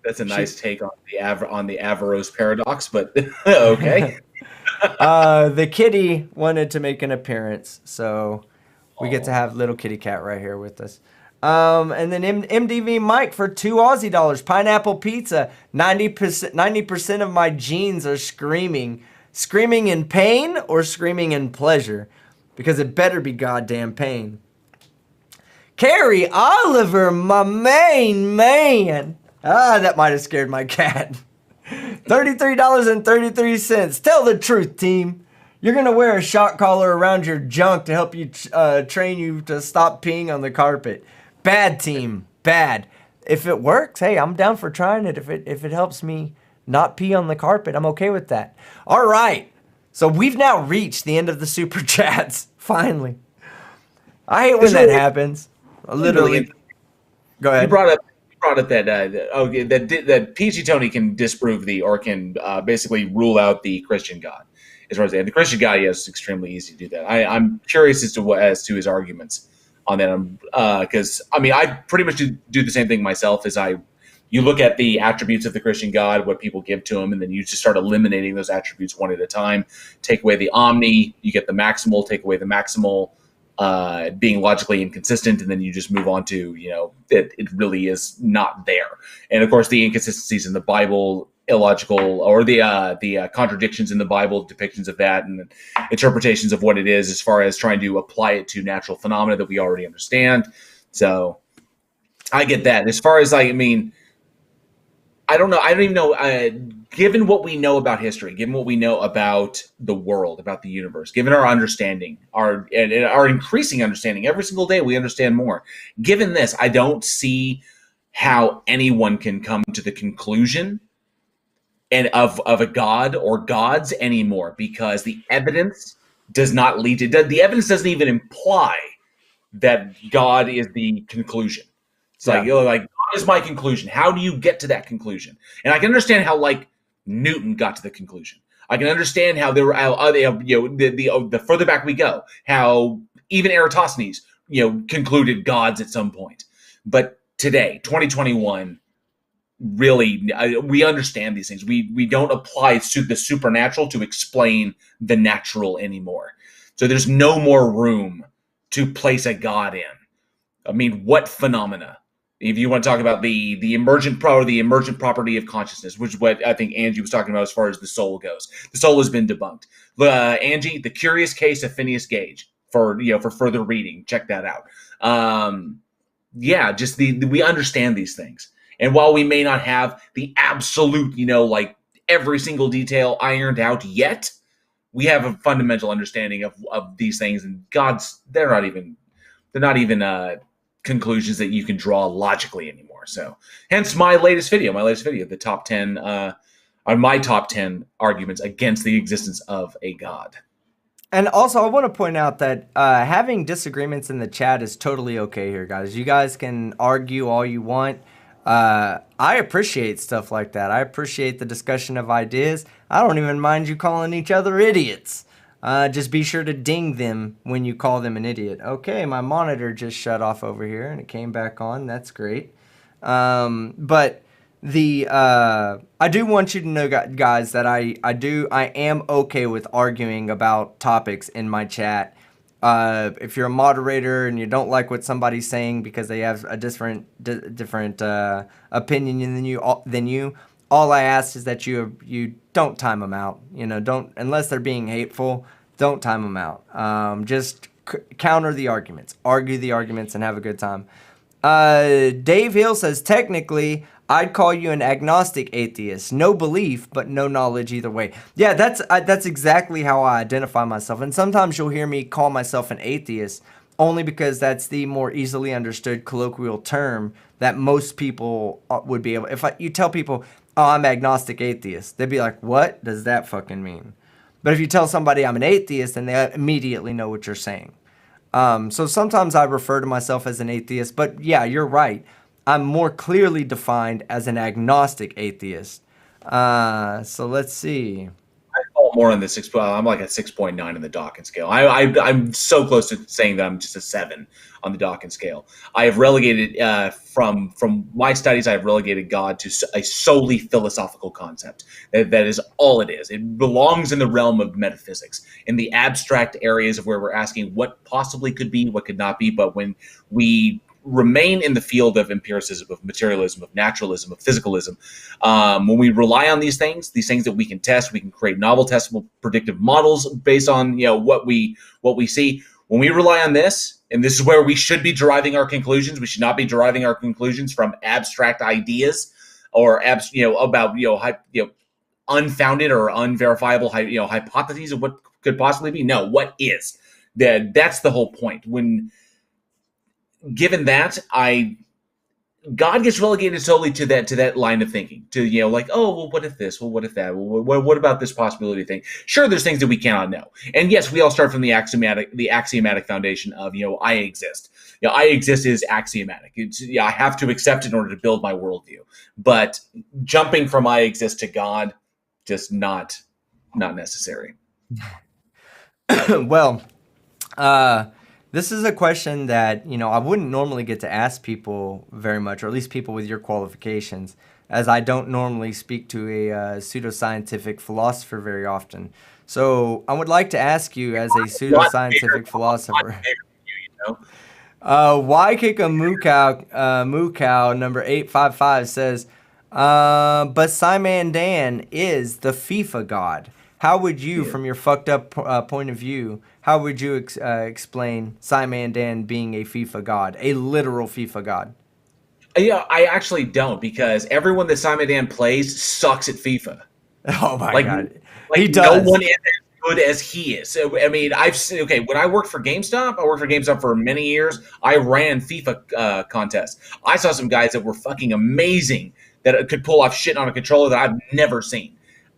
That's a nice take on the Averroes paradox, but okay. The kitty wanted to make an appearance, so we get to have little kitty cat right here with us. And then MDV Mike for $2 Aussie dollars. Pineapple pizza. 90% of my genes are screaming. Screaming in pain or screaming in pleasure? Because it better be goddamn pain. Carrie Oliver, my main man. That might have scared my cat. $33.33. Tell the truth, team. You're going to wear a shock collar around your junk to help you train you to stop peeing on the carpet. Bad, team. Bad. If it works, hey, I'm down for trying it. If it helps me not pee on the carpet, I'm okay with that. All right. So we've now reached the end of the super chats. Finally. I hate when that happens. Literally. Go ahead. You brought up that PG Tony can disprove or can basically rule out the Christian God. As far as the Christian God, yes, it's extremely easy to do that. I'm curious as to his arguments on that, because I pretty much do the same thing myself. You look at the attributes of the Christian God, what people give to him, and then you just start eliminating those attributes one at a time. Take away the omni, you get the maximal. Take away the maximal, being logically inconsistent, and then you just move on to that it really is not there. And of course, the inconsistencies in the Bible, illogical, or the contradictions in the Bible, depictions of that, and interpretations of what it is, as far as trying to apply it to natural phenomena that we already understand. So I get that. As far as I mean, I don't know. I don't even know. Given what we know about history, given what we know about the world, about the universe, given our understanding, and our increasing understanding every single day, we understand more. Given this, I don't see how anyone can come to the conclusion and of a god or gods anymore, because the evidence does not lead to the evidence doesn't even imply that God is the conclusion. It's like, Yeah. you know, like God is my conclusion. How do you get to that conclusion? And I can understand how like Newton got to the conclusion. I can understand how there were, the further back we go, how even Eratosthenes, concluded gods at some point. But today, 2021, really, we understand these things. We don't apply the supernatural to explain the natural anymore. So there's no more room to place a god in. I mean, what phenomena? If you want to talk about the emergent property of consciousness, which is what I think Angie was talking about as far as the soul goes, the soul has been debunked. Angie, the Curious Case of Phineas Gage, for further reading, check that out. Just we understand these things, and while we may not have the absolute, like every single detail ironed out yet, we have a fundamental understanding of these things, and God's they're not even conclusions that you can draw logically anymore. So, hence my latest video, the top 10 are my top 10 arguments against the existence of a god. And also, I want to point out that having disagreements in the chat is totally okay here, guys. You guys can argue all you want. I appreciate stuff like that. I appreciate the discussion of ideas. I don't even mind you calling each other idiots. Just be sure to ding them when you call them an idiot. Okay, my monitor just shut off over here and it came back on. That's great. But I do want you to know, guys, that I am okay with arguing about topics in my chat. If you're a moderator and you don't like what somebody's saying because they have a different opinion than you, all I ask is that you don't time them out. Don't, unless they're being hateful, don't time them out. Just counter the arguments, argue the arguments, and have a good time. Dave Hill says, technically, I'd call you an agnostic atheist. No belief, but no knowledge either way. Yeah, that's exactly how I identify myself. And sometimes you'll hear me call myself an atheist only because that's the more easily understood colloquial term that most people would be able. If you tell people, oh, I'm agnostic atheist, they'd be like, what does that fucking mean? But if you tell somebody I'm an atheist, then they immediately know what you're saying. So sometimes I refer to myself as an atheist, but yeah, you're right. I'm more clearly defined as an agnostic atheist. So let's see. I fall more on the 6. I'm like a 6.9 in the Dawkins scale. I'm so close to saying that I'm just a 7 on the Dawkins scale. I have relegated from my studies. I have relegated God to a solely philosophical concept. That is all it is. It belongs in the realm of metaphysics, in the abstract areas of where we're asking what possibly could be, what could not be. But when we remain in the field of empiricism, of materialism, of naturalism, of physicalism, when we rely on these things that we can test, we can create novel testable predictive models based on what we see. When we rely on this, and this is where we should be deriving our conclusions, we should not be deriving our conclusions from abstract ideas or about unfounded or unverifiable hypotheses of what could possibly be. No, what is. That's the whole point. When given that, God gets relegated solely to that line of thinking, to oh, well, what if this? Well, what if that? Well, what about this possibility thing? Sure, there's things that we cannot know, and yes, we all start from the axiomatic foundation of I exist. I exist is axiomatic. I have to accept it in order to build my worldview. But jumping from I exist to God, just not necessary. Well, this is a question that, I wouldn't normally get to ask people very much, or at least people with your qualifications, as I don't normally speak to a pseudoscientific philosopher very often. So I would like to ask you, as a pseudoscientific philosopher, Waikika number 855 says, but Simon Dan is the FIFA god. How would you, from your fucked up point of view, how would you explain Simon Dan being a FIFA god, a literal FIFA god? Yeah, I actually don't because everyone that Simon Dan plays sucks at FIFA. Oh my Like, god, like he no one does. is as good as he is. So I mean, I've seen. Okay, when I worked for GameStop, I worked for GameStop for many years. I ran FIFA contests. I saw some guys that were fucking amazing that could pull off shit on a controller that I've never seen.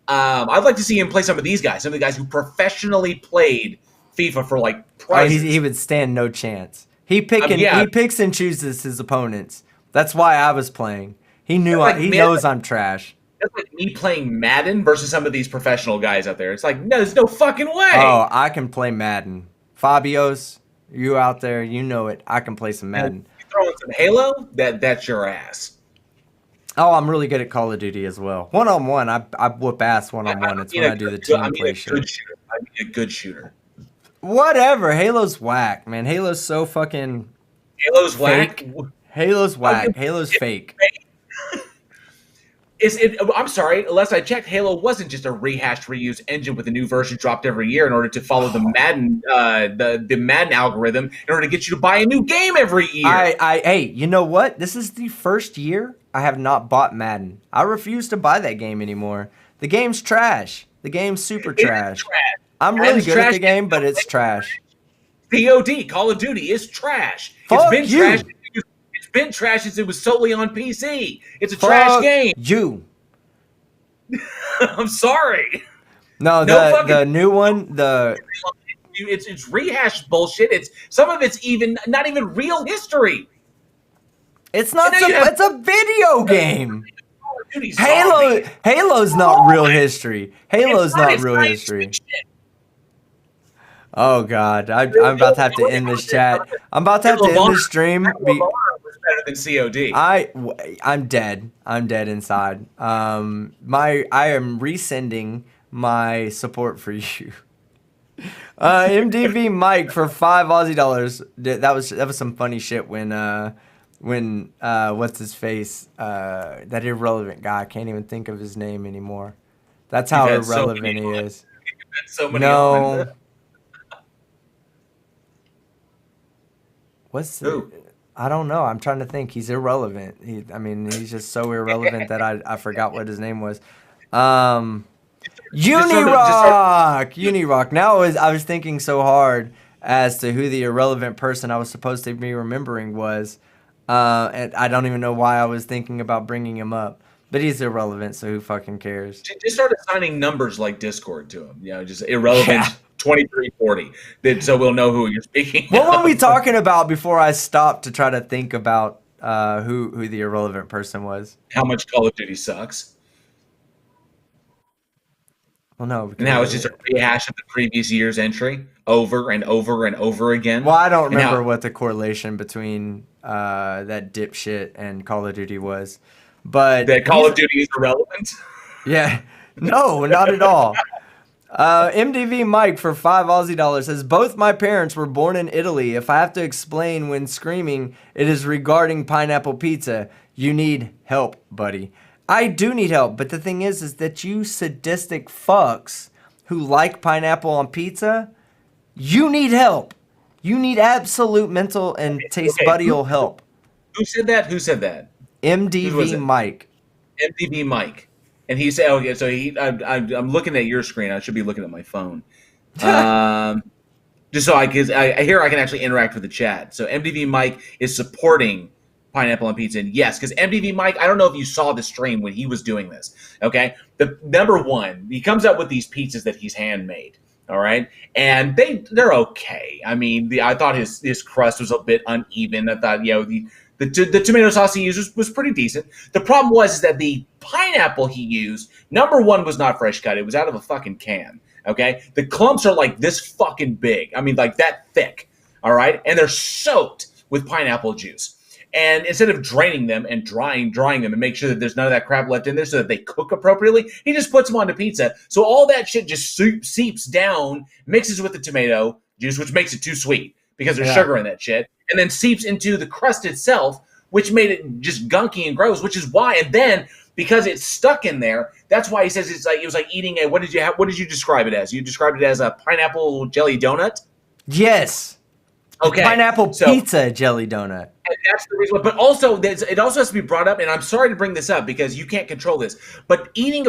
I'd like to see him play some of these guys, some of the guys who professionally played FIFA for like Oh, he prizes. would stand no chance. Yeah, He picks and chooses his opponents. That's why I was playing. that's like He man, knows I'm trash. that's like me playing Madden versus some of these professional guys out there. It's like, no, there's no fucking way. Oh, I can play Madden. Fabios, you out there, you know it. I can play some And Madden. you throw in some Halo, that's your ass. Oh, I'm really good at Call of Duty as well. One on one, I whoop ass one on one. It's when I do the I team mean play a good shit. shooter. I mean a good shooter. Whatever. Halo's whack, man. Halo's so fucking Halo's whack. fake. Halo's Oh, whack. Halo's fake. I'm sorry. Unless I checked, Halo wasn't just a rehashed, reused engine with a new version dropped every year in order to follow the Madden, the Madden algorithm in order to get you to buy a new game every year. Hey, you know what? This is the first year I have not bought Madden. I refuse to buy that game anymore. The game's trash. The game's super It is trash. trash. I'm really Madden's good at trash. the game, but it's trash. COD, Call of Duty, is trash. It's Fuck been trash. you. It's been trash since it was solely on PC. It's a trash Fuck game. you. I'm sorry. No, No fucking. the new one, the It's rehashed bullshit. It's some of it's even not even real history. it's not And now some, you have it's a video game. Call of Duty Zombies. Halo's not real history. Halo's not It's real science history. fiction. Oh god, I'm about to have to end this chat. I'm about to have to end this stream. Was better than COD. I'm dead. I'm dead inside. I am resending my support for you. MDV Mike for $5 Aussie. That was some funny shit when what's his face that irrelevant guy, I can't even think of his name anymore. That's how You've had so irrelevant many he on. is. So many No. on. What's Who? I don't know. I'm trying to think. He's irrelevant. I mean, he's just so irrelevant that I forgot what his name was. Unirock. Now I was thinking so hard as to who the irrelevant person I was supposed to be remembering was, and I don't even know why I was thinking about bringing him up. But he's irrelevant, so who fucking cares? Just start assigning numbers like Discord to him. You know, just irrelevant Yeah. 2340. So we'll know who you're speaking. What were we of. talking about before I stopped to try to think about who the irrelevant person was? How much Call of Duty sucks, Well, no. and how it's just a rehash of the previous year's entry over and over and over again. Well, I don't And how- remember what the correlation between that dipshit and Call of Duty was, but that Call of Duty is irrelevant. yeah, no, not at all. MDV Mike for $5 says both my parents were born in Italy. If I have to explain when screaming, it is regarding pineapple pizza. You need help, buddy. I do need help, but the thing is that you sadistic fucks who like pineapple on pizza, you need help. You need absolute mental and taste buddyal help. Who said that? Who said that? Who was MDV it? Mike. MTV Mike. And he said, "Okay, so I'm looking at your screen. I should be looking at my phone, just so I can actually interact with the chat." So MTV Mike is supporting Pineapple on Pizza, and yes, because MTV Mike, I don't know if you saw the stream when he was doing this. Okay, the number one, he comes up with these pizzas that he's handmade. All right, and they're okay. I mean, I thought his crust was a bit uneven. I thought the tomato sauce he used was pretty decent. The problem was is that the pineapple he used, number one, was not fresh cut. It was out of a fucking can. Okay, the clumps are like this fucking big. I mean, like that thick. All right, and they're soaked with pineapple juice. And instead of draining them and drying them and make sure that there's none of that crap left in there so that they cook appropriately, he just puts them onto pizza. So all that shit just seeps down, mixes with the tomato juice, which makes it too sweet because there's sugar in that shit, and then seeps into the crust itself, which made it just gunky and gross, which is why. And then because it's stuck in there, that's why he says it was like eating a, what did you describe it as? You described it as a pineapple jelly donut? Yes. Okay, Pineapple so pizza jelly donut. and that's the reason. But also, it also has to be brought up. And I'm sorry to bring this up because you can't control this. But eating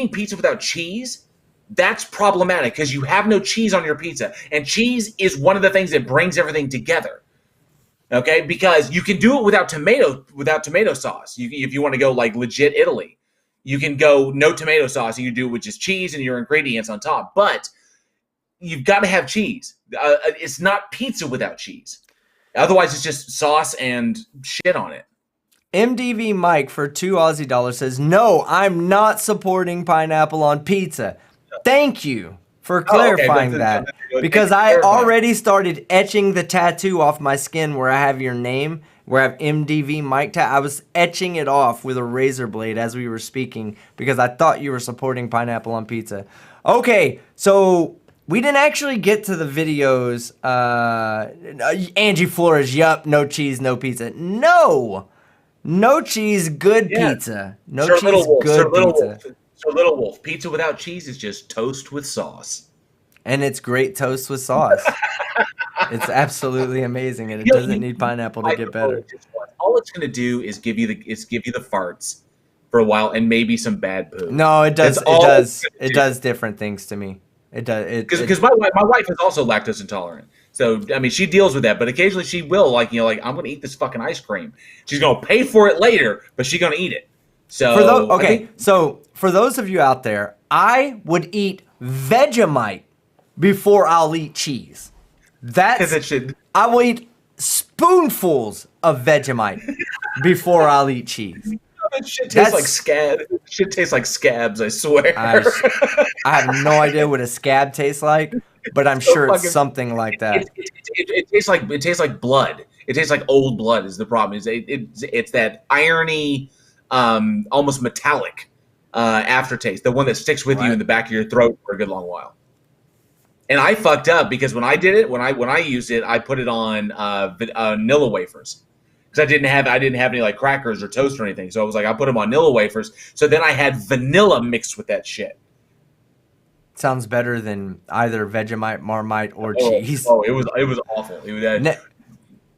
pizza without cheese, that's problematic because you have no cheese on your pizza, and cheese is one of the things that brings everything together. Okay, because you can do it without tomato sauce. If you want to go like legit Italy, you can go no tomato sauce. And you do with just cheese and your ingredients on top. But you've got to have cheese. It's not pizza without cheese. Otherwise, it's just sauce and shit on it. MDV Mike for $2 says, no, I'm not supporting pineapple on pizza. Thank you for Oh, okay. clarifying that. Because I already started etching the tattoo off my skin where I have your name, where I have MDV Mike I was etching it off with a razor blade as we were speaking because I thought you were supporting pineapple on pizza. Okay, so we didn't actually get to the videos. Angie Flores, yup, no cheese, no pizza. No cheese, good pizza. No Sir cheese, Little Wolf, good pizza. Sir Little Wolf. Pizza without cheese is just toast with sauce. And it's great toast with sauce. It's absolutely amazing, and it doesn't need pineapple to get better. All it's going to do is give you the farts for a while and maybe some bad poo. No, it does. It does different things to me. It does. Because my wife is also lactose intolerant. So I mean, she deals with that, but occasionally she will like I'm going to eat this fucking ice cream. She's going to pay for it later, but she's going to eat it. So so for those of you out there, I would eat Vegemite before I'll eat cheese. I will eat spoonfuls of Vegemite before I'll eat cheese. That shit tastes like scab. Shit tastes like scabs, I swear. I have no idea what a scab tastes like, but I'm sure it's something like that. It tastes like blood. It tastes like old blood is the problem. It's that irony, almost metallic aftertaste, the one that sticks with you in the back of your throat for a good long while. And I fucked up because when I did it, when I used it, I put it on vanilla wafers because I didn't have any like crackers or toast or anything. So I was like, I put them on vanilla wafers. So then I had vanilla mixed with that shit. Sounds better than either Vegemite, Marmite, or cheese. Oh, it was awful. It was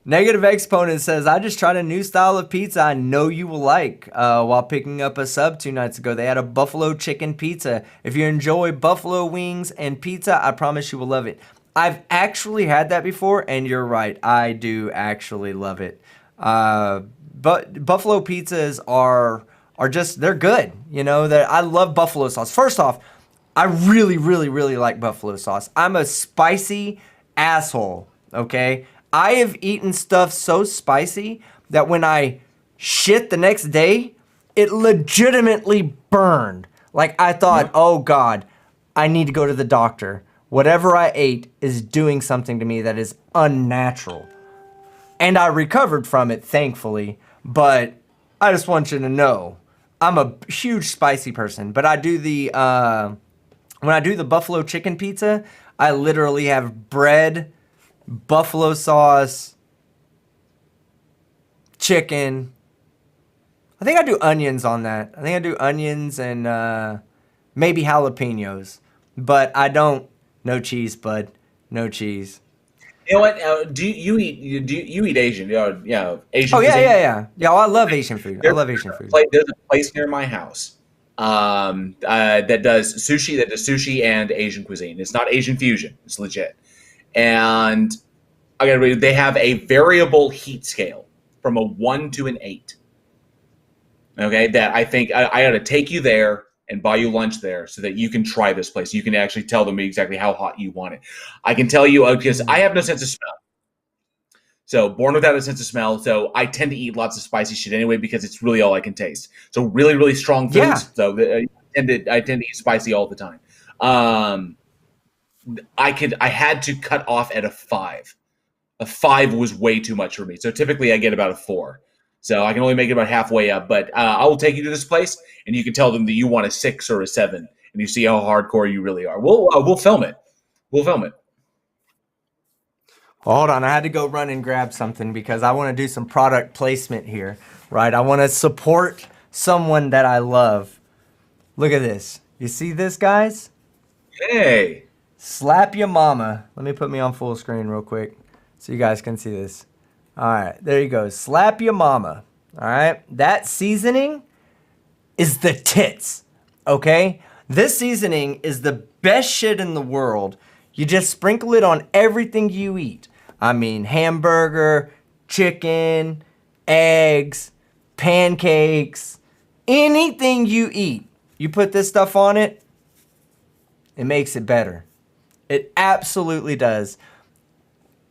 Negative Exponent says, I just tried a new style of pizza I know you will like. While picking up a sub 2 nights ago, they had a buffalo chicken pizza. If you enjoy buffalo wings and pizza, I promise you will love it. I've actually had that before, and you're right. I do actually love it. But buffalo pizzas are just, they're good. You know, that I love buffalo sauce. First off, I really, really, really like buffalo sauce. I'm a spicy asshole, okay? I have eaten stuff so spicy that when I shit the next day, it legitimately burned. Like I thought, oh God, I need to go to the doctor. Whatever I ate is doing something to me that is unnatural. And I recovered from it, thankfully. But I just want you to know, I'm a huge spicy person. But I do when I do the buffalo chicken pizza, I literally have bread, buffalo sauce, chicken. I think I do onions on that. I think I do onions and maybe jalapenos. But I don't. No cheese, bud. No cheese. You know what? Do you eat Asian? Yeah, Asian. Oh yeah, cuisine? yeah. I love Asian food. I love Asian food. There's a place near my house that does sushi and Asian cuisine. It's not Asian fusion. It's legit. And I gotta read. They have a variable heat scale from a 1 to an 8. Okay, that I think I ought to take you there and buy you lunch there so that you can try this place. You can actually tell them exactly how hot you want it. I can tell you because I have no sense of smell. So born without a sense of smell. So I tend to eat lots of spicy shit anyway because it's really all I can taste. So really, really strong foods. Yeah. So I tend to eat spicy all the time. I had to cut off at a 5. A 5 was way too much for me. So typically I get about a 4. So I can only make it about halfway up. But I will take you to this place, and you can tell them that you want a 6 or a 7, and you see how hardcore you really are. We'll film it. We'll film it. Well, hold on, I had to go run and grab something because I want to do some product placement here, right? I want to support someone that I love. Look at this. You see this, guys? Hey. Slap your mama. Let me put me on full screen real quick. so you guys can see this. All right, there you go. Slap your mama. All right, that seasoning is the tits. Okay, this seasoning is the best shit in the world. You just sprinkle it on everything you eat. I mean, hamburger, chicken, eggs, pancakes, anything you eat. You put this stuff on it, it makes it better. It absolutely does.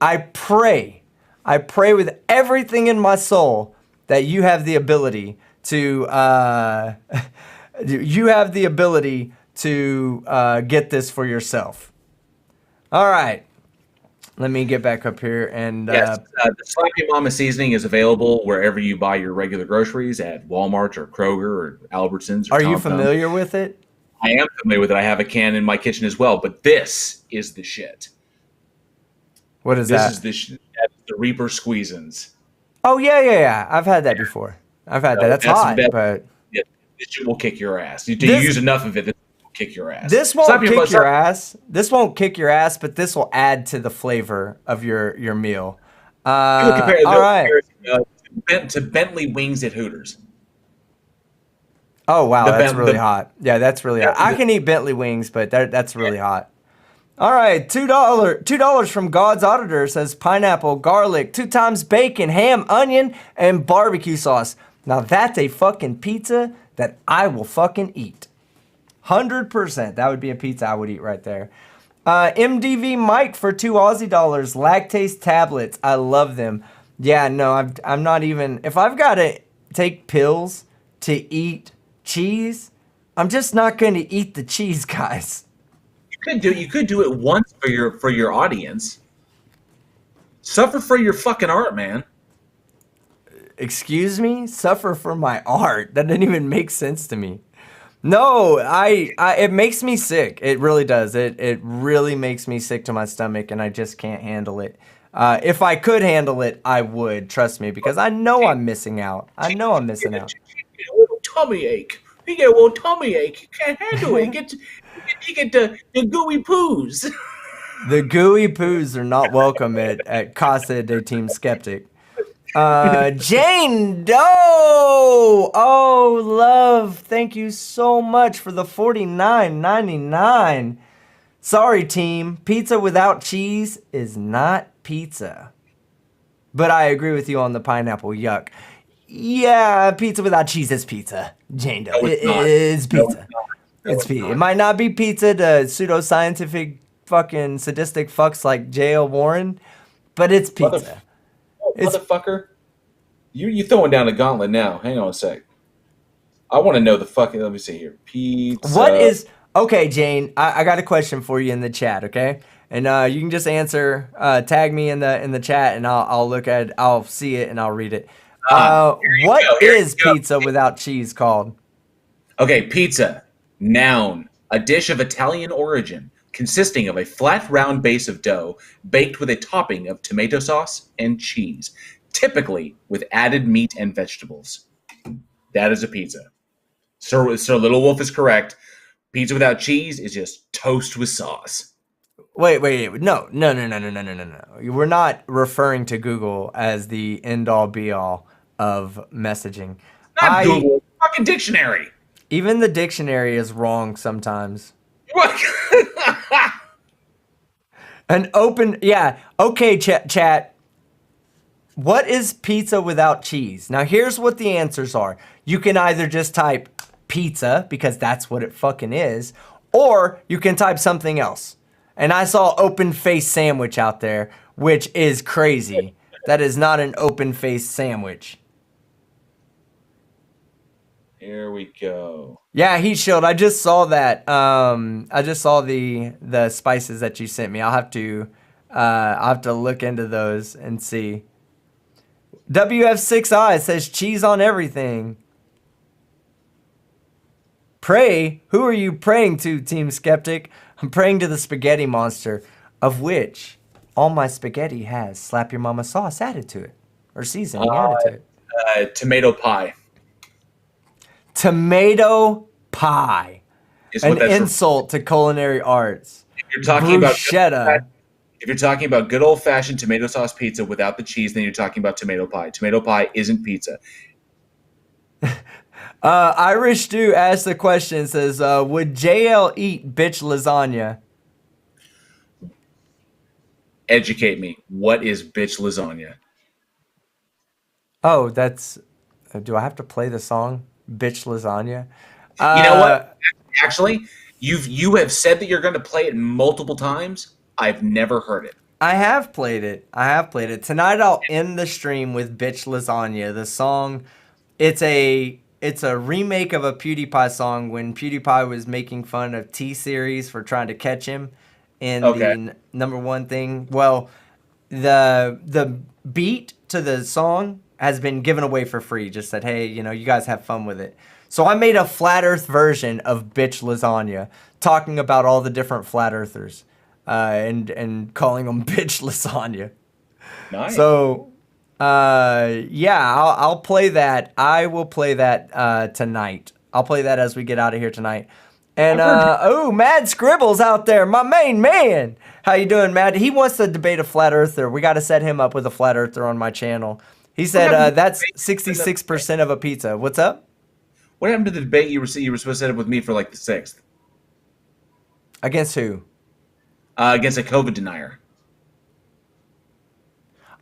I pray with everything in my soul that you have the ability to get this for yourself. All right, let me get back up here and Yes, the Slappy Mama seasoning is available wherever you buy your regular groceries at Walmart or Kroger or Albertsons or are you Tom Thumb. familiar with it? I am familiar with it. I have a can in my kitchen as well, but this is the shit. What is This that? is that's the Reaper Squeezins. Oh yeah. I've had that before. I've had that. That's hot, but yeah, this shit will kick your ass. You This- use enough of it, this will kick your ass. this won't Slap kick your ass. This won't kick your ass, but this will add to the flavor of your meal. All right. To Bentley wings at Hooters. Oh wow, that's Ben- really the- hot. Yeah, that's really hot. I can eat Bentley wings, but that's really hot. All right, $2 from God's Auditor says pineapple, garlic, 2 times bacon, ham, onion, and barbecue sauce. Now that's a fucking pizza that I will fucking eat. 100%. That would be a pizza I would eat right there. MDV Mike for $2 Aussie dollars. Lactase tablets. I love them. Yeah, no, I'm not even. If I've got to take pills to eat cheese, I'm just not going to eat the cheese, guys. You could do it once for your audience. Suffer for your fucking art, man. Excuse me? Suffer for my art? That didn't even make sense to me. No, it makes me sick. It really does. It really makes me sick to my stomach, and I just can't handle it. If I could handle it, I would. Trust me, because I know I'm missing out. I know I'm missing out. You get a little tummy ache. You get a little tummy ache. You can't handle it. You get the gooey poos. The gooey poos are not welcome at Casa de Team Skeptic. Jane Doe! Oh, love. Thank you so much for the $49.99. Sorry, team. Pizza without cheese is not pizza. But I agree with you on the pineapple. Yuck. Yeah, pizza without cheese is pizza. Jane Doe. No, It is pizza. It's pizza. It might not be pizza to pseudoscientific fucking sadistic fucks like J.L. Warren, but it's pizza. Motherfucker. You throwing down a gauntlet now. Hang on a sec. I want to know the fucking. Let me see here. Pizza. What is okay, Jane? I got a question for you in the chat, okay? And you can just answer. Tag me in the chat, and I'll look at it. I'll see it and I'll read it. What is pizza without cheese called? Okay, pizza. Noun. A dish of Italian origin consisting of a flat, round base of dough baked with a topping of tomato sauce and cheese, typically with added meat and vegetables. That is a pizza. Sir Little Wolf is correct. Pizza without cheese is just toast with sauce. Wait. No. We're not referring to Google as the end-all, be-all of messaging. Not Google. Fucking dictionary. Even the dictionary is wrong sometimes. What? Okay, chat. What is pizza without cheese? Now, here's what the answers are. You can either just type pizza, because that's what it fucking is, or you can type something else. And I saw open-faced sandwich out there, which is crazy. That is not an open-faced sandwich. Here we go. Yeah, heat shield. I just saw that. I just saw the spices that you sent me. I'll have to look into those and see. WF6I says cheese on everything. Pray? Who are you praying to, Team Skeptic? I'm praying to the spaghetti monster, of which all my spaghetti has slap your mama sauce added to it, or seasoning added to it. Tomato pie. Tomato pie. Is An what that's insult to culinary arts. If you're talking about Bruschetta. If you're talking about good old fashioned tomato sauce pizza without the cheese, then you're talking about tomato pie. Tomato pie isn't pizza. Irish Stew asked the question, says, would JL eat bitch lasagna? Educate me. What is bitch lasagna? Oh, that's. Do I have to play the song? Bitch lasagna? You know what? Uh, Actually, you have said that you're going to play it multiple times. I've never heard it. I have played it. I have played it. Tonight I'll end the stream with Bitch Lasagna. The song, it's a remake of a PewDiePie song when PewDiePie was making fun of T-Series for trying to catch him in the Okay. number one thing. Well, the beat to the song has been given away for free. Just said, hey, you guys have fun with it. So I made a flat Earth version of Bitch Lasagna, talking about all the different flat Earthers, and calling them Bitch Lasagna. Nice. So yeah, I'll play that. I will play that tonight. I'll play that as we get out of here tonight. And I've heard. oh, Mad Scribbles out there, my main man. How you doing, Mad? He wants to debate a flat earther. We got to set him up with a flat earther on my channel. He What said happened to the that's debate? 66% of a pizza. What's up? What happened to the debate you were supposed to set up with me for like the 6th Against who? against a COVID denier?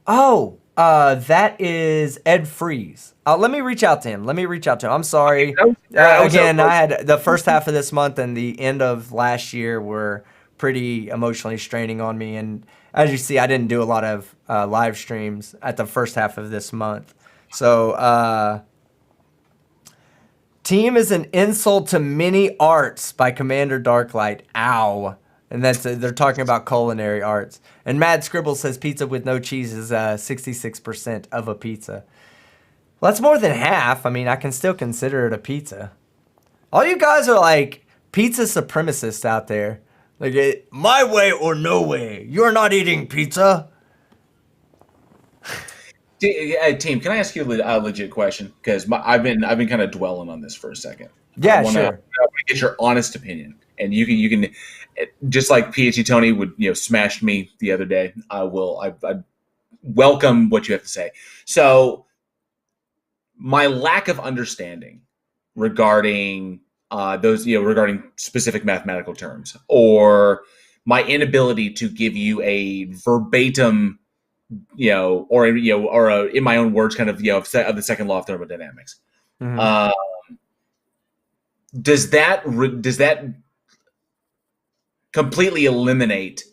Oh, that is Ed Freeze. Let me reach out to him. I'm sorry. Again, I had the first half of this month and the end of last year were pretty emotionally straining on me. And as you see, I didn't do a lot of live streams at the first half of this month. So, Team is an insult to many arts by Commander Darklight. Ow. And they're talking about culinary arts. And Mad Scribble says pizza with no cheese is 66% of a pizza. Well, that's more than half. I mean, I can still consider it a pizza. All you guys are like pizza supremacists out there. Like, my way or no way. You're not eating pizza. Team, can I ask you a legit question? Because I've been kind of dwelling on this for a second. I Yeah, want to sure. get your honest opinion, and you can just like PhD Tony would smashed me the other day. I welcome what you have to say. So my lack of understanding regarding those regarding specific mathematical terms, or my inability to give you a verbatim or in my own words, kind of of the second law of thermodynamics. Mhm. Uh, does that completely eliminate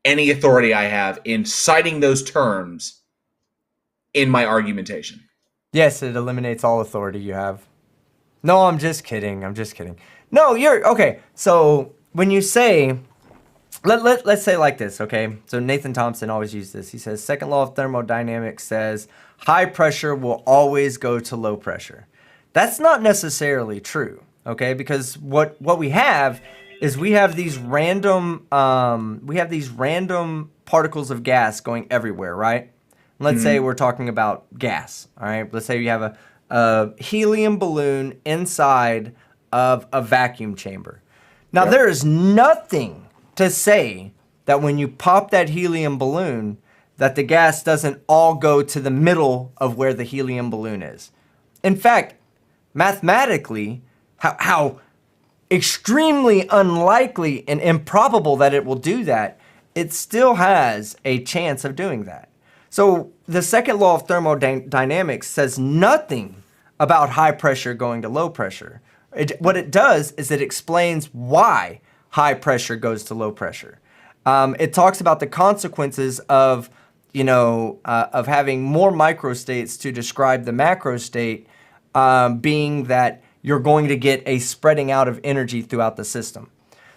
any authority I have in citing those terms in my argumentation? Yes, it eliminates all authority you have. No, I'm just kidding. I'm just kidding. No, you're okay. So when you say, let's say like this, okay? So Nathan Thompson always uses this. He says, second law of thermodynamics says high pressure will always go to low pressure. That's not necessarily true, okay? Because what we have is we have these random particles of gas going everywhere, right? Let's say we're talking about gas, all right? Let's say you have a helium balloon inside of a vacuum chamber. Now, Yep. there is nothing to say that when you pop that helium balloon, that the gas doesn't all go to the middle of where the helium balloon is. In fact, mathematically, how extremely unlikely and improbable that it will do that, it still has a chance of doing that. So the second law of thermodynamics says nothing about high pressure going to low pressure. What it does is it explains why high pressure goes to low pressure. It talks about the consequences of of having more microstates to describe the macro state, being that you're going to get a spreading out of energy throughout the system.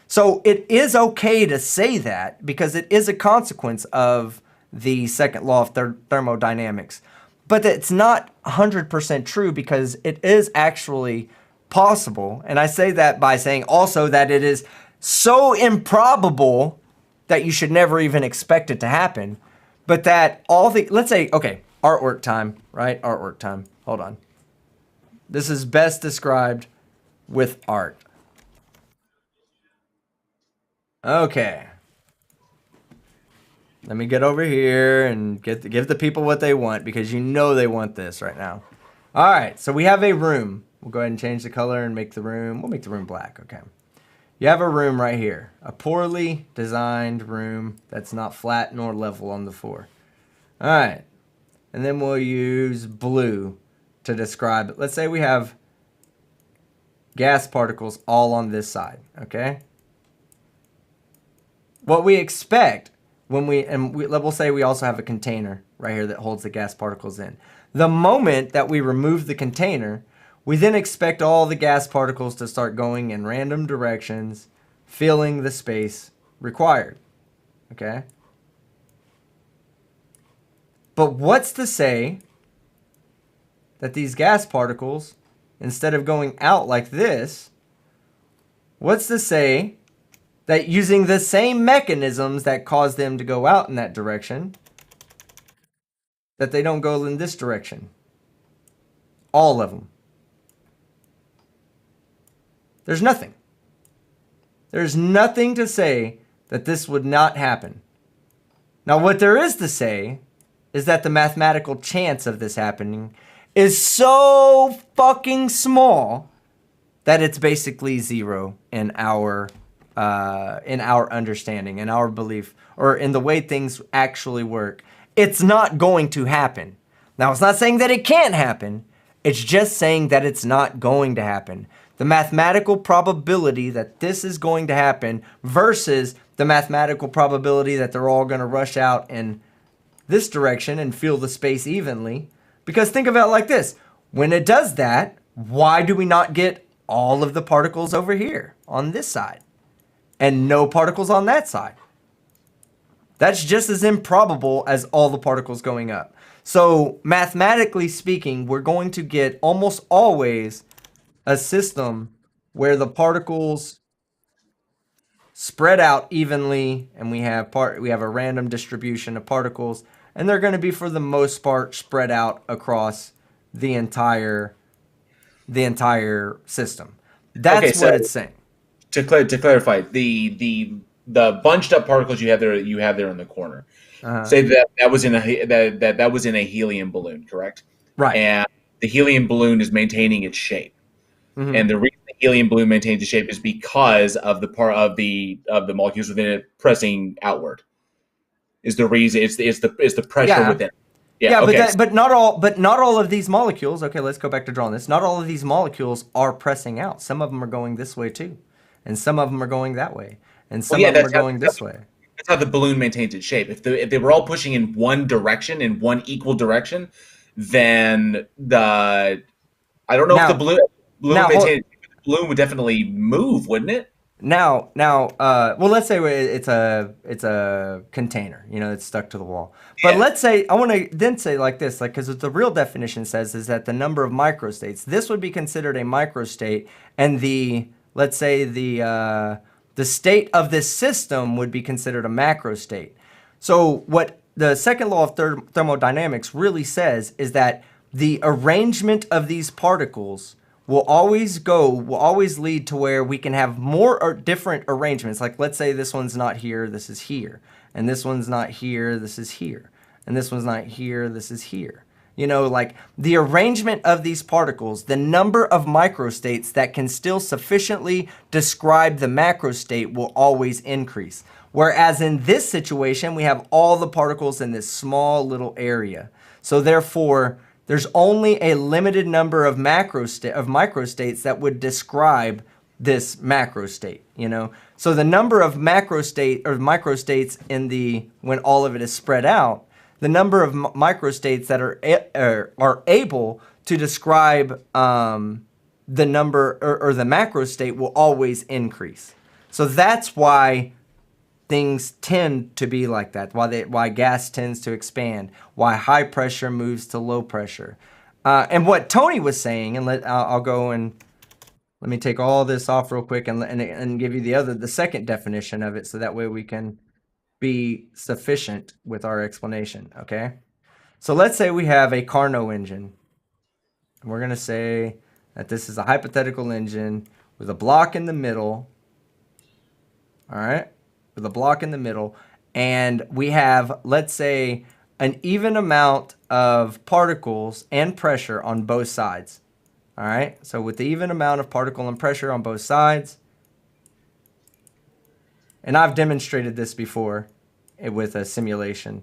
So it is okay to say that because it is a consequence of the second law of thermodynamics. But it's not 100% true because it is actually possible. And I say that by saying also that it is so improbable that you should never even expect it to happen. But that let's say, okay, artwork time, right? Artwork time. Hold on. This is best described with art. Okay. Let me get over here and give the people what they want, because you know they want this right now. All right, so we have a room. We'll go ahead and change the color and make the room. We'll make the room black. Okay. You have a room right here, a poorly designed room that's not flat nor level on the floor. All right, and then we'll use blue to describe it. Let's say we have gas particles all on this side. Okay. What we expect when we'll say we also have a container right here that holds the gas particles in. The moment that we remove the container, we then expect all the gas particles to start going in random directions, filling the space required. Okay? But what's to say that these gas particles, instead of going out like this, what's to say that using the same mechanisms that cause them to go out in that direction, that they don't go in this direction? All of them. There's nothing. There's nothing to say that this would not happen. Now, what there is to say is that the mathematical chance of this happening is so fucking small that it's basically zero in our understanding, in our belief, or in the way things actually work. It's not going to happen. Now, it's not saying that it can't happen. It's just saying that it's not going to happen. The mathematical probability that this is going to happen versus the mathematical probability that they're all going to rush out in this direction and fill the space evenly. Because think of it like this. When it does that, why do we not get all of the particles over here on this side and no particles on that side? That's just as improbable as all the particles going up. So mathematically speaking, we're going to get almost always a system where the particles spread out evenly, and we have a random distribution of particles, and they're going to be for the most part spread out across the entire system. That's okay, so what it's saying. To clarify, the bunched up particles you have there in the corner. Say that was in a helium balloon, correct? Right. And the helium balloon is maintaining its shape. Mm-hmm. And the reason the helium balloon maintains its shape is because of the part of the molecules within it pressing outward. Is the reason it's the pressure within it. Yeah, okay. but not all of these molecules. Okay, let's go back to drawing this. Not all of these molecules are pressing out. Some of them are going this way too, and some of them are going that way, and some of them are going this way. That's how the balloon maintains its shape. If they were all pushing in one direction, in one equal direction, then I don't know if the balloon maintains. The balloon would definitely move, wouldn't it? Well, let's say it's a container, it's stuck to the wall. But let's say, I want to then say like this, because the real definition says is that the number of microstates, this would be considered a microstate, and let's say the state of this system would be considered a macrostate. So what the second law of thermodynamics really says is that the arrangement of these particles will always lead to where we can have more or different arrangements. Like, let's say this one's not here, this is here. And this one's not here, this is here. And this one's not here, this is here. Like the arrangement of these particles, the number of microstates that can still sufficiently describe the macrostate will always increase. Whereas in this situation, we have all the particles in this small little area. So therefore, there's only a limited number of microstates that would describe this macrostate, So the number of microstates when all of it is spread out, the number of microstates that are able to describe the number or the macrostate will always increase. So that's why things tend to be like that, why gas tends to expand, why high pressure moves to low pressure. And what Tony was saying, and I'll go and let me take all this off real quick and give you the second definition of it, so that way we can be sufficient with our explanation, okay? So let's say we have a Carnot engine. And we're going to say that this is a hypothetical engine with a block in the middle, all right? With a block in the middle, and we have, let's say, an even amount of particles and pressure on both sides. All right, so with the even amount of particle and pressure on both sides, and I've demonstrated this before with a simulation.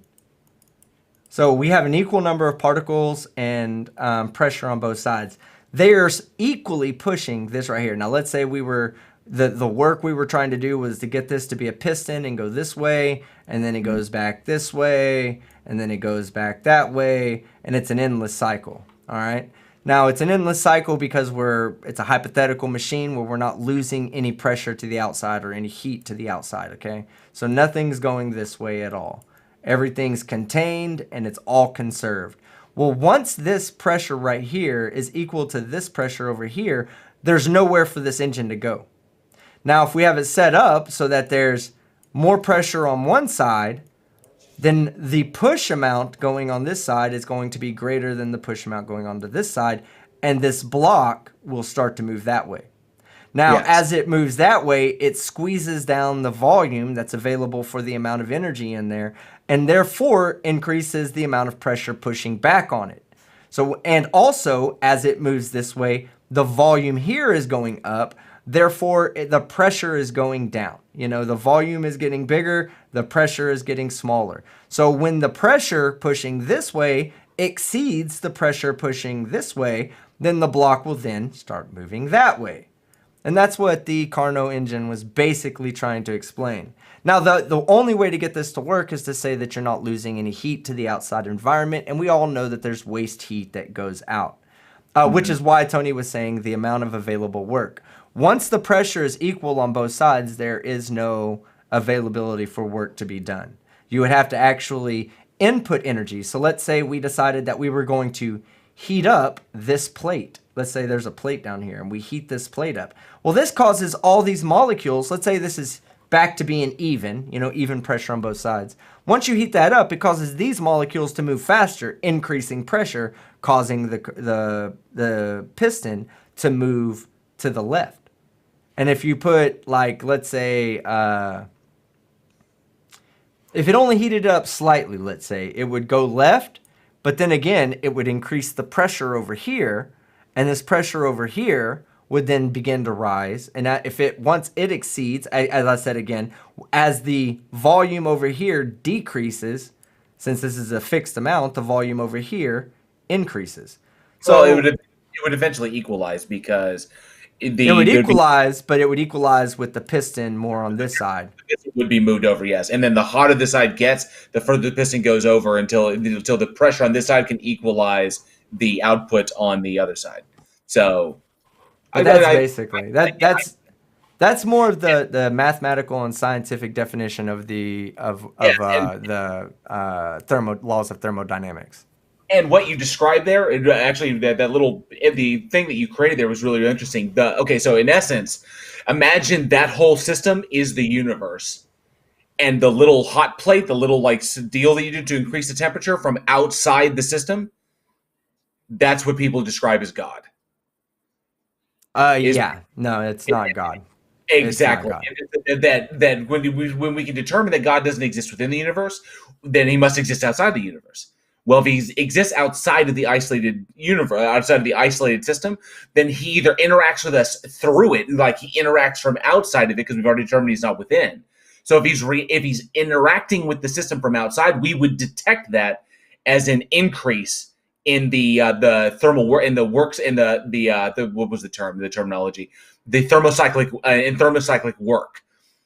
So we have an equal number of particles and pressure on both sides. They're equally pushing this right here. Now let's say we were, the work we were trying to do was to get this to be a piston and go this way, and then it goes back this way, and then it goes back that way, and it's an endless cycle, all right? Now it's an endless cycle because it's a hypothetical machine where we're not losing any pressure to the outside or any heat to the outside, okay? So nothing's going this way at all. Everything's contained and it's all conserved. Well, once this pressure right here is equal to this pressure over here, there's nowhere for this engine to go. Now, if we have it set up so that there's more pressure on one side, then the push amount going on this side is going to be greater than the push amount going on to this side, and this block will start to move that way. Now, yes, as it moves that way, it squeezes down the volume that's available for the amount of energy in there, and therefore increases the amount of pressure pushing back on it. So, and also, as it moves this way, the volume here is going up, therefore the pressure is going down. You know, the volume is getting bigger, the pressure is getting smaller. So when the pressure pushing this way exceeds the pressure pushing this way, then the block will then start moving that way. And that's what the Carnot engine was basically trying to explain. Now, the only way to get this to work is to say that you're not losing any heat to the outside environment, and we all know that there's waste heat that goes out, which is why Tony was saying the amount of available work. Once the pressure is equal on both sides, there is no availability for work to be done. You would have to actually input energy. So let's say we decided that we were going to heat up this plate. Let's say there's a plate down here and we heat this plate up. Well, this causes all these molecules, let's say this is back to being even, you know, even pressure on both sides. Once you heat that up, it causes these molecules to move faster, increasing pressure, causing the piston to move to the left. And if you put, like, let's say, if it only heated up slightly, let's say, it would go left, but then again, it would increase the pressure over here, and this pressure over here would then begin to rise. And if it, once it exceeds, as I said again, as the volume over here decreases, since this is a fixed amount, the volume over here increases. So well, it would eventually equalize because it would equalize, but it would equalize with the piston more on this side. It would be moved over, yes. And then the hotter the side gets, the further the piston goes over until the pressure on this side can equalize the output on the other side. So that's more of the mathematical and scientific definition of the laws of thermodynamics. And what you described there, actually, that little the thing that you created there was really interesting. So in essence, imagine that whole system is the universe, and the little hot plate, the little like deal that you do to increase the temperature from outside the system, that's what people describe as God. No, it's not God. Exactly. Not God. That when we can determine that God doesn't exist within the universe, then he must exist outside the universe. Well, if he exists outside of the isolated universe, outside of the isolated system, then he either interacts with us through it, like he interacts from outside of it, because we've already determined he's not within. So if he's interacting with the system from outside, we would detect that as an increase in the thermal work, in the works, in the what was the terminology, the thermocyclic work.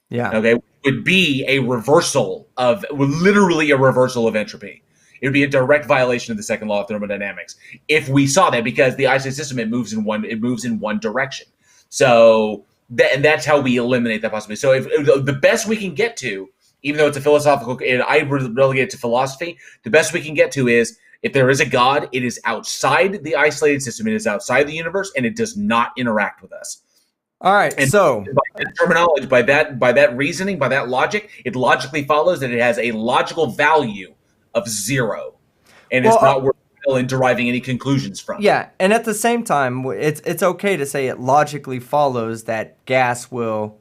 Yeah. Okay, would be literally a reversal of entropy. It would be a direct violation of the second law of thermodynamics if we saw that, because the isolated system, it moves in one direction. So and that's how we eliminate that possibility. So if the best we can get to, even though it's a philosophical, and I relegate it to philosophy, the best we can get to is, if there is a God, it is outside the isolated system, it is outside the universe, and it does not interact with us. All right, and so by that terminology, by that reasoning, by that logic, it logically follows that it has a logical value of 0, and it's not worthwhile in deriving any conclusions from. Yeah, and at the same time, it's okay to say it logically follows that gas will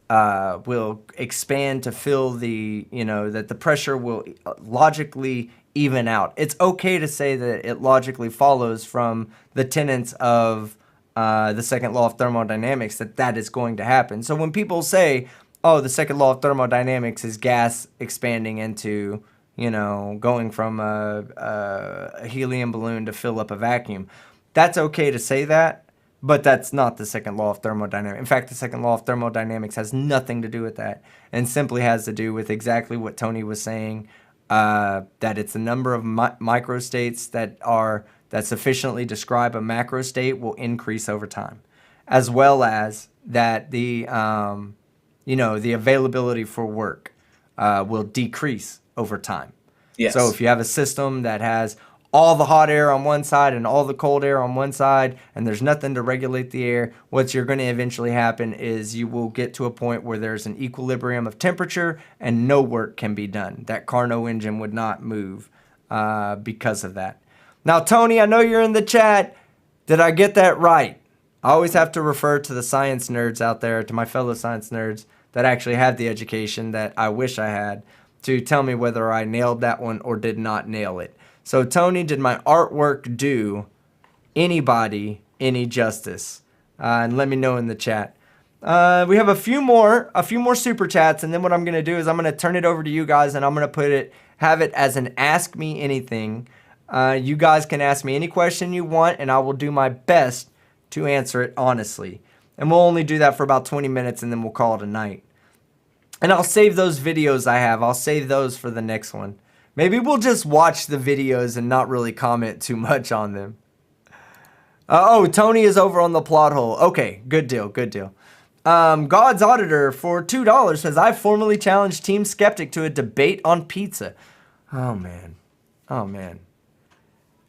will expand to fill the, that the pressure will logically even out. It's okay to say that it logically follows from the tenets of the second law of thermodynamics that is going to happen. So when people say, oh, the second law of thermodynamics is gas expanding into, going from a helium balloon to fill up a vacuum, that's okay to say that. But that's not the second law of thermodynamics. In fact, the second law of thermodynamics has nothing to do with that, and simply has to do with exactly what Tony was saying, that it's the number of microstates that sufficiently describe a macro state will increase over time, as well as that the availability for work will decrease over time. Yes. So if you have a system that has all the hot air on one side and all the cold air on one side, and there's nothing to regulate the air, what's going to eventually happen is you will get to a point where there's an equilibrium of temperature and no work can be done. That Carnot engine would not move because of that. Now, Tony, I know you're in the chat. Did I get that right? I always have to refer to the science nerds out there, to my fellow science nerds that actually have the education that I wish I had, to tell me whether I nailed that one or did not nail it. So, Tony, did my artwork do anybody any justice? And let me know in the chat. We have a few more super chats, and then what I'm going to do is I'm going to turn it over to you guys, and I'm going to have it as an Ask Me Anything. You guys can ask me any question you want, and I will do my best to answer it honestly. And we'll only do that for about 20 minutes, and then we'll call it a night. And I'll save those videos I have. I'll save those for the next one. Maybe we'll just watch the videos and not really comment too much on them. Tony is over on the plot hole. Okay, good deal, good deal. God's Auditor for $2 says, I formally challenged Team Skeptic to a debate on pizza. Oh, man.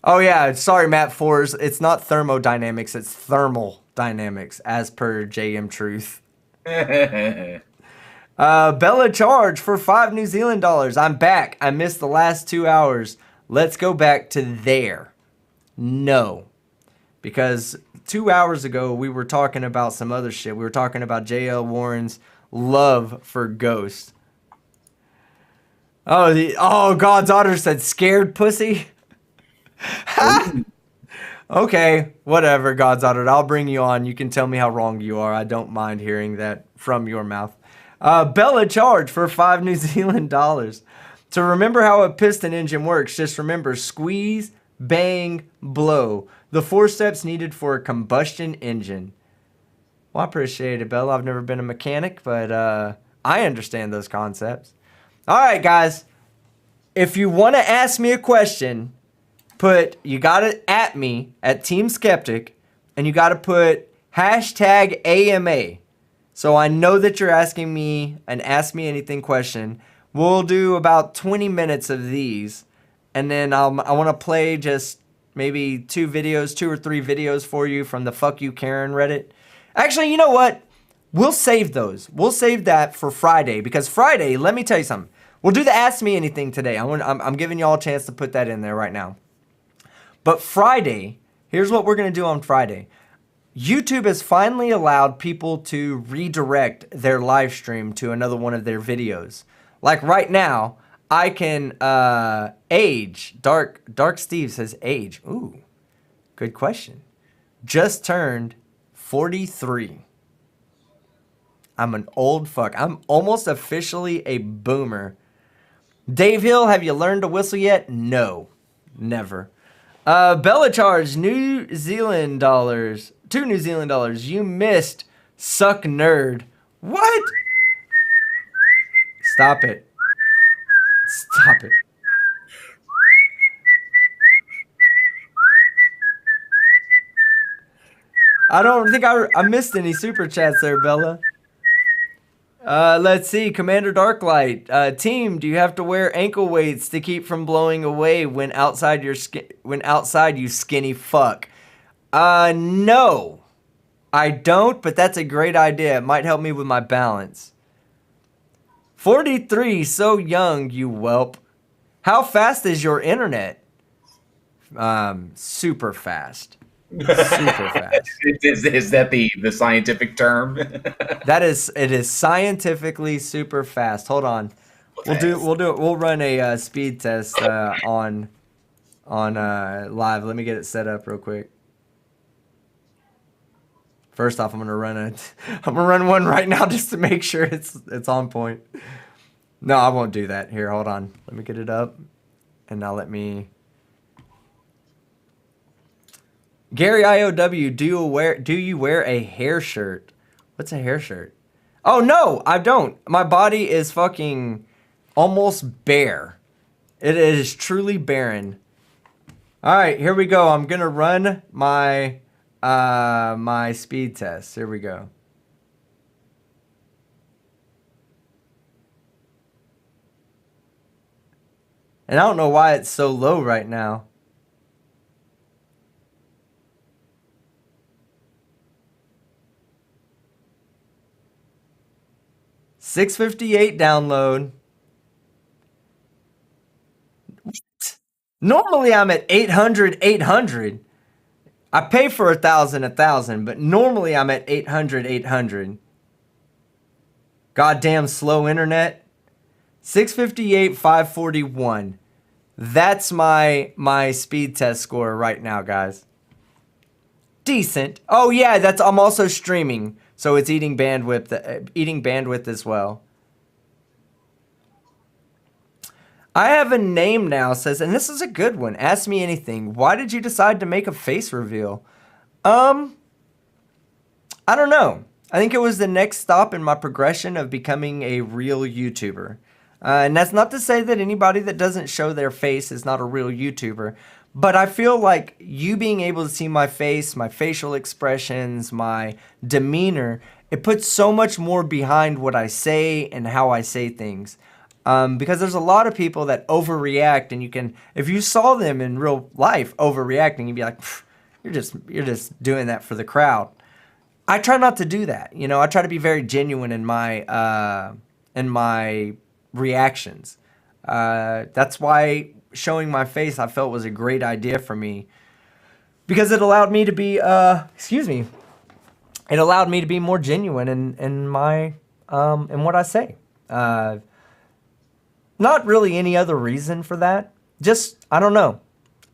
Oh, yeah, sorry, Matt Fours. It's not thermodynamics, it's thermal dynamics, as per JM Truth. Bella Charge for $5 New Zealand. I'm back. I missed the last 2 hours. Let's go back to there. No. Because 2 hours ago, we were talking about some other shit. We were talking about J.L. Warren's love for ghosts. God's Auditor said scared pussy. Okay, whatever, God's Auditor. I'll bring you on. You can tell me how wrong you are. I don't mind hearing that from your mouth. Bella Charge for $5 New Zealand. To remember how a piston engine works, just remember squeeze, bang, blow. The 4 steps needed for a combustion engine. Well, I appreciate it, Bella. I've never been a mechanic, but I understand those concepts. All right, guys. If you want to ask me a question, you got it at me at Team Skeptic, and you got to put hashtag AMA. So I know that you're asking me an Ask Me Anything question. We'll do about 20 minutes of these. And then I want to play just maybe 2 or 3 videos for you from the Fuck You Karen Reddit. Actually, you know what? We'll save those. We'll save that for Friday. Because Friday, let me tell you something. We'll do the Ask Me Anything today. I'm giving you all a chance to put that in there right now. But Friday, here's what we're going to do on Friday. YouTube has finally allowed people to redirect their live stream to another one of their videos. Like right now, I can age. Dark Steve says age. Ooh, good question. Just turned 43. I'm an old fuck. I'm almost officially a boomer. Dave Hill, have you learned to whistle yet? No, never. Bella Charge, New Zealand dollars. $2 New Zealand. You missed. Suck nerd. What? Stop it. Stop it. I don't think I missed any super chats there, Bella. Let's see. Commander Darklight. Team, do you have to wear ankle weights to keep from blowing away when outside you skinny fuck? No. I don't, but that's a great idea. It might help me with my balance. 43, so young, you whelp. How fast is your internet? Super fast. Super fast. Is that the scientific term? It is scientifically super fast. Hold on. Fast. We'll run a speed test on live. Let me get it set up real quick. First off, I'm gonna run one right now just to make sure it's on point. No, I won't do that. Here, hold on. Let me get it up, and now let me. Gary IOW, do you wear a hair shirt? What's a hair shirt? Oh no, I don't. My body is fucking almost bare. It is truly barren. All right, here we go. I'm gonna run my speed test. Here we go. And I don't know why it's so low right now. $658 download. Normally I'm at 800. I pay for 1,000, but normally I'm at 800. Goddamn slow internet. 658, 541. That's my speed test score right now, guys. Decent. Oh yeah, I'm also streaming, so it's eating bandwidth as well. I have a name now, says, and this is a good one. Ask me anything. Why did you decide to make a face reveal? I don't know. I think it was the next stop in my progression of becoming a real YouTuber. And that's not to say that anybody that doesn't show their face is not a real YouTuber. But I feel like you being able to see my face, my facial expressions, my demeanor, it puts so much more behind what I say and how I say things. Because there's a lot of people that overreact, and if you saw them in real life overreacting, you'd be like, you're just doing that for the crowd. I try not to do that. I try to be very genuine in my reactions. That's why showing my face I felt was a great idea for me, because it allowed me to be it allowed me to be more genuine in my in what I say. Not really any other reason for that. Just, I don't know.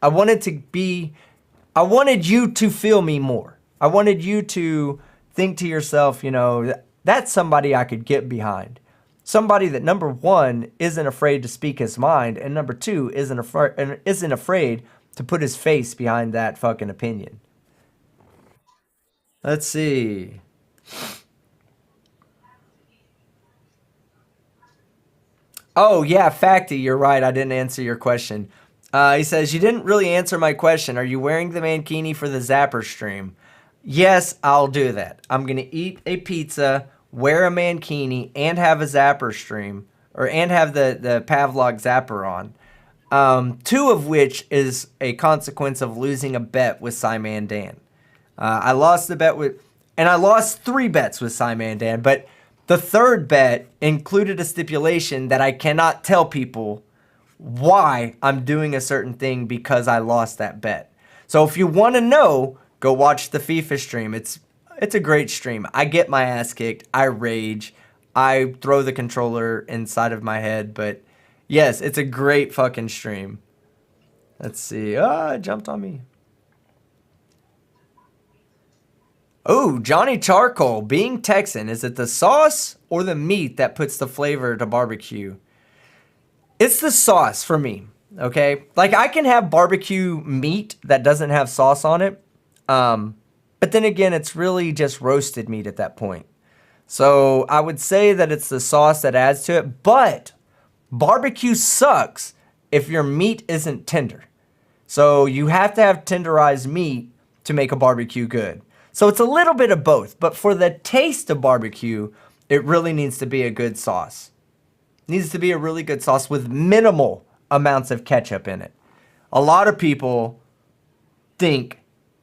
I wanted you to feel me more. I wanted you to think to yourself, that's somebody I could get behind. Somebody that, number one, isn't afraid to speak his mind, and number two, isn't afraid to put his face behind that fucking opinion. Let's see. Oh, yeah, Facty, you're right. I didn't answer your question. He says, you didn't really answer my question. Are you wearing the mankini for the Zapper stream? Yes, I'll do that. I'm going to eat a pizza, wear a mankini, and have a Zapper stream, and have the Pavlog Zapper on. Two of which is a consequence of losing a bet with Simon Dan. I lost the bet and I lost 3 bets with Simon Dan, but the third bet included a stipulation that I cannot tell people why I'm doing a certain thing because I lost that bet. So if you want to know, go watch the FIFA stream. It's a great stream. I get my ass kicked. I rage. I throw the controller inside of my head. But yes, it's a great fucking stream. Let's see. It jumped on me. Oh, Johnny Charcoal, being Texan, is it the sauce or the meat that puts the flavor to barbecue? It's the sauce for me, okay? Like, I can have barbecue meat that doesn't have sauce on it, but then again, it's really just roasted meat at that point. So I would say that it's the sauce that adds to it, but barbecue sucks if your meat isn't tender. So you have to have tenderized meat to make a barbecue good. So it's a little bit of both, but for the taste of barbecue, it really needs to be a good sauce. It needs to be a really good sauce with minimal amounts of ketchup in it. A lot of people think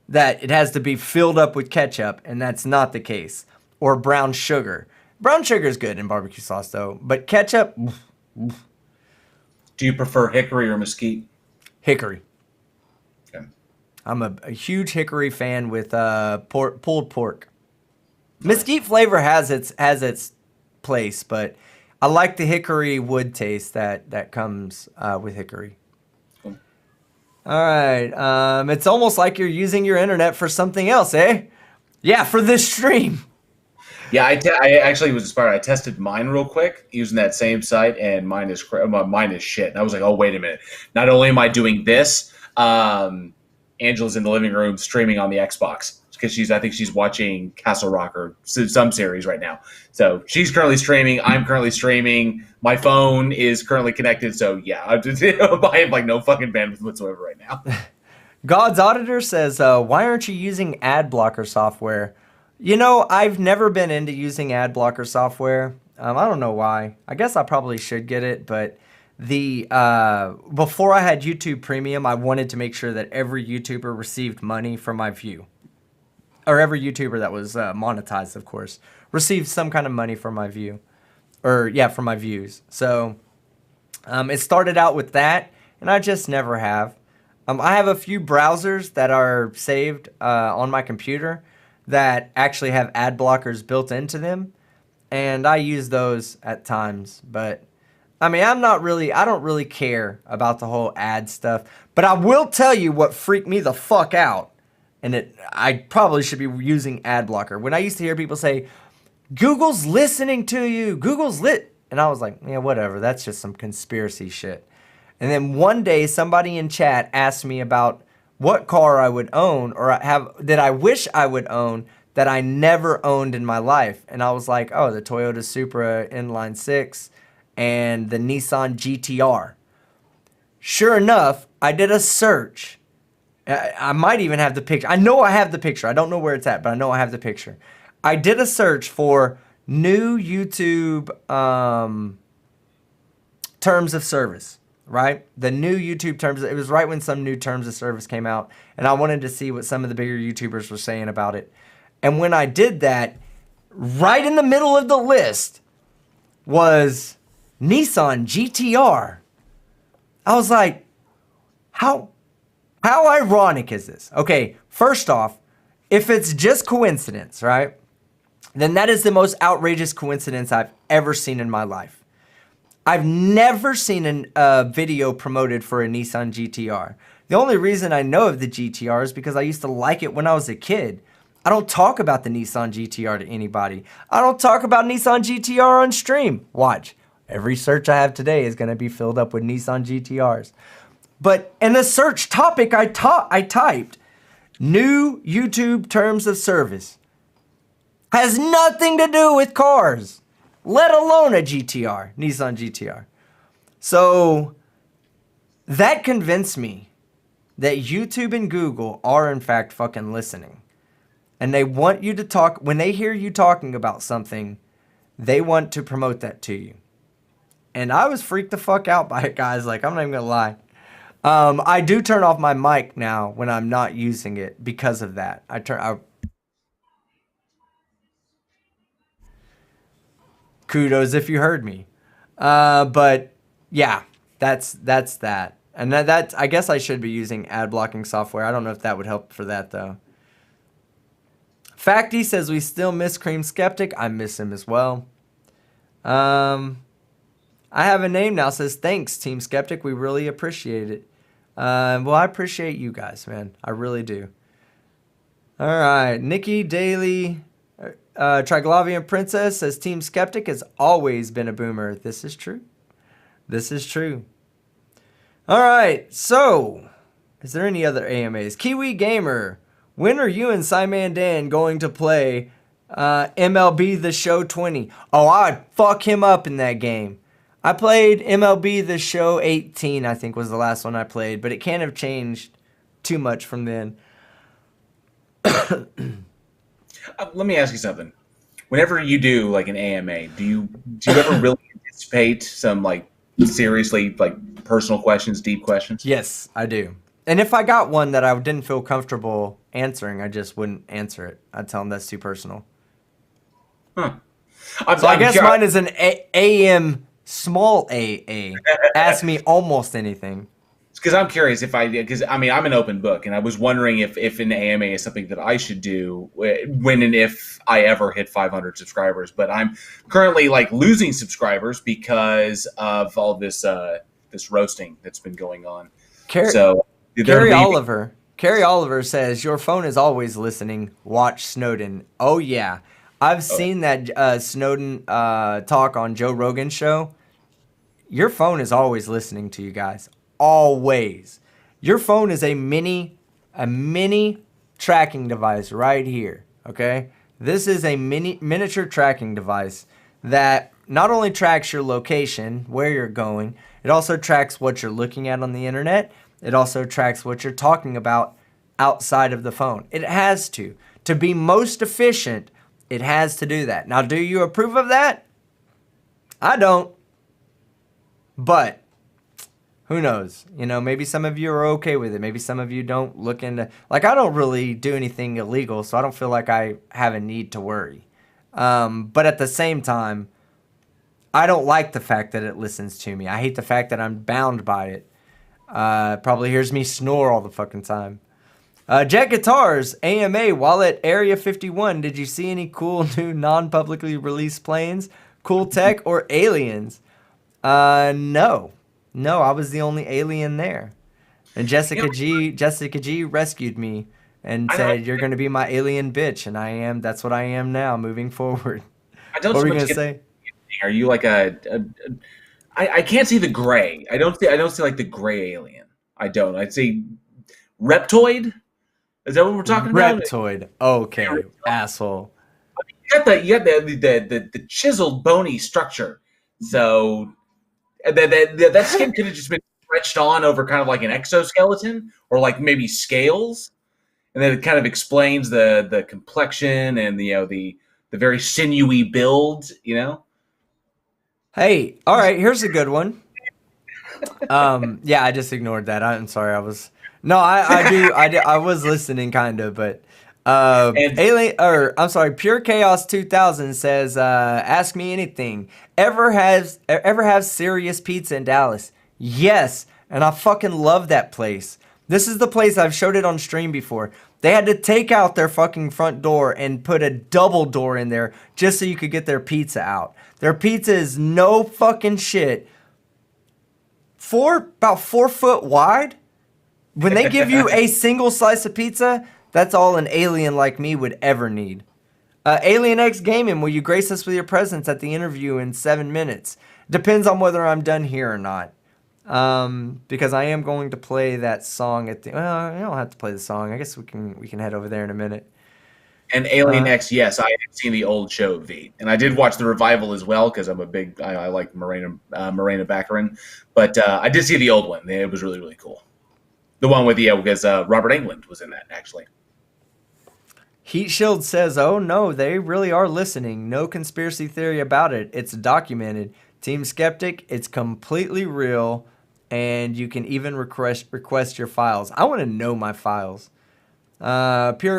that it has to be filled up with ketchup, and that's not the case. Or brown sugar. Brown sugar is good in barbecue sauce, though, but ketchup, Do you prefer hickory or mesquite? hickory. Okay. I'm a huge hickory fan with pulled pork. Mesquite flavor has its place, but I like the hickory wood taste that comes with hickory. Cool. All right, it's almost like you're using your internet for something else, eh? Yeah, for this stream. Yeah, I actually was inspired. I tested mine real quick using that same site, and mine is shit. And I was like, oh wait a minute. Not only am I doing this, Angela's in the living room streaming on the Xbox because I think she's watching Castle Rock or some series right now. So she's currently streaming. I'm currently streaming. My phone is currently connected. So yeah, I have like no fucking bandwidth whatsoever right now. God's Auditor says, why aren't you using ad blocker software? You know, I've never been into using ad blocker software. I don't know why. I guess I probably should get it, but before I had YouTube Premium, I wanted to make sure that every YouTuber received money from my view. Or every YouTuber that was monetized, of course, received some kind of money from my view. Or, yeah, from my views. So, it started out with that, and I just never have. I have a few browsers that are saved on my computer that actually have ad blockers built into them, and I use those at times. But I mean, I don't really care about the whole ad stuff, but I will tell you what freaked me the fuck out, and I probably should be using ad blocker. When I used to hear people say, Google's listening to you, Google's lit, and I was like, yeah, whatever, that's just some conspiracy shit. And then one day somebody in chat asked me about what car I would own or that I wish I would own that I never owned in my life. And I was like, oh, the Toyota Supra Inline 6 and the Nissan GTR. Sure enough, I did a search. I might even have the picture. I know I have the picture. I don't know where it's at, but I know I have the picture. I did a search for new YouTube terms of service. Right? The new YouTube terms, it was right when some new terms of service came out, and I wanted to see what some of the bigger YouTubers were saying about it. And when I did that, right in the middle of the list was Nissan GTR. I was like, how ironic is this? Okay, first off, if it's just coincidence, right? Then that is the most outrageous coincidence I've ever seen in my life. I've never seen a video promoted for a Nissan GTR. The only reason I know of the GTR is because I used to like it when I was a kid. I don't talk about the Nissan GTR to anybody. I don't talk about Nissan GTR on stream. Watch. Every search I have today is going to be filled up with Nissan GTRs. But in the search topic, I typed new YouTube terms of service. Has nothing to do with cars. Let alone a GTR, Nissan GTR. So that convinced me that YouTube and Google are in fact fucking listening. And they want you to talk, when they hear you talking about something, they want to promote that to you. And I was freaked the fuck out by it, guys. Like, I'm not even gonna lie. I do turn off my mic now when I'm not using it because of that. Kudos if you heard me. But yeah, that's that. And that I guess I should be using ad blocking software. I don't know if that would help for that though. Facty says we still miss Cream Skeptic. I miss him as well. I have a name now. Says thanks Team Skeptic. We really appreciate it. Well, I appreciate you guys, man. I really do. All right, Nikki Daly. Triglavian Princess says Team Skeptic has always been a boomer. This is true. This is true. All right, so is there any other AMAs? Kiwi Gamer, when are you and Simon Dan going to play MLB The Show 20? Oh, I'd fuck him up in that game. I played MLB The Show 18, I think was the last one I played, but it can't have changed too much from then. Let me ask you something. Whenever you do like an AMA, do you ever really anticipate some like seriously like personal questions, deep questions? Yes, I do. And if I got one that I didn't feel comfortable answering, I just wouldn't answer it. I'd tell them that's too personal. Huh. So I guess mine is an AM small AA. Ask me almost anything. because I'm curious because I mean, I'm an open book, and I was wondering if an AMA is something that I should do when and if I ever hit 500 subscribers. But I'm currently like losing subscribers because of all this roasting that's been going on. So they're Carrie leaving. Oliver. Carrie Oliver says, your phone is always listening. Watch Snowden. Oh, yeah. I've Oh, seen that Snowden talk on Joe Rogan's show. Your phone is always listening to you guys. Always. Your phone is a mini tracking device right here. Okay? This is a miniature tracking device that not only tracks your location, where you're going, it also tracks what you're looking at on the internet. It also tracks what you're talking about outside of the phone. It has to. To be most efficient, it has to do that. Now, do you approve of that? I don't. But who knows? You know, maybe some of you are okay with it. Maybe some of you don't look into, like, I don't really do anything illegal, so I don't feel like I have a need to worry. But at the same time, I don't like the fact that it listens to me. I hate the fact that I'm bound by it. Probably hears me snore all the fucking time. Jet Guitars, AMA, while at Area 51, did you see any cool new non-publicly released planes, cool tech, or aliens? No. No, I was the only alien there. And you know, Jessica G rescued me and I, said, you're going to be my alien bitch. And that's what I am now, moving forward. I don't What so were you much going to get. say? Are you like I can't see the gray. I don't see like the gray alien. I don't. I'd say Reptoid. Is that what we're talking about? Reptoid. Okay, asshole. You got the chiseled bony structure. So that skin could have just been stretched on over kind of like an exoskeleton or like maybe scales, and then it kind of explains the complexion and the very sinewy build. Hey, all right, here's a good one. Yeah, I just ignored that. I'm sorry. No, I was listening kind of, but And I'm sorry, Pure Chaos 2000 says, ask me anything. Ever have Serious Pizza in Dallas? Yes, and I fucking love that place. This is the place I've showed it on stream before. They had to take out their fucking front door and put a double door in there just so you could get their pizza out. Their pizza is no fucking shit. About 4 foot wide. When they give you a single slice of pizza, that's all an alien like me would ever need. Alien X Gaming, will you grace us with your presence at the interview in 7 minutes? Depends on whether I'm done here or not. Because I am going to play that song at the. Well, I don't have to play the song. I guess we can head over there in a minute. Alien X, yes, I had seen the old show V, and I did watch the revival as well because I like Morena Baccarin, but I did see the old one. It was really really cool. The one with because Robert Englund was in that actually. Heat Shield says, "Oh no, they really are listening. No conspiracy theory about it. It's documented. Team Skeptic, it's completely real, and you can even request your files. I want to know my files." Alien.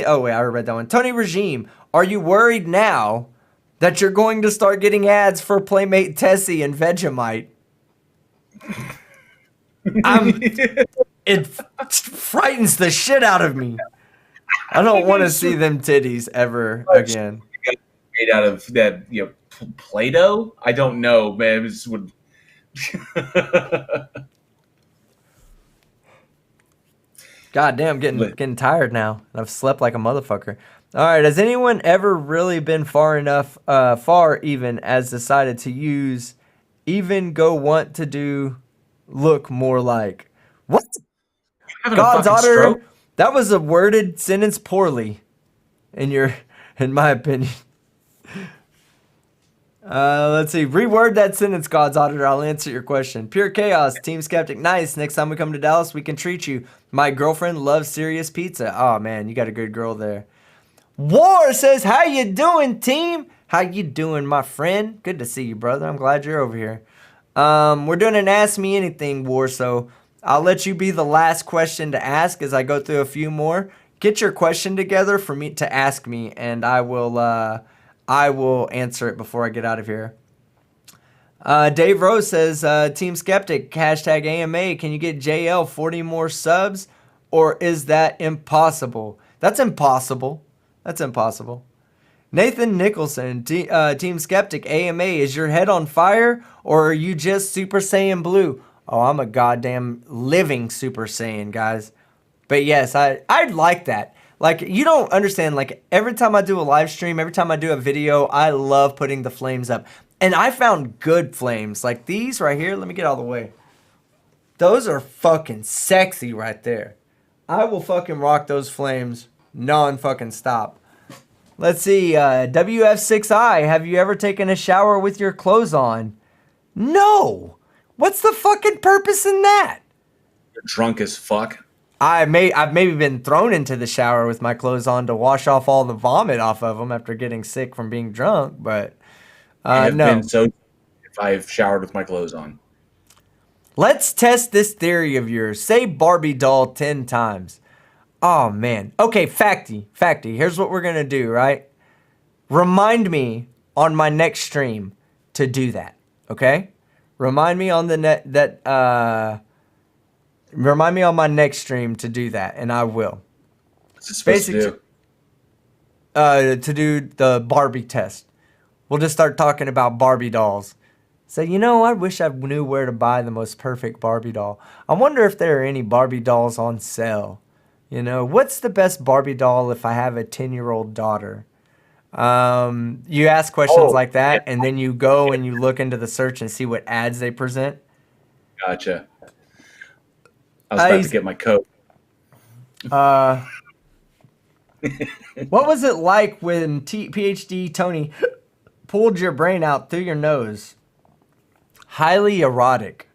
Oh wait, I read that one. Tony Regime, are you worried now that you're going to start getting ads for Playmate Tessie and Vegemite? It frightens the shit out of me. I don't want to see them titties ever again. Made out of that, Play-Doh. I don't know, man. It just would. God damn, getting tired now. I've slept like a motherfucker. All right, has anyone ever really been far even as decided to use, even go want to do, look more like? What? Having a God's fucking Otter? stroke. That was a worded sentence poorly, in my opinion. Let's see. Reword that sentence, God's Auditor. I'll answer your question. Pure Chaos, Team Skeptic. Nice. Next time we come to Dallas, we can treat you. My girlfriend loves Serious Pizza. Oh, man. You got a good girl there. War says, how you doing, team? How you doing, my friend? Good to see you, brother. I'm glad you're over here. We're doing an Ask Me Anything, War, so I'll let you be the last question to ask as I go through a few more. Get your question together for me to ask me, and I will answer it before I get out of here. Dave Rose says, Team Skeptic, hashtag AMA, can you get JL 40 more subs? Or is that impossible? That's impossible. That's impossible. Nathan Nicholson, Team Skeptic, AMA, is your head on fire or are you just Super Saiyan Blue? Oh, I'm a goddamn living Super Saiyan, guys. But yes, I'd like that. Like, you don't understand, like, every time I do a live stream, every time I do a video, I love putting the flames up. And I found good flames. Like these right here, let me get all the way. Those are fucking sexy right there. I will fucking rock those flames non-fucking stop. Let's see, WF6I, have you ever taken a shower with your clothes on? No! What's the fucking purpose in that? You're drunk as fuck. I've maybe been thrown into the shower with my clothes on to wash off all the vomit off of them after getting sick from being drunk, but I have no. been so if I've showered with my clothes on. Let's test this theory of yours. Say Barbie doll 10 times. Oh, man. Okay, facty. Here's what we're going to do, right? Remind me on my next stream to do that, okay? Remind me on remind me on my next stream to do that, and I will. What's it supposed to do? To do the Barbie test. We'll just start talking about Barbie dolls. So, I wish I knew where to buy the most perfect Barbie doll. I wonder if there are any Barbie dolls on sale. What's the best Barbie doll if I have a 10-year-old daughter? You ask questions like that, and then you go and you look into the search and see what ads they present. Gotcha. I was about to get my coat. What was it like when PhD Tony pulled your brain out through your nose? Highly erotic.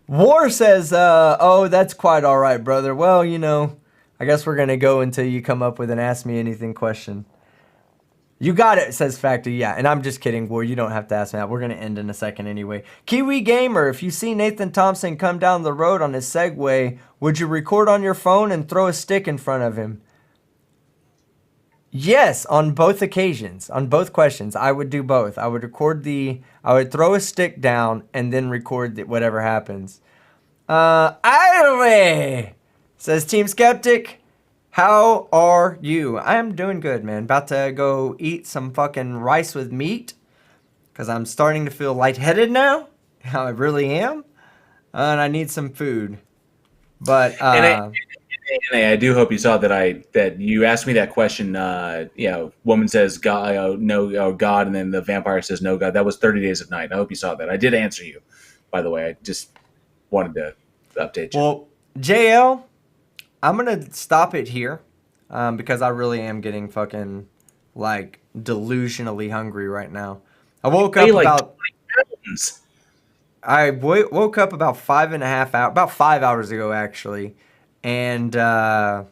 War says, oh, that's quite all right, brother. Well, I guess we're going to go until you come up with an Ask Me Anything question. You got it, says Factor. Yeah, and I'm just kidding, War. You don't have to ask me that. We're going to end in a second anyway. Kiwi Gamer, if you see Nathan Thompson come down the road on his Segway, would you record on your phone and throw a stick in front of him? Yes, on both occasions, on both questions, I would do both. I would throw a stick down and then record whatever happens. Ire says Team Skeptic, how are you? I am doing good, man. About to go eat some fucking rice with meat because I'm starting to feel lightheaded now. I really am. And I need some food. But I do hope you saw that you asked me that question. Woman says God, no God, and then the vampire says no God. That was 30 Days of Night. I hope you saw that. I did answer you, by the way. I just wanted to update you. Well, JL, I'm gonna stop it here because I really am getting fucking like delusionally hungry right now. I woke up woke up about 5 hours ago actually. And I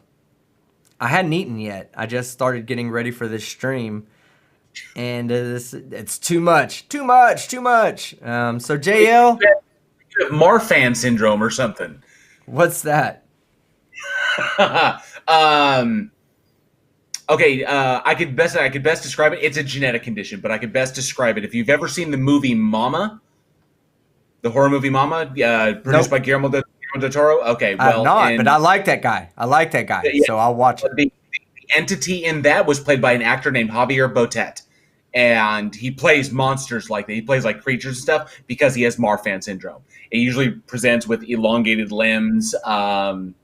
hadn't eaten yet. I just started getting ready for this stream. And it's too much. So, JL. You have Marfan syndrome or something. What's that? Okay, I could best describe it. It's a genetic condition, but I could best describe it. If you've ever seen the movie Mama, the horror movie Mama, produced by Guillermo del Toro? Okay, well, but I like that guy. So I'll watch it. The entity in that was played by an actor named Javier Botet, and he plays monsters like that. He plays like creatures and stuff because he has Marfan syndrome. It usually presents with elongated limbs, high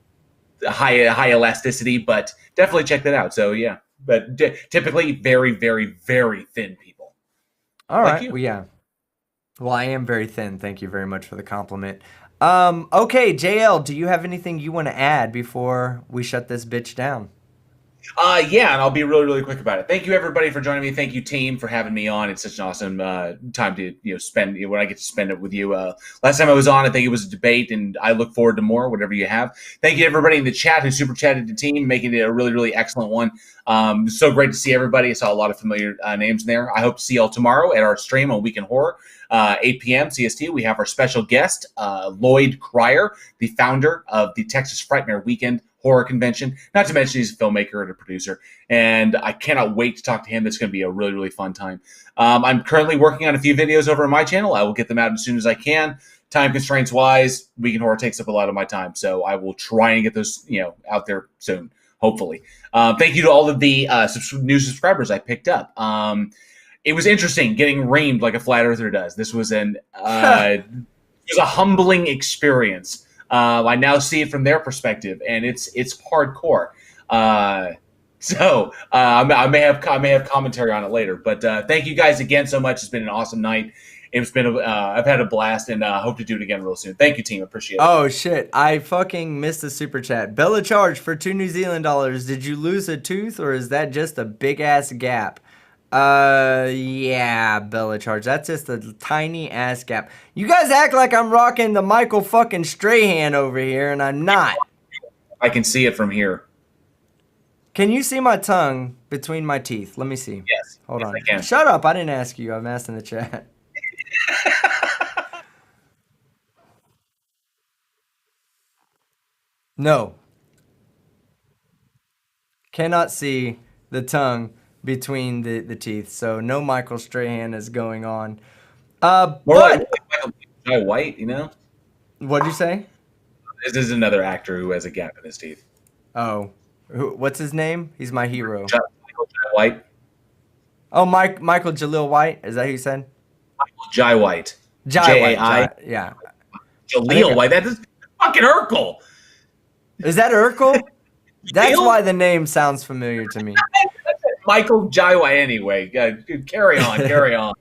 elasticity, but definitely check that out. So yeah, but typically very, very, very thin people. All right. Well, yeah. Well, I am very thin. Thank you very much for the compliment. Okay, JL, do you have anything you want to add before we shut this bitch down? Yeah, and I'll be really, really quick about it. Thank you, everybody, for joining me. Thank you, team, for having me on. It's such an awesome time to spend when I get to spend it with you. Last time I was on, I think it was a debate, and I look forward to more, whatever you have. Thank you, everybody in the chat who super chatted the team, making it a really, really excellent one. So great to see everybody. I saw a lot of familiar names in there. I hope to see y'all tomorrow at our stream on Weekend Horror. 8 p.m. CST, we have our special guest, Lloyd Cryer, the founder of the Texas Frightmare Weekend horror convention. Not to mention he's a filmmaker and a producer, and I cannot wait to talk to him. It's going to be a really, really fun time. I'm currently working on a few videos over on my channel. I will get them out as soon as I can. Time constraints wise, Weekend Horror takes up a lot of my time, so I will try and get those out there soon, hopefully. Thank you to all of the new subscribers I picked up. It was interesting getting reamed like a flat earther does. This was it was a humbling experience. I now see it from their perspective, and it's hardcore. I may have commentary on it later, but thank you guys again so much. It's been an awesome night. It's been I've had a blast, and hope to do it again real soon. Thank you, team. Appreciate it. Oh shit! I fucking missed the super chat. Bella Charge for $2 New Zealand. Did you lose a tooth, or is that just a big ass gap? Yeah, Bella Charge. That's just a tiny ass gap. You guys act like I'm rocking the Michael fucking Strahan over here, and I'm not. I can see it from here. Can you see my tongue between my teeth? Let me see. Yes. Hold on. I can. Shut up. I didn't ask you. I'm asking the chat. No. Cannot see the tongue between the teeth. So no Michael Strahan is going on. More But like Jai White, what'd you say? This is another actor who has a gap in his teeth. Oh. What's his name? He's my hero. Michael Jai White. Oh, Michael Jalil White. Is that who you said? Michael Jai White. Jai White. J-A-I. Yeah. Jaleel White. That is fucking Urkel. Is that Urkel? That's why the name sounds familiar to me. Michael Jai White. Anyway, carry on. Carry on.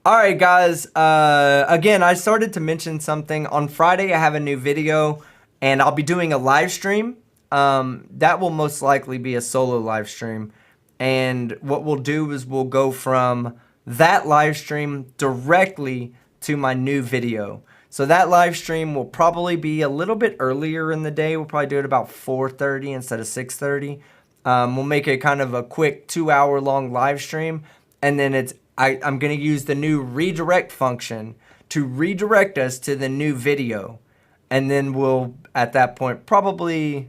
All right, guys. Again, I started to mention something. On Friday, I have a new video, and I'll be doing a live stream. That will most likely be a solo live stream. And what we'll do is we'll go from that live stream directly to my new video. So that live stream will probably be a little bit earlier in the day. We'll probably do it about 4:30 instead of 6:30. We'll make it kind of a quick 2-hour long live stream. And then I'm going to use the new redirect function to redirect us to the new video. And then we'll, at that point, probably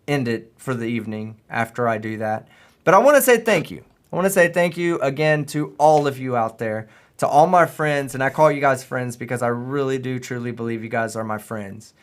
end it for the evening after I do that. But I want to say thank you. I want to say thank you again to all of you out there, to all my friends, and I call you guys friends because I really do truly believe you guys are my friends.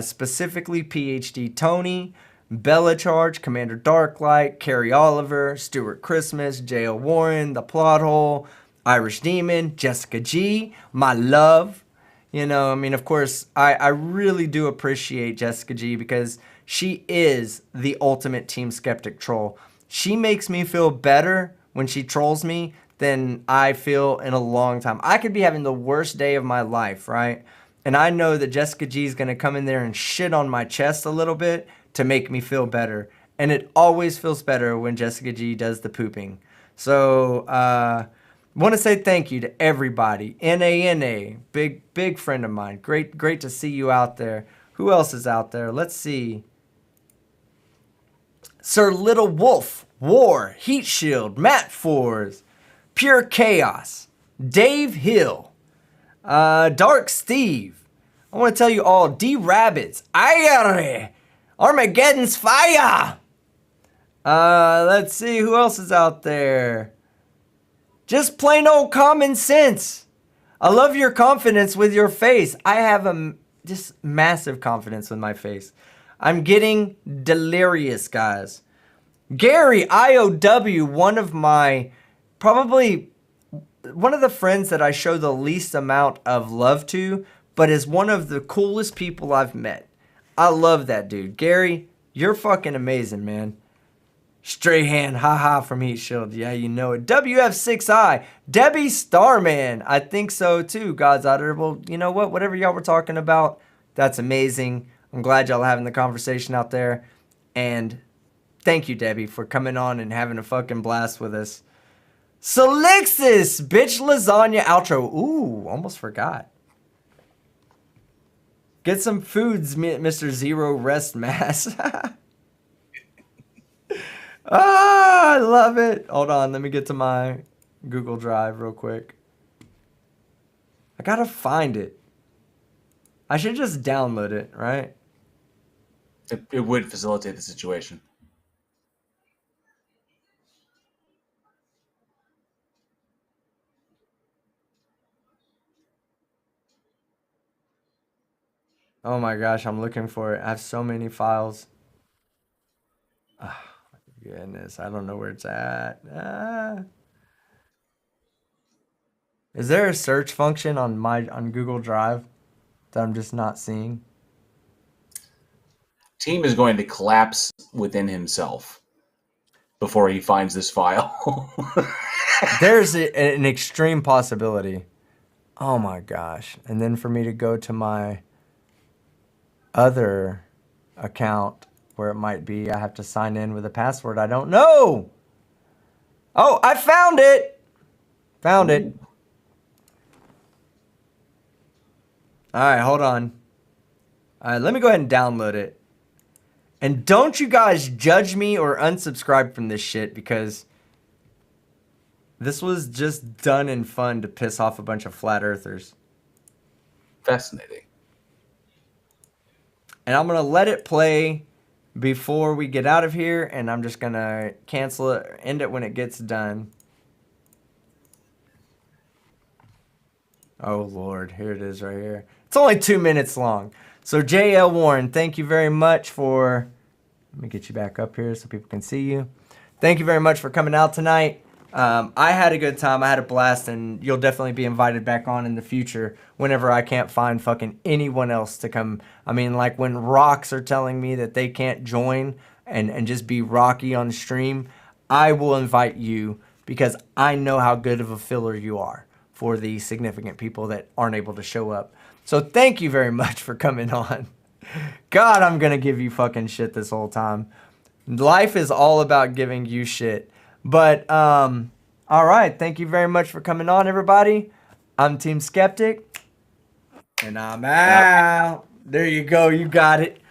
Specifically PhD Tony, Bella Charge, Commander Darklight, Carrie Oliver, Stuart Christmas, J.O. Warren, The Plot Hole, Irish Demon, Jessica G, my love. Of course, I really do appreciate Jessica G because she is the ultimate Team Skeptic troll. She makes me feel better when she trolls me than I feel in a long time. I could be having the worst day of my life, right? And I know that Jessica G is going to come in there and shit on my chest a little bit to make me feel better. And it always feels better when Jessica G does the pooping. So, want to say thank you to everybody. NANA, big friend of mine. Great to see you out there. Who else is out there? Let's see. Sir Little Wolf, War, Heat Shield, Matt Fours, Pure Chaos, Dave Hill, Dark Steve. I want to tell you all, D Rabbits, Ayer, Armageddon's Fire. Let's see who else is out there. Just plain old common sense. I love your confidence with your face. I have just massive confidence with my face. I'm getting delirious, guys. Gary, IOW, probably one of the friends that I show the least amount of love to, but is one of the coolest people I've met. I love that dude. Gary, you're fucking amazing, man. Strahan, haha, from Heat Shield. Yeah, you know it. WF6I, Debbie Starman. I think so too, God's Audible. You know what? Whatever y'all were talking about, that's amazing. I'm glad y'all are having the conversation out there. And thank you, Debbie, for coming on and having a fucking blast with us. Solixis, bitch lasagna outro. Ooh, almost forgot. Get some foods, Mr. Zero Rest Mass. I love it. Hold on, let me get to my Google Drive real quick. I gotta find it. I should just download it, right? It would facilitate the situation. Oh my gosh, I'm looking for it. I have so many files. Oh, goodness, I don't know where it's at. Is there a search function on Google Drive that I'm just not seeing? Team is going to collapse within himself before he finds this file. There's an extreme possibility. Oh my gosh. And then for me to go to my other account where it might be, I have to sign in with a password I don't know. Oh, I found it. Found it. All right, hold on. All right, let me go ahead and download it. And don't you guys judge me or unsubscribe from this shit, because this was just done in fun to piss off a bunch of flat earthers. Fascinating. And I'm going to let it play before we get out of here, and I'm just going to cancel it, end it when it gets done. Oh, Lord. Here it is right here. It's only 2 minutes long. So, J.L. Warren, thank you very much for... Let me get you back up here so people can see you. Thank you very much for coming out tonight. I had a good time. I had a blast, and you'll definitely be invited back on in the future whenever I can't find fucking anyone else to come. I mean, like when rocks are telling me that they can't join and just be rocky on stream, I will invite you because I know how good of a filler you are for the significant people that aren't able to show up. So thank you very much for coming on. God, I'm going to give you fucking shit this whole time. Life is all about giving you shit. But, all right. Thank you very much for coming on, everybody. I'm Team Skeptic. And I'm out. There you go. You got it.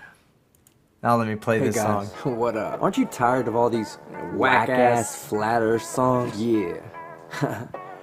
Now let me play this guys, song. What up? Aren't you tired of all these whack-ass flat earth songs? Yeah.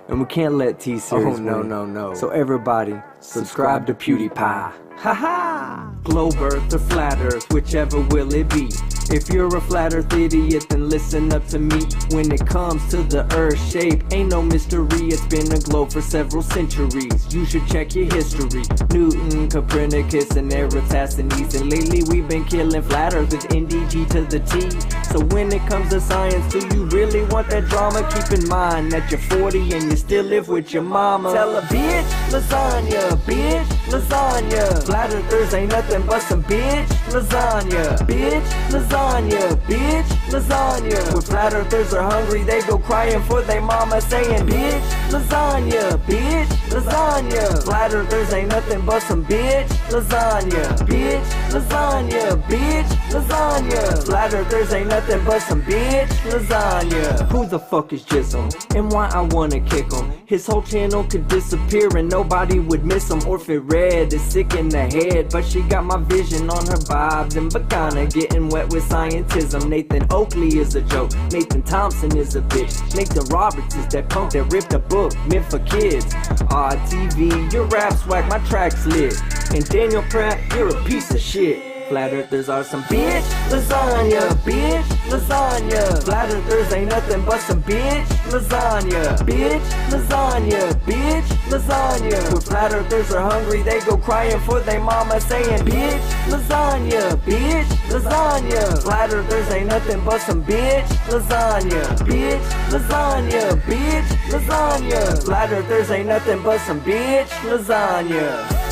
And we can't let T-Series win. No. So everybody, subscribe to PewDiePie. Haha! Globe Earth or Flat Earth, whichever will it be. If you're a Flat Earth idiot, then listen up to me. When it comes to the Earth shape, ain't no mystery. It's been a globe for several centuries. You should check your history. Newton, Copernicus, and Eratosthenes. And lately we've been killing Flat Earth with NDG to the T. So when it comes to science, do you really want that drama? Keep in mind that you're 40 and you still live with your mama. Tell a bitch, lasagna, bitch, lasagna. Flat earthers ain't nothing but some bitch lasagna. Bitch lasagna, bitch lasagna. When flat earthers are hungry, they go crying for their mama saying bitch lasagna, bitch lasagna. Flat earthers ain't nothing but some bitch lasagna. Bitch lasagna, bitch lasagna. Flat earthers ain't nothing but some bitch lasagna. Who the fuck is Jizzle? And why I wanna kick him? His whole channel could disappear and nobody would miss him. Orphan Red is sick in the head, but she got my vision on her vibes and Bacana getting wet with scientism. Nathan Oakley is a joke. Nathan Thompson is a bitch. Nathan Roberts is that punk that ripped a book meant for kids. TV, your rap's whack, my track's lit. And Daniel Pratt, you're a piece of shit. Flat earthers are some bitch lasagna, bitch lasagna. Flat earthers ain't nothing but some bitch lasagna, bitch lasagna, bitch lasagna. When flat earthers are hungry, they go crying for their mama saying bitch lasagna, bitch lasagna. Flat earthers ain't nothing but some bitch lasagna, bitch lasagna, bitch lasagna. Flat earthers ain't nothing but some bitch lasagna.